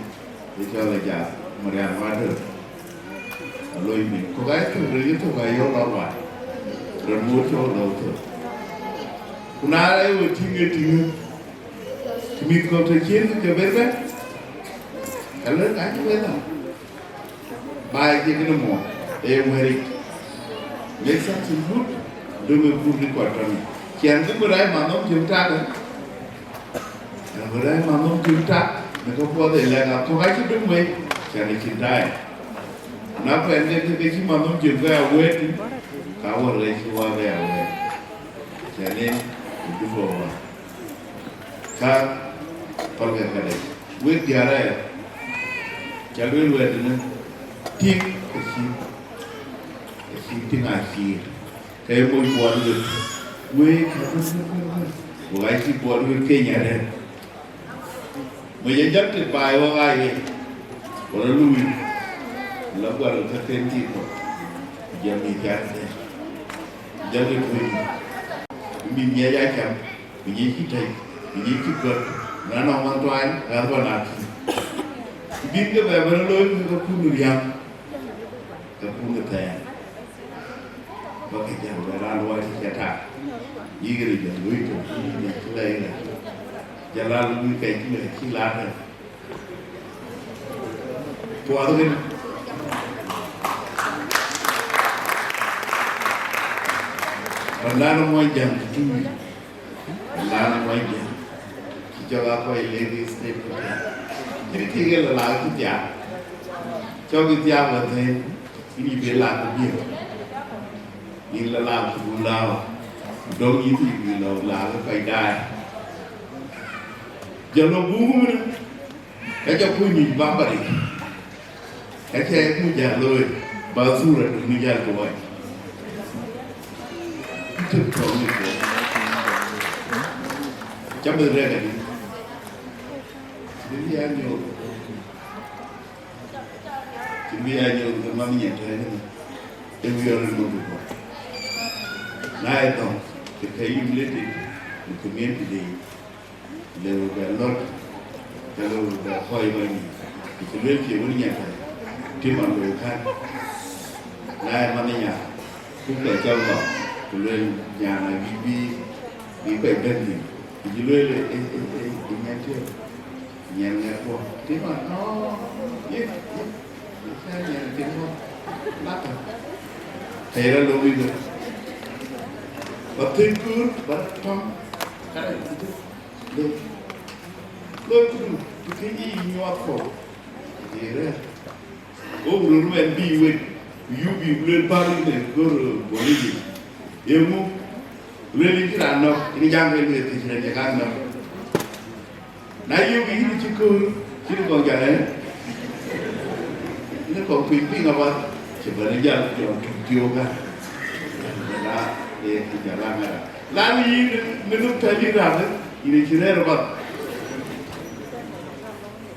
itu adalah Marian Water. Lôi mình cô gái tôi rồi tôi phải yêu bảo quản rồi mua cho đầu thôi cô nào đấy vừa thi nghề thì mình có thể chiến cái bên đấy cái lớn cái như thế nào bài thì cái nó mỏ em hơi lấy sang xin hút đôi người phụ nữ quản trọng chèn cái bữa đấy mà nó kiểm tra đấy bữa đấy mà nó kiểm tra mình không có thể là cô gái chứ đúng mình chèn để kiểm tra Napa yang dia kecil malam juga awet, kawal lagi awet awet. Jadi itu bawa. Kak, kalau kita lihat, awet dia ada. Jadi awet ini tik kecil tinggal kecil. Kayak mau buat awet, buat sih buat awet Kenya deh. Menjadi terbaik orang ini, kalau lu lagu ada tertentu, jadi jadi, jadi tu, ini dia jam, ini kita ber, mana orang tuan, orang nanti, ini kita berlalu kita pun meriam, kita pun kita, bagaimana berlalu kita, ini kerja itu, ini lain, jalan kayak kilat, tuan tu Lalu macam tu, lalu macam kita apa ladies step kita. Jadi tiga lelaki tiap, coba tiap macam ini bela tu dia, ini lelaki bulau, dong itu bulau lalu kaidah. Jalan bunga, kerja punya bapa ni, kerja punya loy, basuran ni jalan tuai. Chấm được ra cái gì đi ăn nhiều chuẩn bị ăn nhiều thì mà mình nhận thấy này em vừa rồi một chút này thôi thì thấy im lên thì cái miếng thì đều cái lót cái lót cái khoai vào thì cái miếng thì vẫn nhận thấy thì mà người khác này mà mình nhận cũng để cho vào lên nhà này bị bệnh đơn gì thì lên là nhà chưa nhà qua thế mà nó biết sao nhà là tiếng không lát rồi thầy ra lâu bây giờ và thiên cứ bắt trong cái này Lôi cái gì nhọt khổ thì đấy ông luôn men bi wet you bi lên Paris này go Bolivia yêu mu lên cái đàn nó cái giang cái người thì sẽ cái nó nãy yêu cái gì chứ chứ còn giờ đấy nó còn phim phim nào chỉ phải đi ra chọn tiêu cả là để thì giờ làm này làm gì mình lúc thấy đi ra đấy ini chỉ là bắt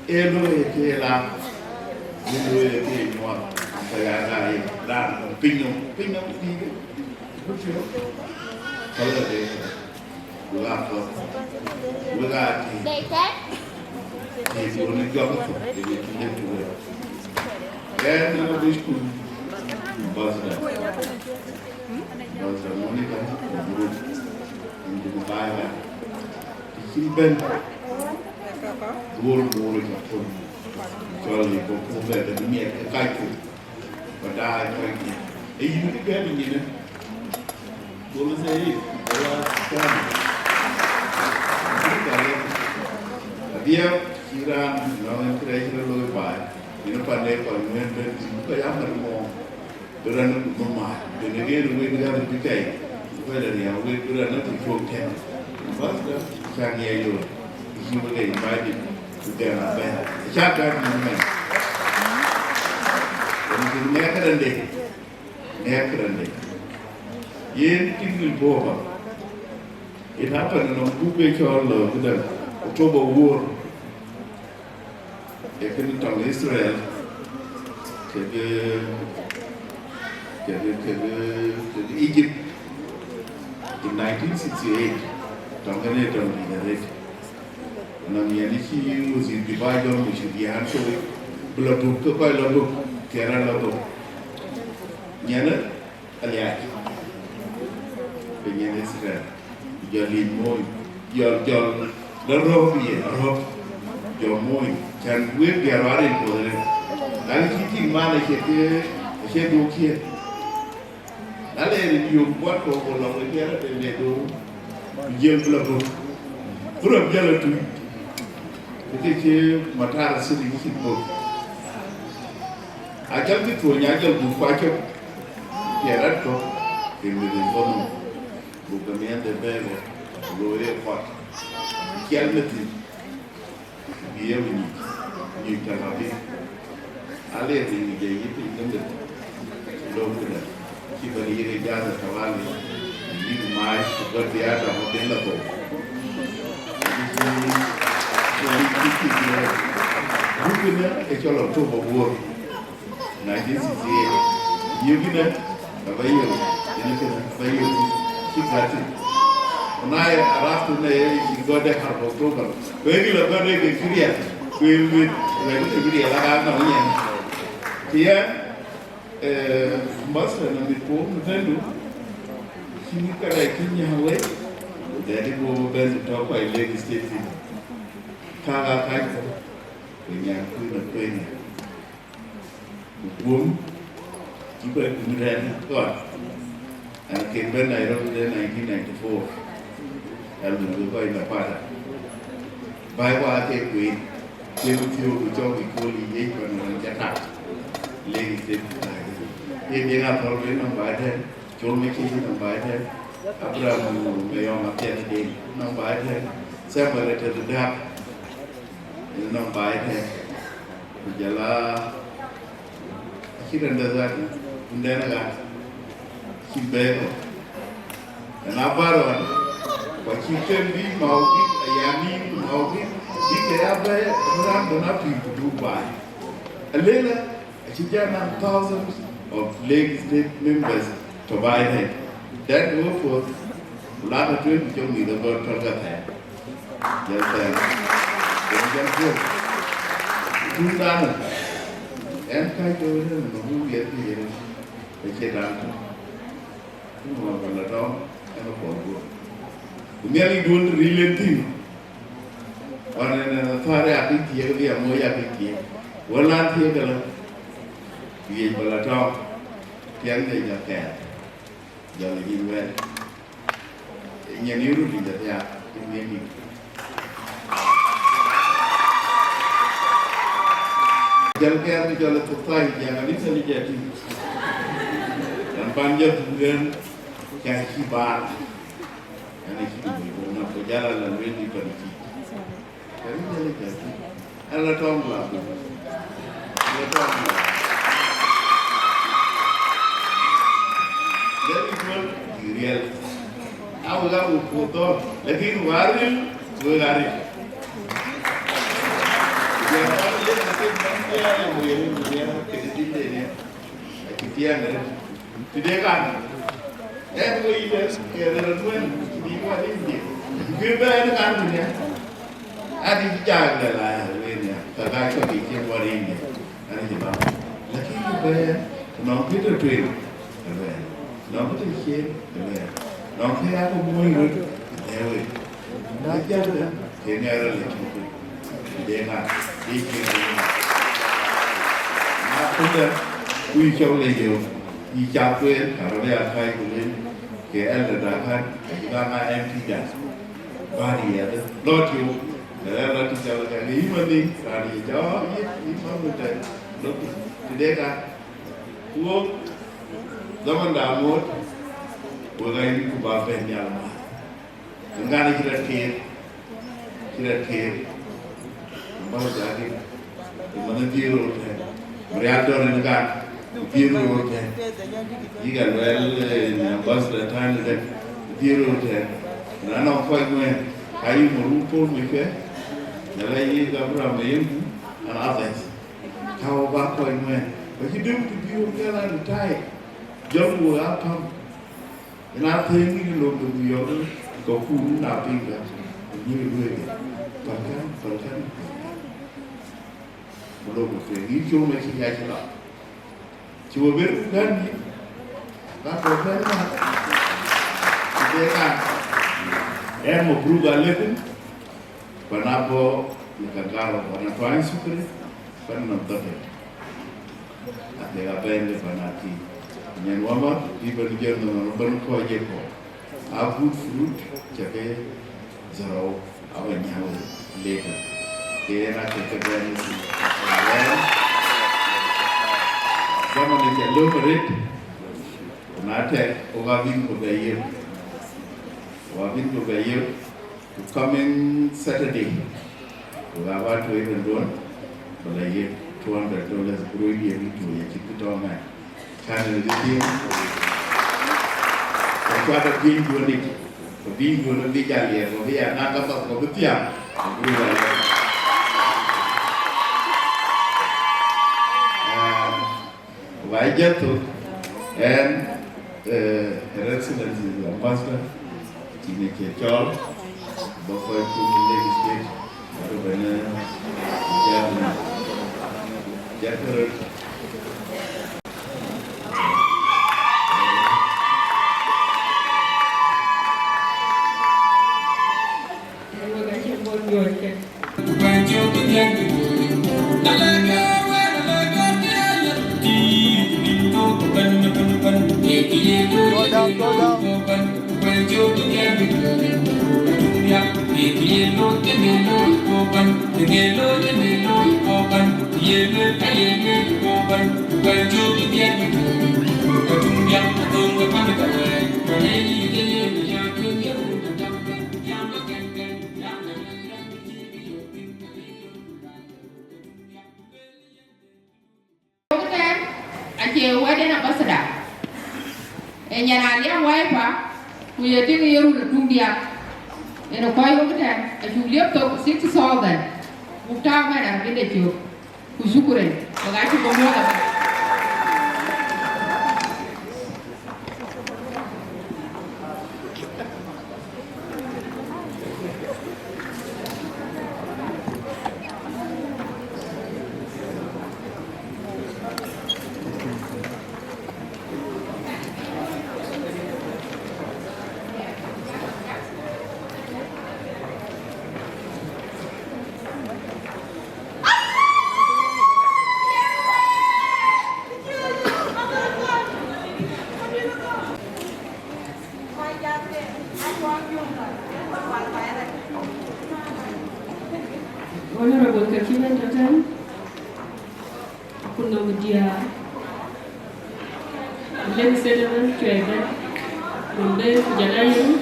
em nuôi cái làm nuôi cái ngọt phải là làm pin nó đi lúc trước sau đó thì làm thôi Buga thì muốn đi gặp thì đi tìm được cái nó đi school bớt muốn đi gặp group đi bài là khi bên buồn gặp thôi cho là có công việc để miệt cái cụ và đa cho anh ấy những cái mình nhìn này buồn là gì là dia kira orang kira lôi bài thì nó phải nên còn nên nên cái áp lực mò từ đó nó mệt từ cái kia nó mới ra được cái cây cái là nhiều cái từ đó nó tự chuông theo vâng đó sang nghe rồi khi mà cái bài thì từ từ là bên chắc ra như này còn nghe cái đơn đề yên tin người vô mà it happened on Google Chol the October War. From Israel to Egypt in 1968. Tanzania dominated. And Yanichi was in Dubai, which is the answer with Blabuk, Labuk, Kerala. Yana, Aliak. Benin Israel. Yalin Moy, Yal, the Robi, your Moy, can we be a rally for them? I'm keeping money here, I said, look here. I let you what over along the other and they do Yellow Blabuk. Put up yellow to it. Because here, Matara City, book. I can't be to a Yagel to fight up. Yeah, that's all. In the Bono. Bukamia de Bego, Royal Pot, Kialmeti, Bienveni, you can have it. I live in the Egypt, Locura, keep a year gather Cavalli, leave my but the other of the level. A Chol October War, 1968. You get it, a Bayo, keep that in. When I arrived today, she got there for October. When you look at the Syria, we will be like I know here. Master and the poor Vendu, she looked at a Kenya away. Then it will be to talk by legislative. Kaga Kaiko, when you are queen of Kenya. Boom, keep it in the God. And I came back to Nairobi in 1994. BIGBOY Mapior. By what I take with, they would feel the job we call the Yirol and Jatak. Ladies, they are probably not by them. Chol making them by them. Abraham Mayon Atem, not by them. Separated the dark, and not by them. Jala, he does that, and then I got. Kibero, and Abaron, but he can be Maui, Ayami, Maui, he can have a to do by. A little, she can have thousands of Lake State members to buy them. That go for Lana Twin, you need about Torgata. Just do that. And kind of who get here, they say that. Mà còn là đó em có bỏ cuộc nghe đi đuôn relate thing và nên thoa ra cái kia cái việc mới ra cái kia và lan thêm cái là vì mà là cho tiếng thì là kẻ giờ là nhìn quen nhà níu được thì là cái nghe đi Jalkan jala tutai jangan ini seni jadi. Dan panjang kemudian kayak kibar. Ini kita berguna berjalan lalu ini pergi. Kali ini jadi. Allah tolonglah. Allah tolonglah. Jadi pun real. Aku kamu foto, lagi waril, waril. Dia nanti dia yang boleh dia kecil dia, kecil ni. Tidak kan? Boleh dia kerana di mana ini. Kita ada kan punya. Ada jaga lah ini. Kakak itu bikin waril ni. Ada juga. Lagi kita nak kita train. Nak kita share. Nak kita aku boleh itu. Nak jaga. Kena ada lagi. Dengan bikin apa tu? Wieu Chol lagi, di Dachuek kalau dia Akoi Gieu, KL dah kita nak tidak, bari ada, lot you, lot Chol lagi, ini mana bari jauh, ini mana betul, lot tidak kan? Uang zaman dahulu, orang ini kubah penjara, enggak ada kira. Baru jadi, mana Yirol tu, meriador ni kan, Yirol tu, jika well bas datang ni Yirol tu, nana Akoi Gieu, kayu merupun mereka, jalan ini kapura main, anak Atem, kau Akoi Gieu, bagi hidup di Yirol jalan tai, jauh Atem, nak tinggi loh di Yirol, kau pun nak tinggal, Yirol, bahkan. Belum pergi cuma masih aja lah. Cuma berbukan ni, tak boleh lah. Kita kan, mau berubah lagi. Kenapa? Kalau orang tuan suka, kan nonton. Ada apa yang dipanati? Yang wama di berjalan dengan berkuah jeko. Abu fruit, jadi zero awalnya leka. Kira kita berani sih. Zaman ini lo merit, nanti wabin Buga coming Saturday, wabah tu even don, boleh $200 growing year itu ya kita tahu kan, karena itu kalau ada bingung ni jadi ya, dia nak apa Agutyar, Wajar and Her Excellency the Ambassador, Chol, Akoi Gieu, Dergel. Wedding ambassador. Enyana dia wife, we are doing your Dumbia. And a boy over there, as you live to 6 solvent. Mukta man, I did you. Kuocgoor, but I took a more. kuno dia len sedan cuega mbe jalayu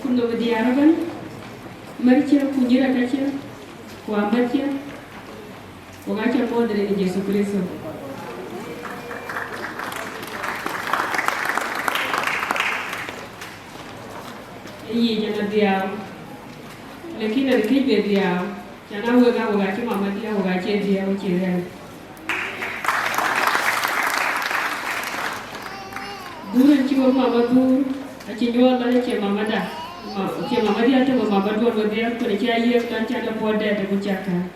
kuno dia raban marcia kunjira kacia kwa marcia Mengajar modern di Yesus Kristus. Iya jangan dia, lagi nak kerja dia, jangan wega cuma mama dia wega dia uciran. Dulu cuma mama tu, aci jual lagi cuma mama dah, cuma mama dia tu mama dua dia, kalau dia iya kan cara buat dia tu bucakan.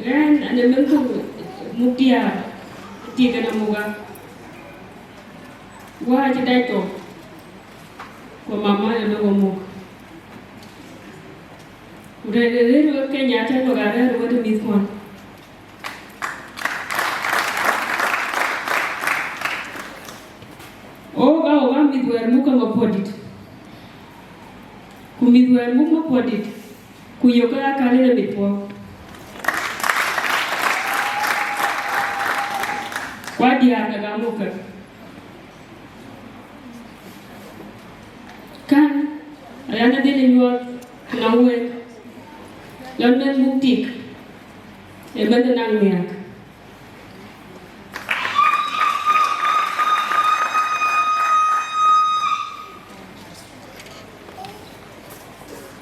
Kan ada bentuk mutiara tiga namuga wah jadi itu kwa mama ada ngomong udah dari lu kenyata negara lu ada miskuan oh kau kan midwer muka ngapodit ku midwer muka ngapodit ku yoga kali na mitpo Wadia kagamuka kan ayana dele nyuat nawe London buktik benda nang niak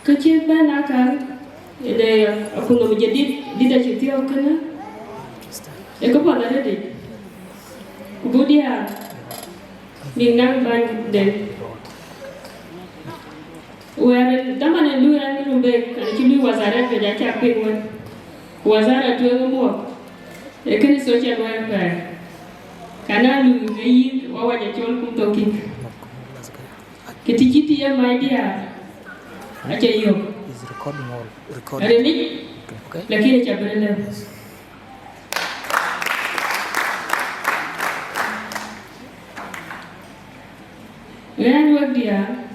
kecil banakar ide aku nak menjadi tidak cerita kena pada deh Budia minang bang den Where Taman and Luran Rumbek actually was a red with a chapping one was a two more. A kind of social welfare. Kana Lu or what a Chol Gumtoong. Kitty, my dear. Akoi Gieu. Is recording all recording. Really? Okay. Lucky a chapel. When work dia,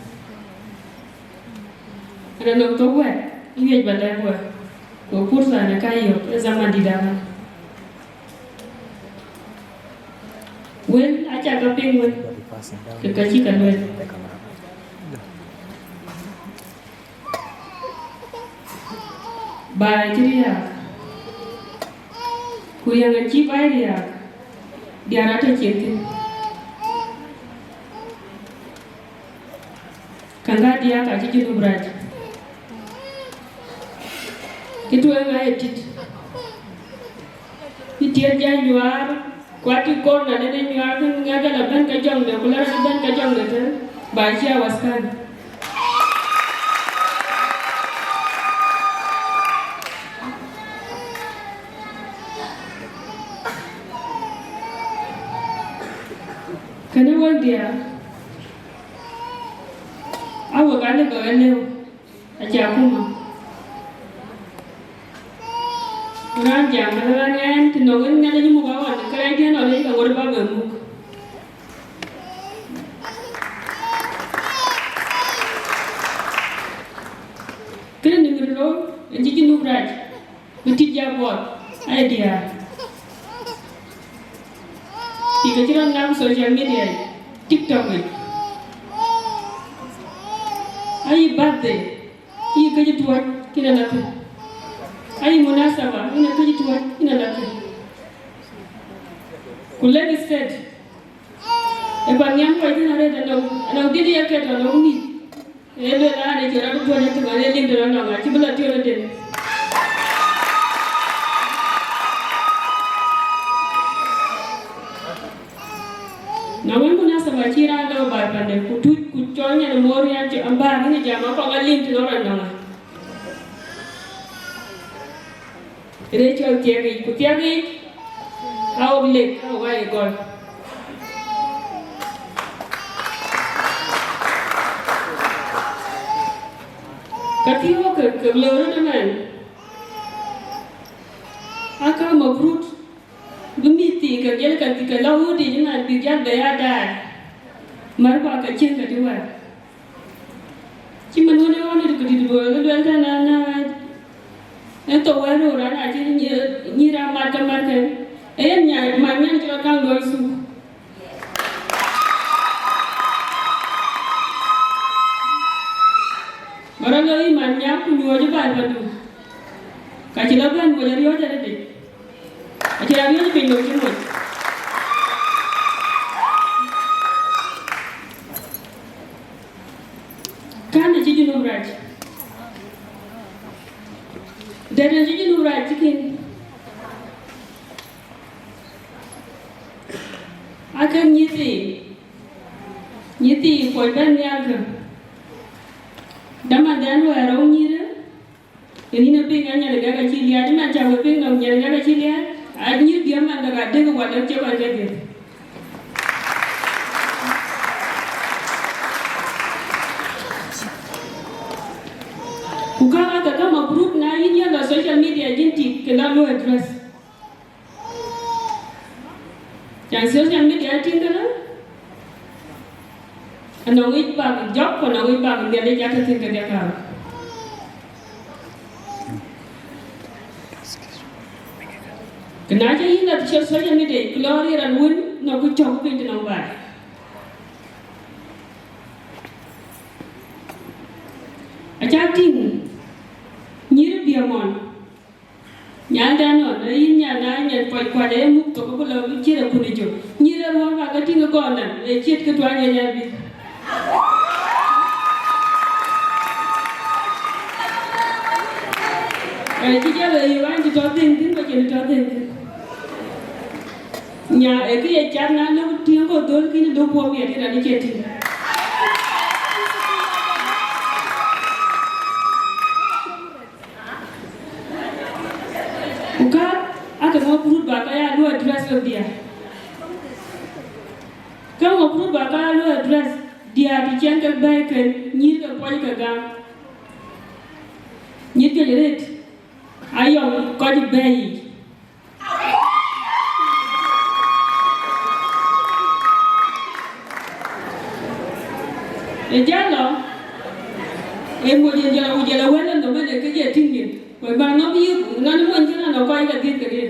ada doktor buat, ini balai buat, ukur sana kayu, zaman di dalam. When aja kaping when, kekacikan when. Baik dia, kuliah ngaji baik dia rata cinta. Kanga dia kaji jinu braj. Kitu yang etit. Itia jangan juar, kuati korna nene juar kan ngaga laban kajang deh, kular laban kajang deh, baca awaskan. Kenapa dia? Awak ada kau elok, aja aku mah. Orang jam malam ni, tinongan ni ada jemu kawan, kalau dia nak lagi kau orang bawa muk. Kena dengar lo, jadi nubraj, betul jawab, idea. Jika kita nak social media, TikTok ni. Ayi birthday, iya kerja tuan, kena lakukan. Ayi munasabah, ina kerja tuan, ina lakukan. Kulit set, banyam kau itu ada anak dia kerja anak ni. Ele ada cara tuan itu ada link dalam nama, cuma tiada dia. Namun munasabah kira ada berapa deh, kucolnya nomor yang ambar ini jama kau ngalin tu orang nama. Ini cakap tiagi, kau beli, kau gaya gol. Katiwa ke loro teman. Aka mabrut bumiti ke gel ketika lawu di jangan bijak daya dah. Marba ke cing katiwa. Cuma mana di kedua kedua tanah. Itu waru rana jadi nyira marka marka. Nyai manyan juga kang doisu. Orang lagi manyak punya aja batu. Kacilaban boleh rio jadi deh. Kacilaban aja pinjau cuma. Kan aja jenuh raj. Dan aja jenuh raj kan. Akan nyiti korban yang Dama dan wara unyira. Ini nabi nganya daga cilia, di mana cawe ping nganya daga cilia. Anjir dia mana daga daga wadah coba jadi. Bukan kata mabruk na ini ada social media jinti kena lo address. Yang social media tinggal. Anong ibang job, anong ibang dia jatuh tinggal dia kau. Kenapa ini nak social media? Keluar rangun, nak kucok pintu nombor. Ajating, nyir biamon. Nyanda no, ini nyanda nyanda kuat dia mukto kau kalau ciri kulijo. Nyir ruang agak tinggal konan, ciri ketuanya jadi. Jika lewat di toting tin macam toting. Nya, itu ya jangan lalu tiang kau dol kini 20 minit ada chatting. Bukan, aku mau perut bakaya lu address dia. Kau mau perut bakaya lu address dia di channel baik nyir ke poin ke gang. Nyir ke jerit. Ayo kau di bayi. Jangan. Mau jalan walan tu mana kerja tinggi. Kau bang nabi, nanti macam mana kau ingat dia kerja.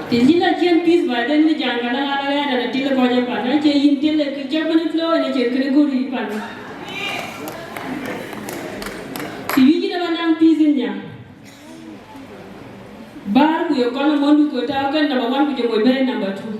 Tijila kian pis badan ni jangan ada tila kau je pana, je intil kerja mana flow ni je kena guri pana. Tiwi kita mana pisnya. Bar Wieu kalau mau buku tahu kan nama one punya mobile number 2.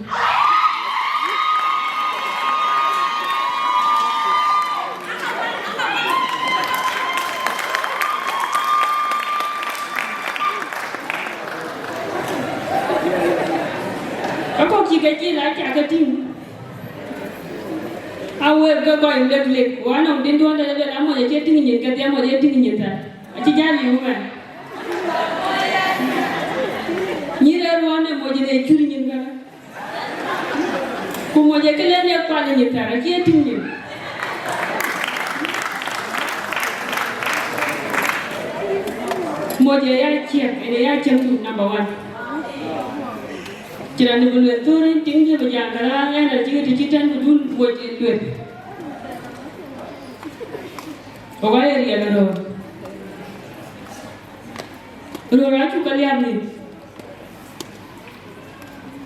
Kecil lagi agak tinggi. Awal kau yang lek, warna orang tuan dah lama jadi tinggi, kerja mau jadi tinggi tak. Aci jadi bukan. Nyira warna mau jadi curi kan. Kau mau jadi kalian yang paling nyetar, aci tinggi. Mau jadi acem tu number 1. Jangan dibuat turun tinggi berjalan kerana ada jika digital betul buat duit. Pokoknya dia kalau racu kalian ni.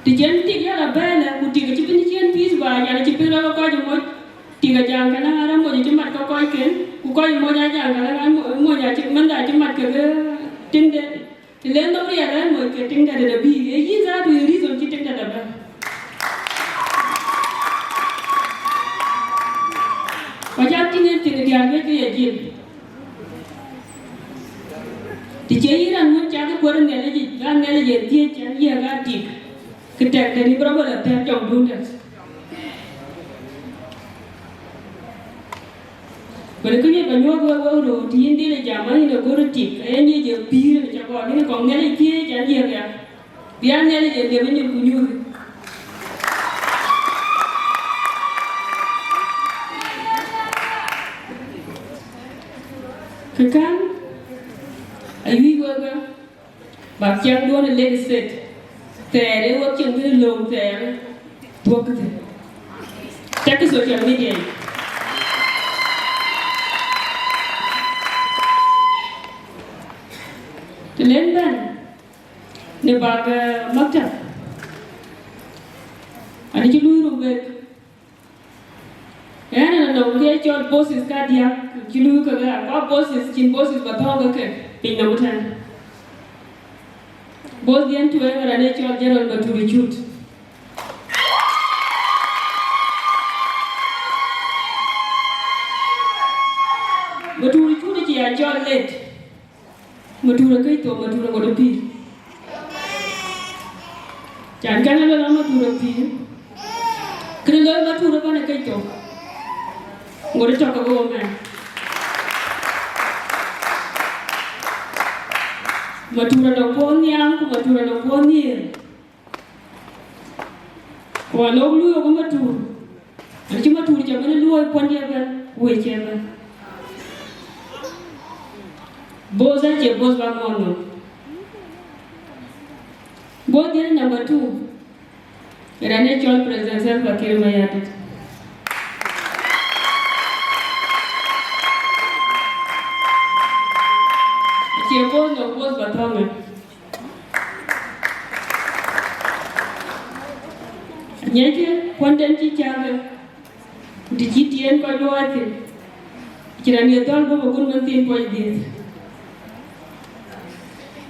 Dijantik ya lah bela, putih kecil ni cian pis banyak, ada cipir lah kau cuma 3 jam kerana orang mau cemat kau ikan, kau mau jajan kerana mau jajan mana cemat kerana tinggal. Lain tu dia lah, mau tinggal ada lebih. Ini satu reason kita tinggal ada. Macam tinggal dia ada tu ya jil. Dijadikan macam tu orang ni ada dia cari agak dik. Kita dari berapa dah terjauh dulu. But the Kuya Banyo road, India, Jamani, the Gorotic, any of beer, the Japan, the Kongari, and Yaga. The Anelli, the Venue. Kakan, a wee worker, but young one a lady said, there, watching the low there, talk to them. Take a social media. The land ban, the bag Makta. And you lose back. And no, get your bosses cardiac, you look at our bosses, chin bosses, but all okay, in no time. Both the end to ever and natural general but to recruit. But to recruit it, I joined late. Matura Kaito, Matura Godopi. Jan Canada Matura P. Krilo Matura Panakaito. What to talk about, man? Matura no Ponyam, Matura no Pony. Or no blue of Matur. And you Matur, Jamaica, Ponyavan, whichever. Both are your boss one mono. Both are number 2. And I let your presence and Bakir Mayat. Your boss no boss but Homer. Yet, one day teacher, the GTN by Loatin. Kirani don't go a good month in point this.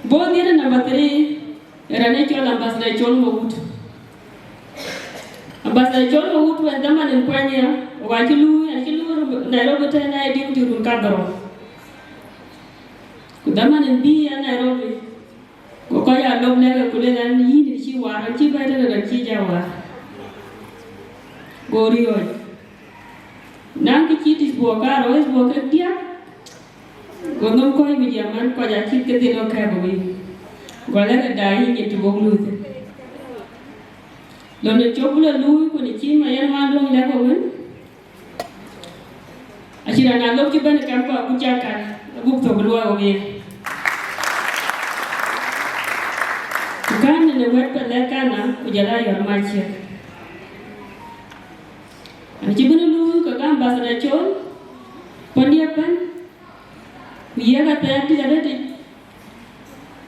Both the number 3, Ranachol Ambassador Chol Mout. Ambassador Chol Mout went the man in Quanya, Wakilu, and Kilu, Nairobi, and I did to Rukabaro. The man in B and Nairobi. Gokoya love never could and eat she were and she better than Chijawa. Gorio. Nanki cheat is Boka, always walk dear. Gomon koi with your man, Koya keep getting no cab away. Whatever dying into Boglu. Don't the chocolate Louis when the chin my young man long level win? I should not look you by the camp of Kuchaka, a book of Blue away. You can't in the wet but like Kana, Ujala your march. And Jibunu Kakam Basada Chol, Pondiapan. We have a party already.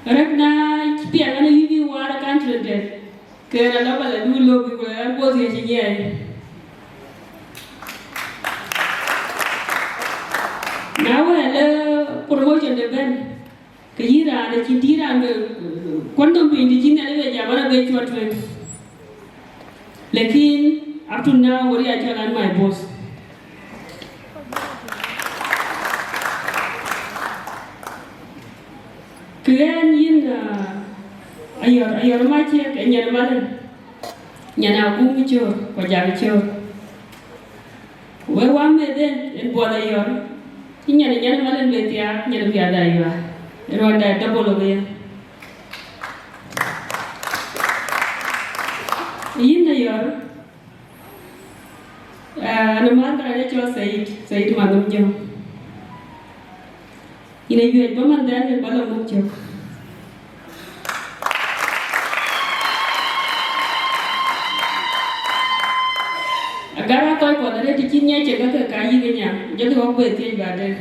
Right now, I'm going to give you water country there. Can I love a new low because I was here. Now I have promotion event. Kira and Chitira and the quantum in the China, I get your trip. Lakin, up to now, what I tell my boss. Kaya yin ayar machi and Yarman Yana Gumicho or Javicho. Where one may then in Bodayor, in Yanaman and Betia, Yanapia, and on that double away. In the year, and a mother I let you say to Madame. In a year, woman then and Balamucho. Agara toy for the teaching Yachaka Kayiganya, just walk with it by then.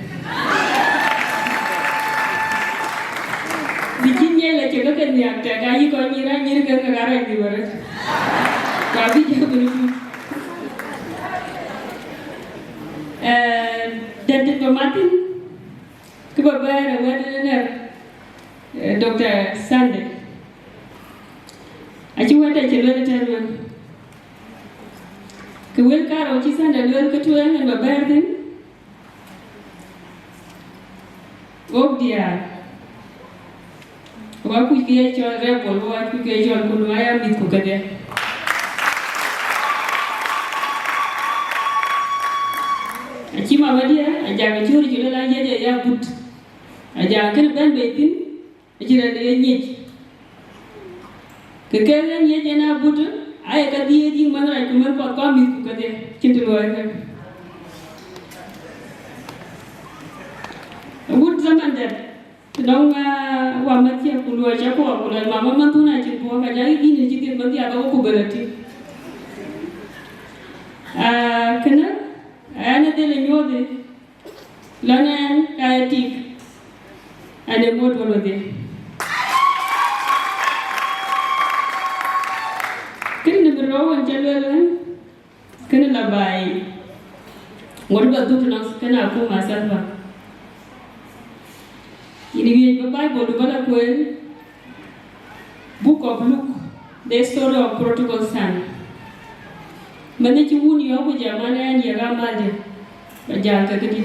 The king yell at you look at the actor, Kayi Konira, Yirka river. Then Martin. Dr. Sunday. I went at your little time. Will Caro, she sent a little to him and a burden. Oh dear. What we get your rebel, what we get your Kulmaya with Kukade. Chima Vadia, aja churi kilo la ya but aja ken ben betin ajira de nyech ke kelen ye na but ay ka die di man ra ko man ko mi ku ka de cintu ay ka but zaman de dong wa matia ku lo ja ko ko la mama man tu na cintu ka ja gi ni ci man dia ko belati kena ana de le nyode lanen kayatik ane mod wala de kene de rawan jalelen kene la bay ngor ba du tunas kana ko masalba ini bi ba Bible bala ko book of Luke the story of prodigal son mane ci wun yo ko jamana ya ga malde ba ja ka gidi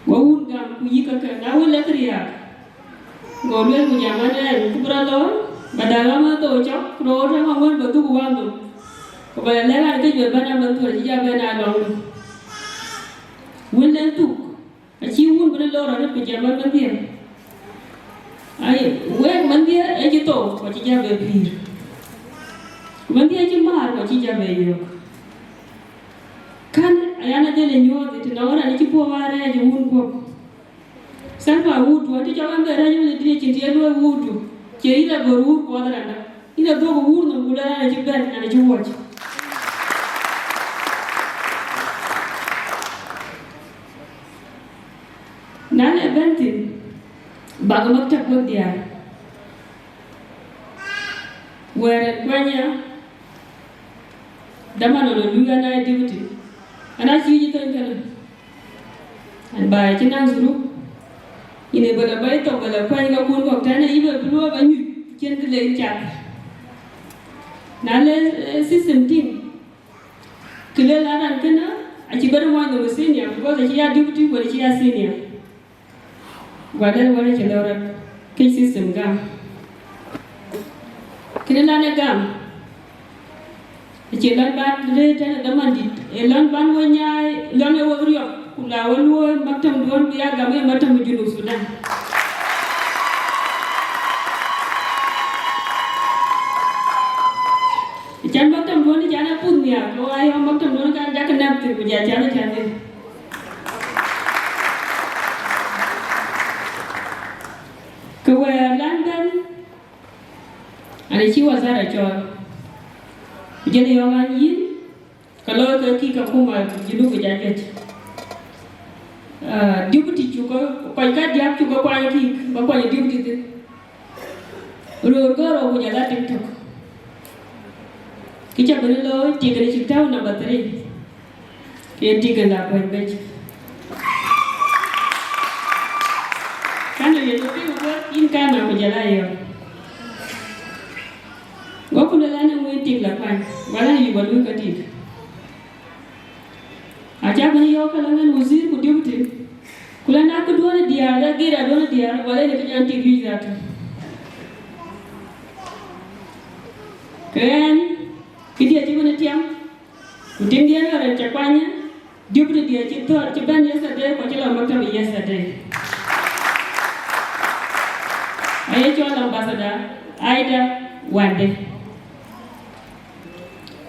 go wun gam ku yika ka na wala kriya go le ku jamana ku bralo badala ma to chok ro ra ma won ba tu wandu ko ba le ga ke je bana man to ja bana lo wun len tu a ci wun bana lo ra ku jamana man dia ai we man dia e ji to ko ci ja be pir man dia ci mar ko ci ja be yo kan ayana dele nyode tunaona ni kipo wale je mungu sasa wudu wati jamaa mbere yule ndiye chindia do wudu ke ila goru ko dana ila do wudu ngula na jiben na jiwoje nane benti bagamakta ko dia were kwanya dama no luga na duty ana ci kan kan an ba ci nan zuru ine bala bay to bala fay nga kun ko tane ibe blo ba ñu cend le ciak na le system team kile la ran kana a ci bar mo no senior ko da ci ya deputy ko ci ya senior wala ci lawra ke system gam kile la ne gam ci lan ba de tan da man dit e lan ban wo nyaay lan e wo riyo kula wo matam don biya game matam junu Sudan jan matam don jana punya lo ay matam don kan jak nam ti ja jana jana ko wa London ani ci wazara Chol jadi orang yin kalau kita kuma jidu kejaget deputy juga pakai dia juga pakai ki pakai deputy tu rogoro punya la TikTok kita berlo tiga cerita na bateri ke tiga la page kan dia tu buat in kana berjalan Goku na lana mo itik la pan, wala ni balu katik. Aja bani yo kalangan uzir ku deputy. Kula na ku dona dia, da gira dona dia, wala ni kan antik visa tu. Kan kidia ti mana tiam. Kuting dia na ran chakwanya, deputy dia citor, ciban yesterday ko cila maktab yesterday. Ayo Chol ambassador, Aida Wande.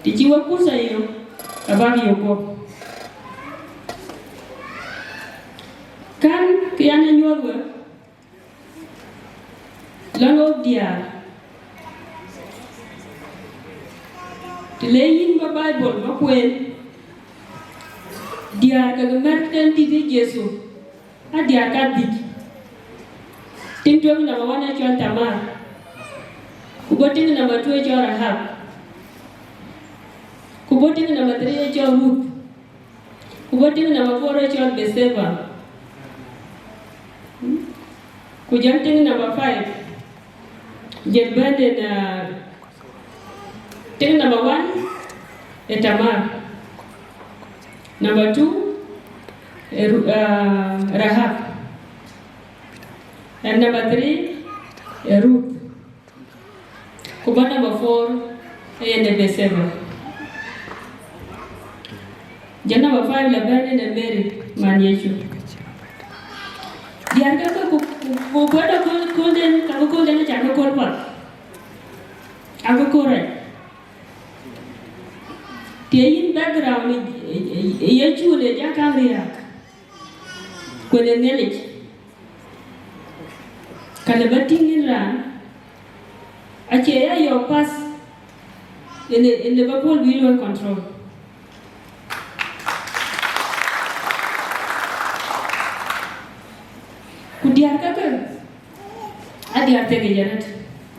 Dijiwa kursa hiyo abaki yoko kan kiyana nyogwe lango dia tileyin ba Bible ba kwen dia ka merten di Yesu a dia ka dik tinto na wana Chol Tamar kubotin na matwe Chol Rahab kubotin na matri Chol Ruth kubotin na maporo Chol Beseva kujantin number 5 Jebande na ting number 1 Tamar number 2 Rahab and number 3 Ruth kuba number 4 Beseva Jan number 5 Labane na Mary Yechu. Diar ka ko pada ko den ka ko den cha ko pa. Aku korek. Tiayin background Yechu le ja ka riak. Ko le nelich. Kala batingin ran. Ache yo pass in Liverpool will control. Kudiar ka adiar te gejarat.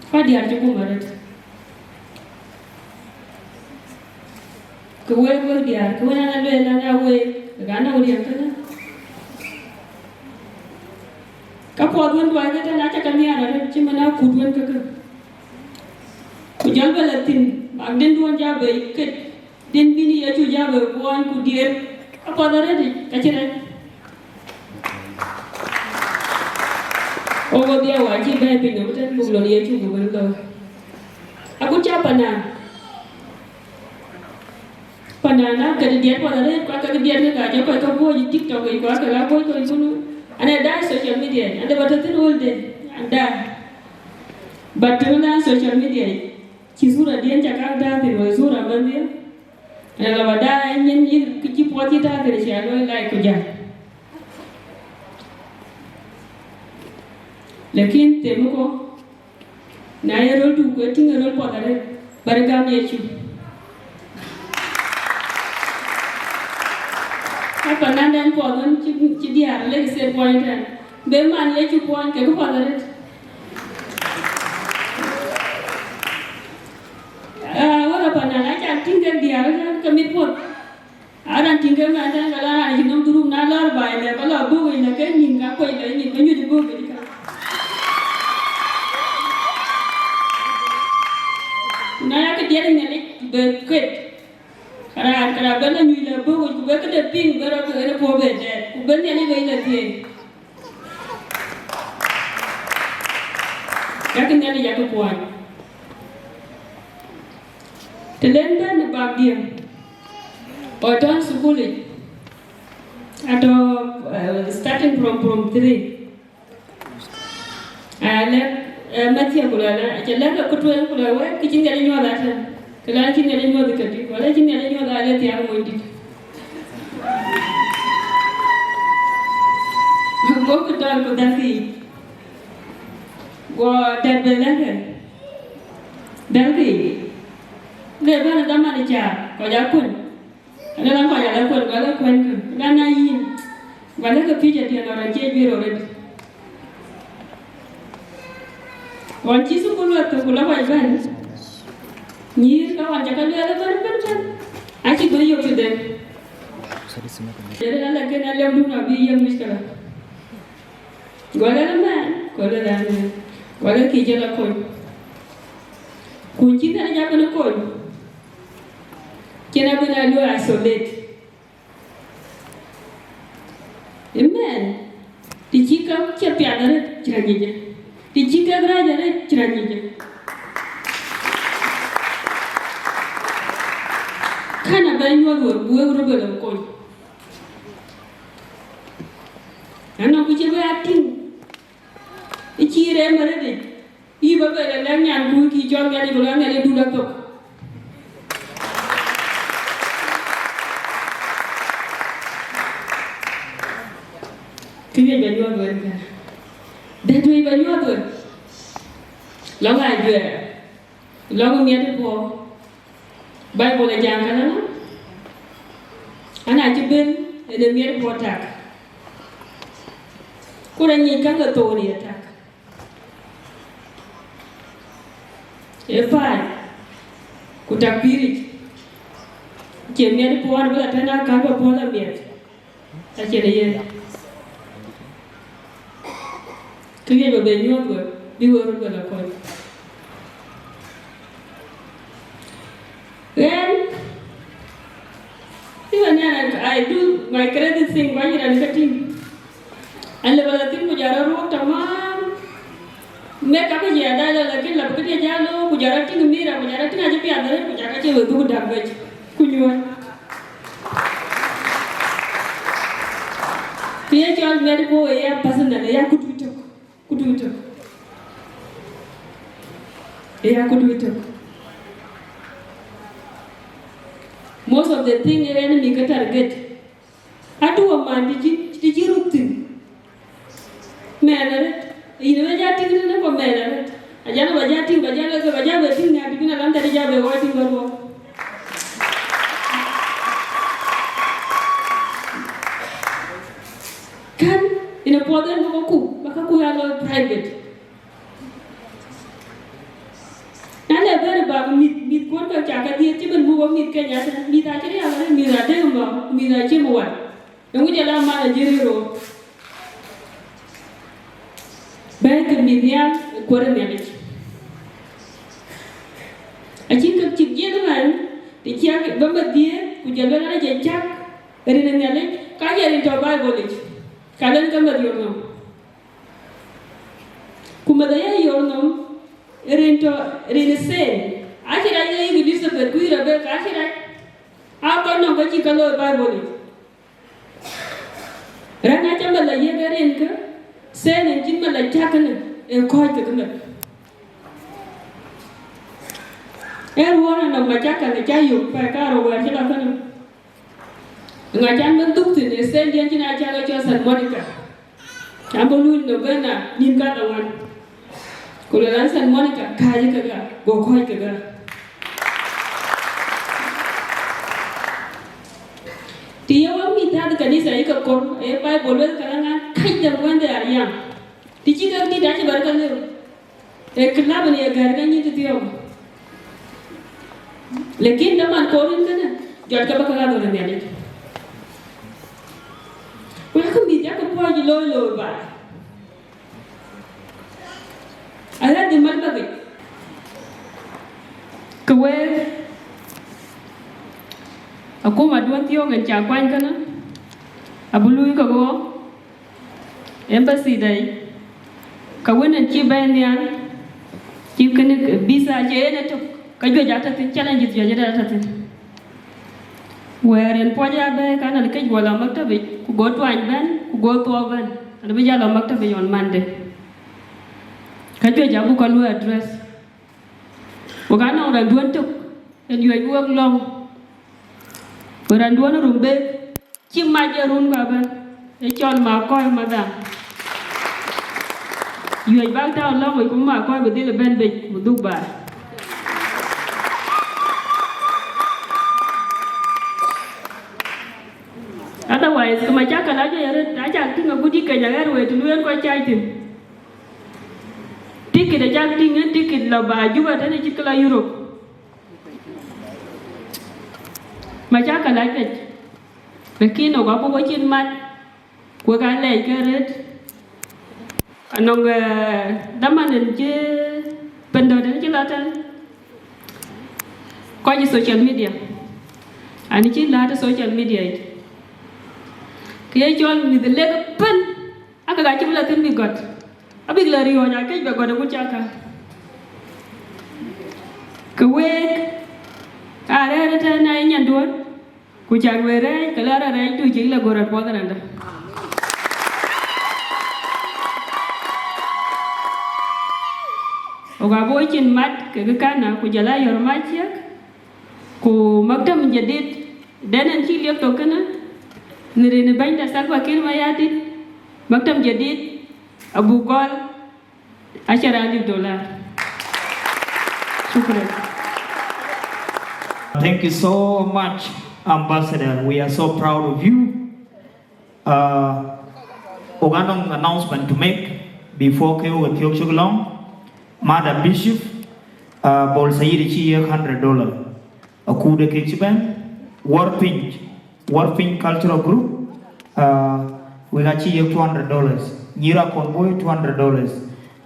Fa diar ju kumarat. Ko diar, ko na gana urian kana. Kapod wen wa ga na ta kamia chimana kudwen ka. Kujal balatin, magden duan jabe ket, den bini ya cu jabe buan kudier, apa dara di kaciran. Ogo dia wajib bayar pinjam dan bulan dia cu bukan kau. Aku capa na, panana kada dia pada dara, kalau dia ni kaja kau kau buat di TikTok kau kalau kau itu, ane dah social media, ane batatin all day, anda, batatin social media. Kisura dia cakap dah terus sura mana? Kalau ada ingin kecil poti dah terus siapa lagi kerja. Lekin temu ko, naya rol tu ko tinggal rol potare beragam Yechu. Apa nandan potan cidiar lagi set pointan. Berman Yechu point ke potare. Panana cak tinggal dia kan kami pun ada tinggal macam kalau ada hidup turun nalar bayar kalau buku ini kan hingga kau ini menyuruh buku ini kan. Naya ke dia ni berket karena benda nyuruh buku berket ada ping berapa ada problem deh benda ni bayar dia. Yakin dia jago puan. Telenda ni bab dia, orang sekolah atau starting from 3, mati aku lah, jalan ke ketua aku lah, kicin dari nyuat ada, kalau kicin dari nyuat dekat, kalau kicin dari nyuat ada tiang mundi. Gua ketua aku daki, gua daki. Lepas ada mana jar, kau jakun, ada orang kau jakun, kau jakun ke, kau naik, kau nak kerja dia orang cewek orang. Orang cisu puluh tu puluh bayan, ni kau orang jakun dia ada berapa? Asyik beri aku deh. Jadi nak lagi nak lihat dulu nabi yang misalnya, kau ada mana, kau ada kerja lah kau, kunci tak ada jakun kau. Kena benar lu isolate. Amen. Dijika siapa ada cerahnya. Dijika geraja ada cerahnya. Kana banyak buat berbeda kau. Anak kucing berating. Icire mana deh. Ibu bapa dah nyanyi buat kijang jadi bulan jadi dua tu. Kaya banyak orang kan, dah dua banyak orang. Lalu aja, lalu ni ada po, baik boleh jangan lah. Anak cebel, ada ni po tak. Kurang ni kan ketua ni tak. Efai, kutak pirik. Cemni ada po ada berat nak kau po lah biar. Tak ceri ya. Kaya bebenyo go, biwar go la koi. Then, even I do my credit thing by your cutting. And the Balatin Pujara wrote a man. Make up a yada like a Lapia Jalo, Pujarating Mira, Pujarating Ajapia, Pujarachi will do damage. Could you? Kaya Chol medical ya personal ya kutu. Ya kutu. Most of the thing the enemy can target. Atu a man did you look to? Man, you know, I think it's never man. I don't know what you think, but I don't know what you think. I think I'm the job of writing or Kan in a portion of Makaku are private. And I very about meet Quanto Jacket, even move meet Kenya, meet actually, meet a demo, meet a Jimwa. And we allow my Jerry. Bank media, quarter manage. I think of Chip Gentleman, the Jack, Bumba dear, could you learn a jack, and in a knowledge, Kaya into a Bible. Kadan kamba diorno. Kumadaya yorno, Renese. Actually, I think Elizabeth Quira Beck. Actually, I can't know what you call a Bible. Ranachamba la Yegarenka, Sen and Jimma la Jacan, and Koy. Everyone of my jack and the Jayu, Pacaro, where she left. Ngajan bentuk tu, sen dia cina acara San Monica. Ambulu Novena, Dinka Wan. Kalau San Monica, kaya kega, Akoi kega. Dia orang minta kanisa ikut kor, pai boleh kalangan kai jagoan dia ayam. Tiji kau tidak cepat kalau, kenapa ni agar kan itu tiap. Lekin daman korin kana, jad kau bakal ada orang dia. Aku bisa keluar di lolo ba. Ada di mana bagi? Kue, aku maduan tiang ngecakwan kana. Abului kau, embassy day. Kau nak ciban dia, cip kena bisa je na tu. Kau jatuh tu challenge je jatuh tu. Where in Poja kana the cage wala maktabi ku go to ban ku go to ban and be jalo maktabi on Monday kajo jabu kalu address wakana orang duan tuk and you work long orang duan rumbe cimaja run baban e chon ma koy madam you back down long we ku ma koy be dile ben be bu ba. Otherwise, kama chaka lajo yare aja tinga budi ka jagar we tuluen ko chaitin. Ticket aja tinga ticket la ba juba tane chikla Europe. Machaka lajo. Lakini ogapo ko chin mat ko ga le keret. Anong damanen je pendo den chilatan. Ko social media. Ani chila social media. Kaya Chol ni the leg pen, aka gaji mula tin bi got. Abi glari ho nya kai ba goda muchaka. Kwek are ta na nyan duon. Ku chagwere kala ra tu jila gorat podananda. Oga boy chin mat ke kana ku jala yor machiak. Ku maktam jadid danan chi liap to kana. Nirene banda salwa kirma yati maktam jadid Abu Gol $10,000. Shukran. Thank you so much, Ambassador. We are so proud of you. Oganong announcement to make before Keo Adhiok Songs. Madam Bishop Bol Sayid $100. Akude Kichiban Warping Cultural Group we got $200. Nira Convoy $200.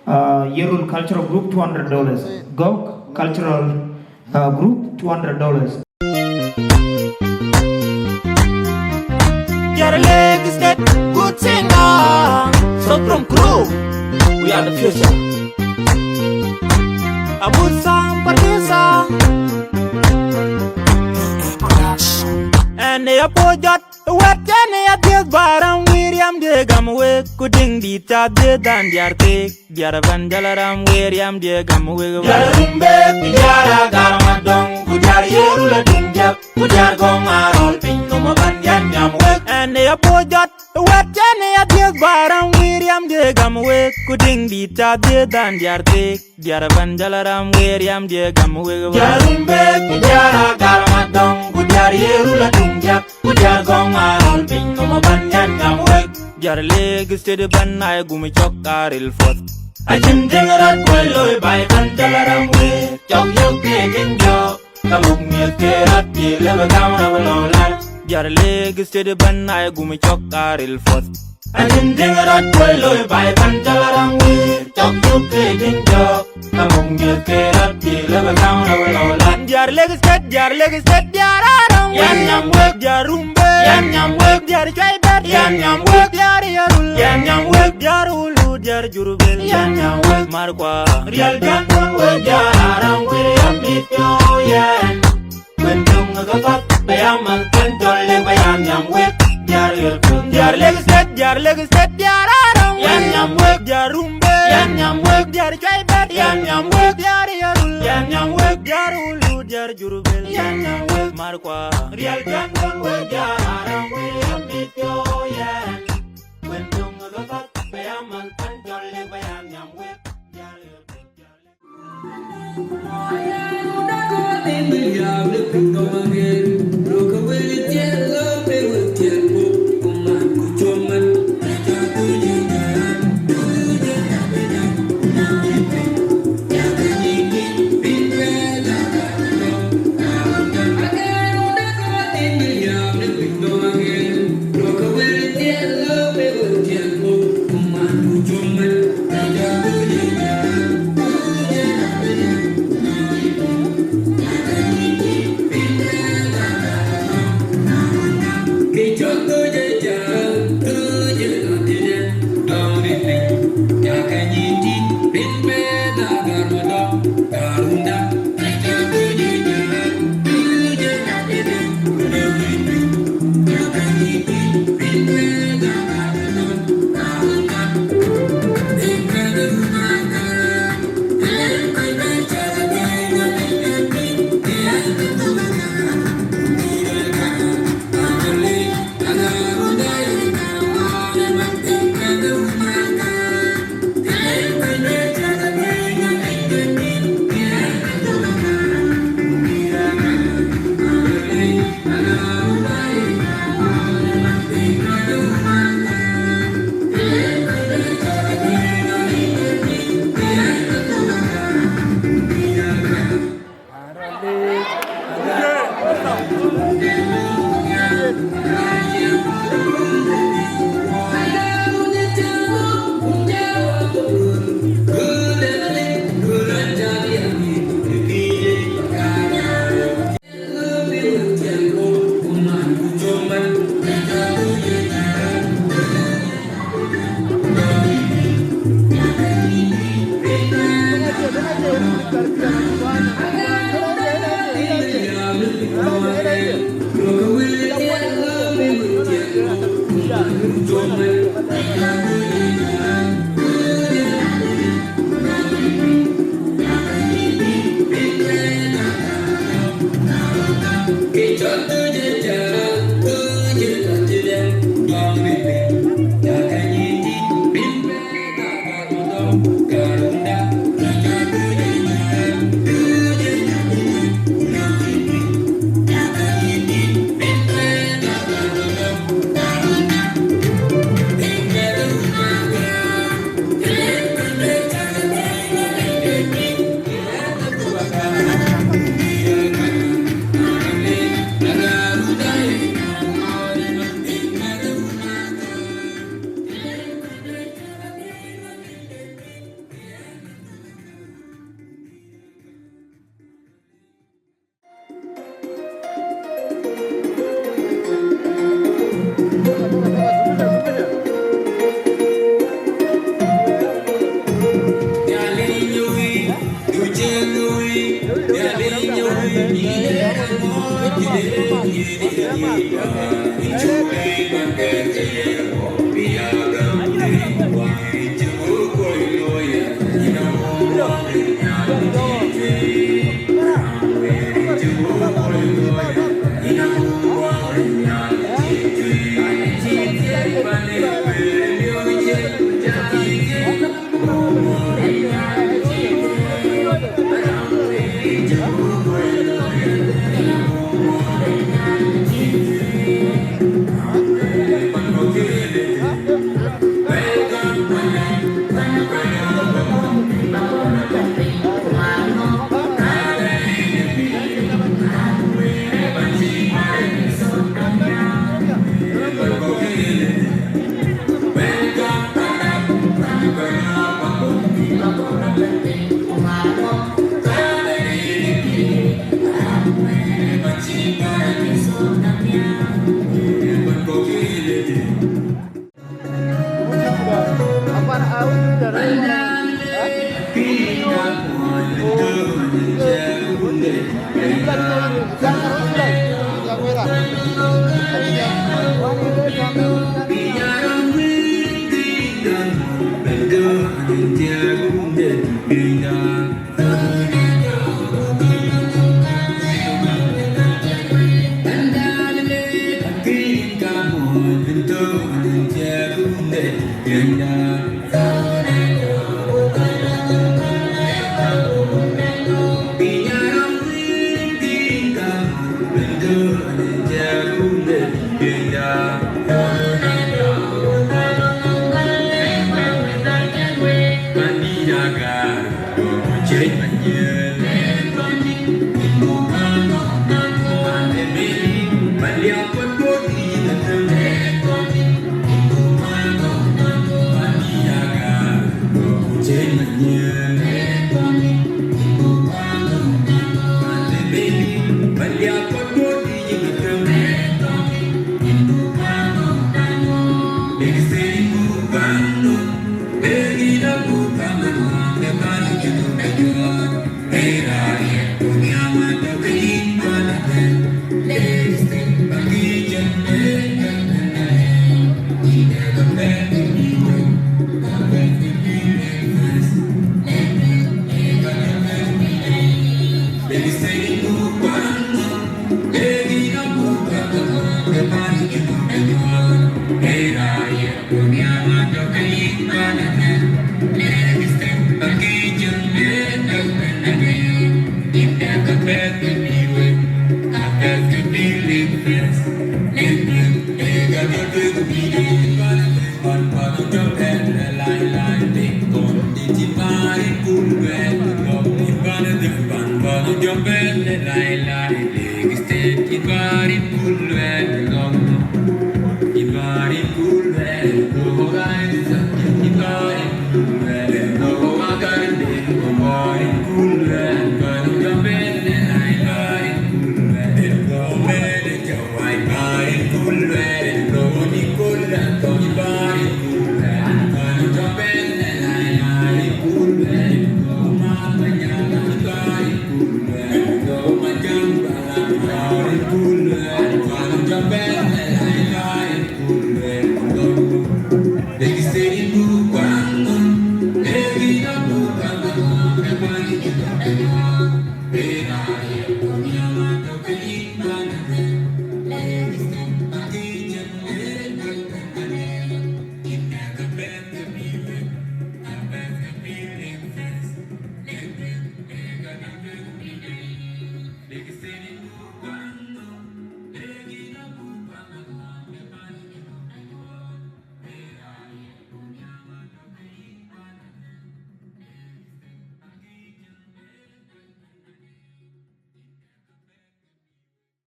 Yirol Cultural Group $200. Gok Cultural Group $200. Your leg is that good singer. So from crew, we are the future. A good song, producer. And they apologize. The web channel is barang yam de gam we kuding di ta de dan diar te diar van dalaram we yam de gam we Jarumbe kujara garmadong kujar yerula tunjak kujar gong arol pin no maban yam we and ya pojat wet jane ya de baram we yam de gam we kuding di ta de dan diar te diar van dalaram we yam de gam we Jarumbe kujara garmadong kujar yerula tunjak kujar gong arol pin no maban yam we jar leg sted ban ay gumi chok aril fot Ajim dengarat koy bay kan dalaram we chok yok ke genjo kamuk miel ke rat ye leba gamra walolan jar leg sted ban ay gumi chok aril fot Ajim dengarat koy bay kan dalaram we chok yok ke genjo kamuk miel ke rat ye leba gamra walolan jar leg sted jar aram yam we jarumbe yam we jar chai bet yam we jar yarul yam we jar ulu jar jurubel yam we markwa real gandon we jar aram we yam mityo yen when dung ga pat bayaman kan tolle bayan yam we jar yerkun jar leg sted jar aram yam we jarumbe yam we jar chai bet yam we jar yarul yam we jar ulu jar jurubel yam we markwa real gandon we jar aram we yam mityo yen when dung ga pat bayaman kan tolle bayan yam we jar yerkun Be Thank you.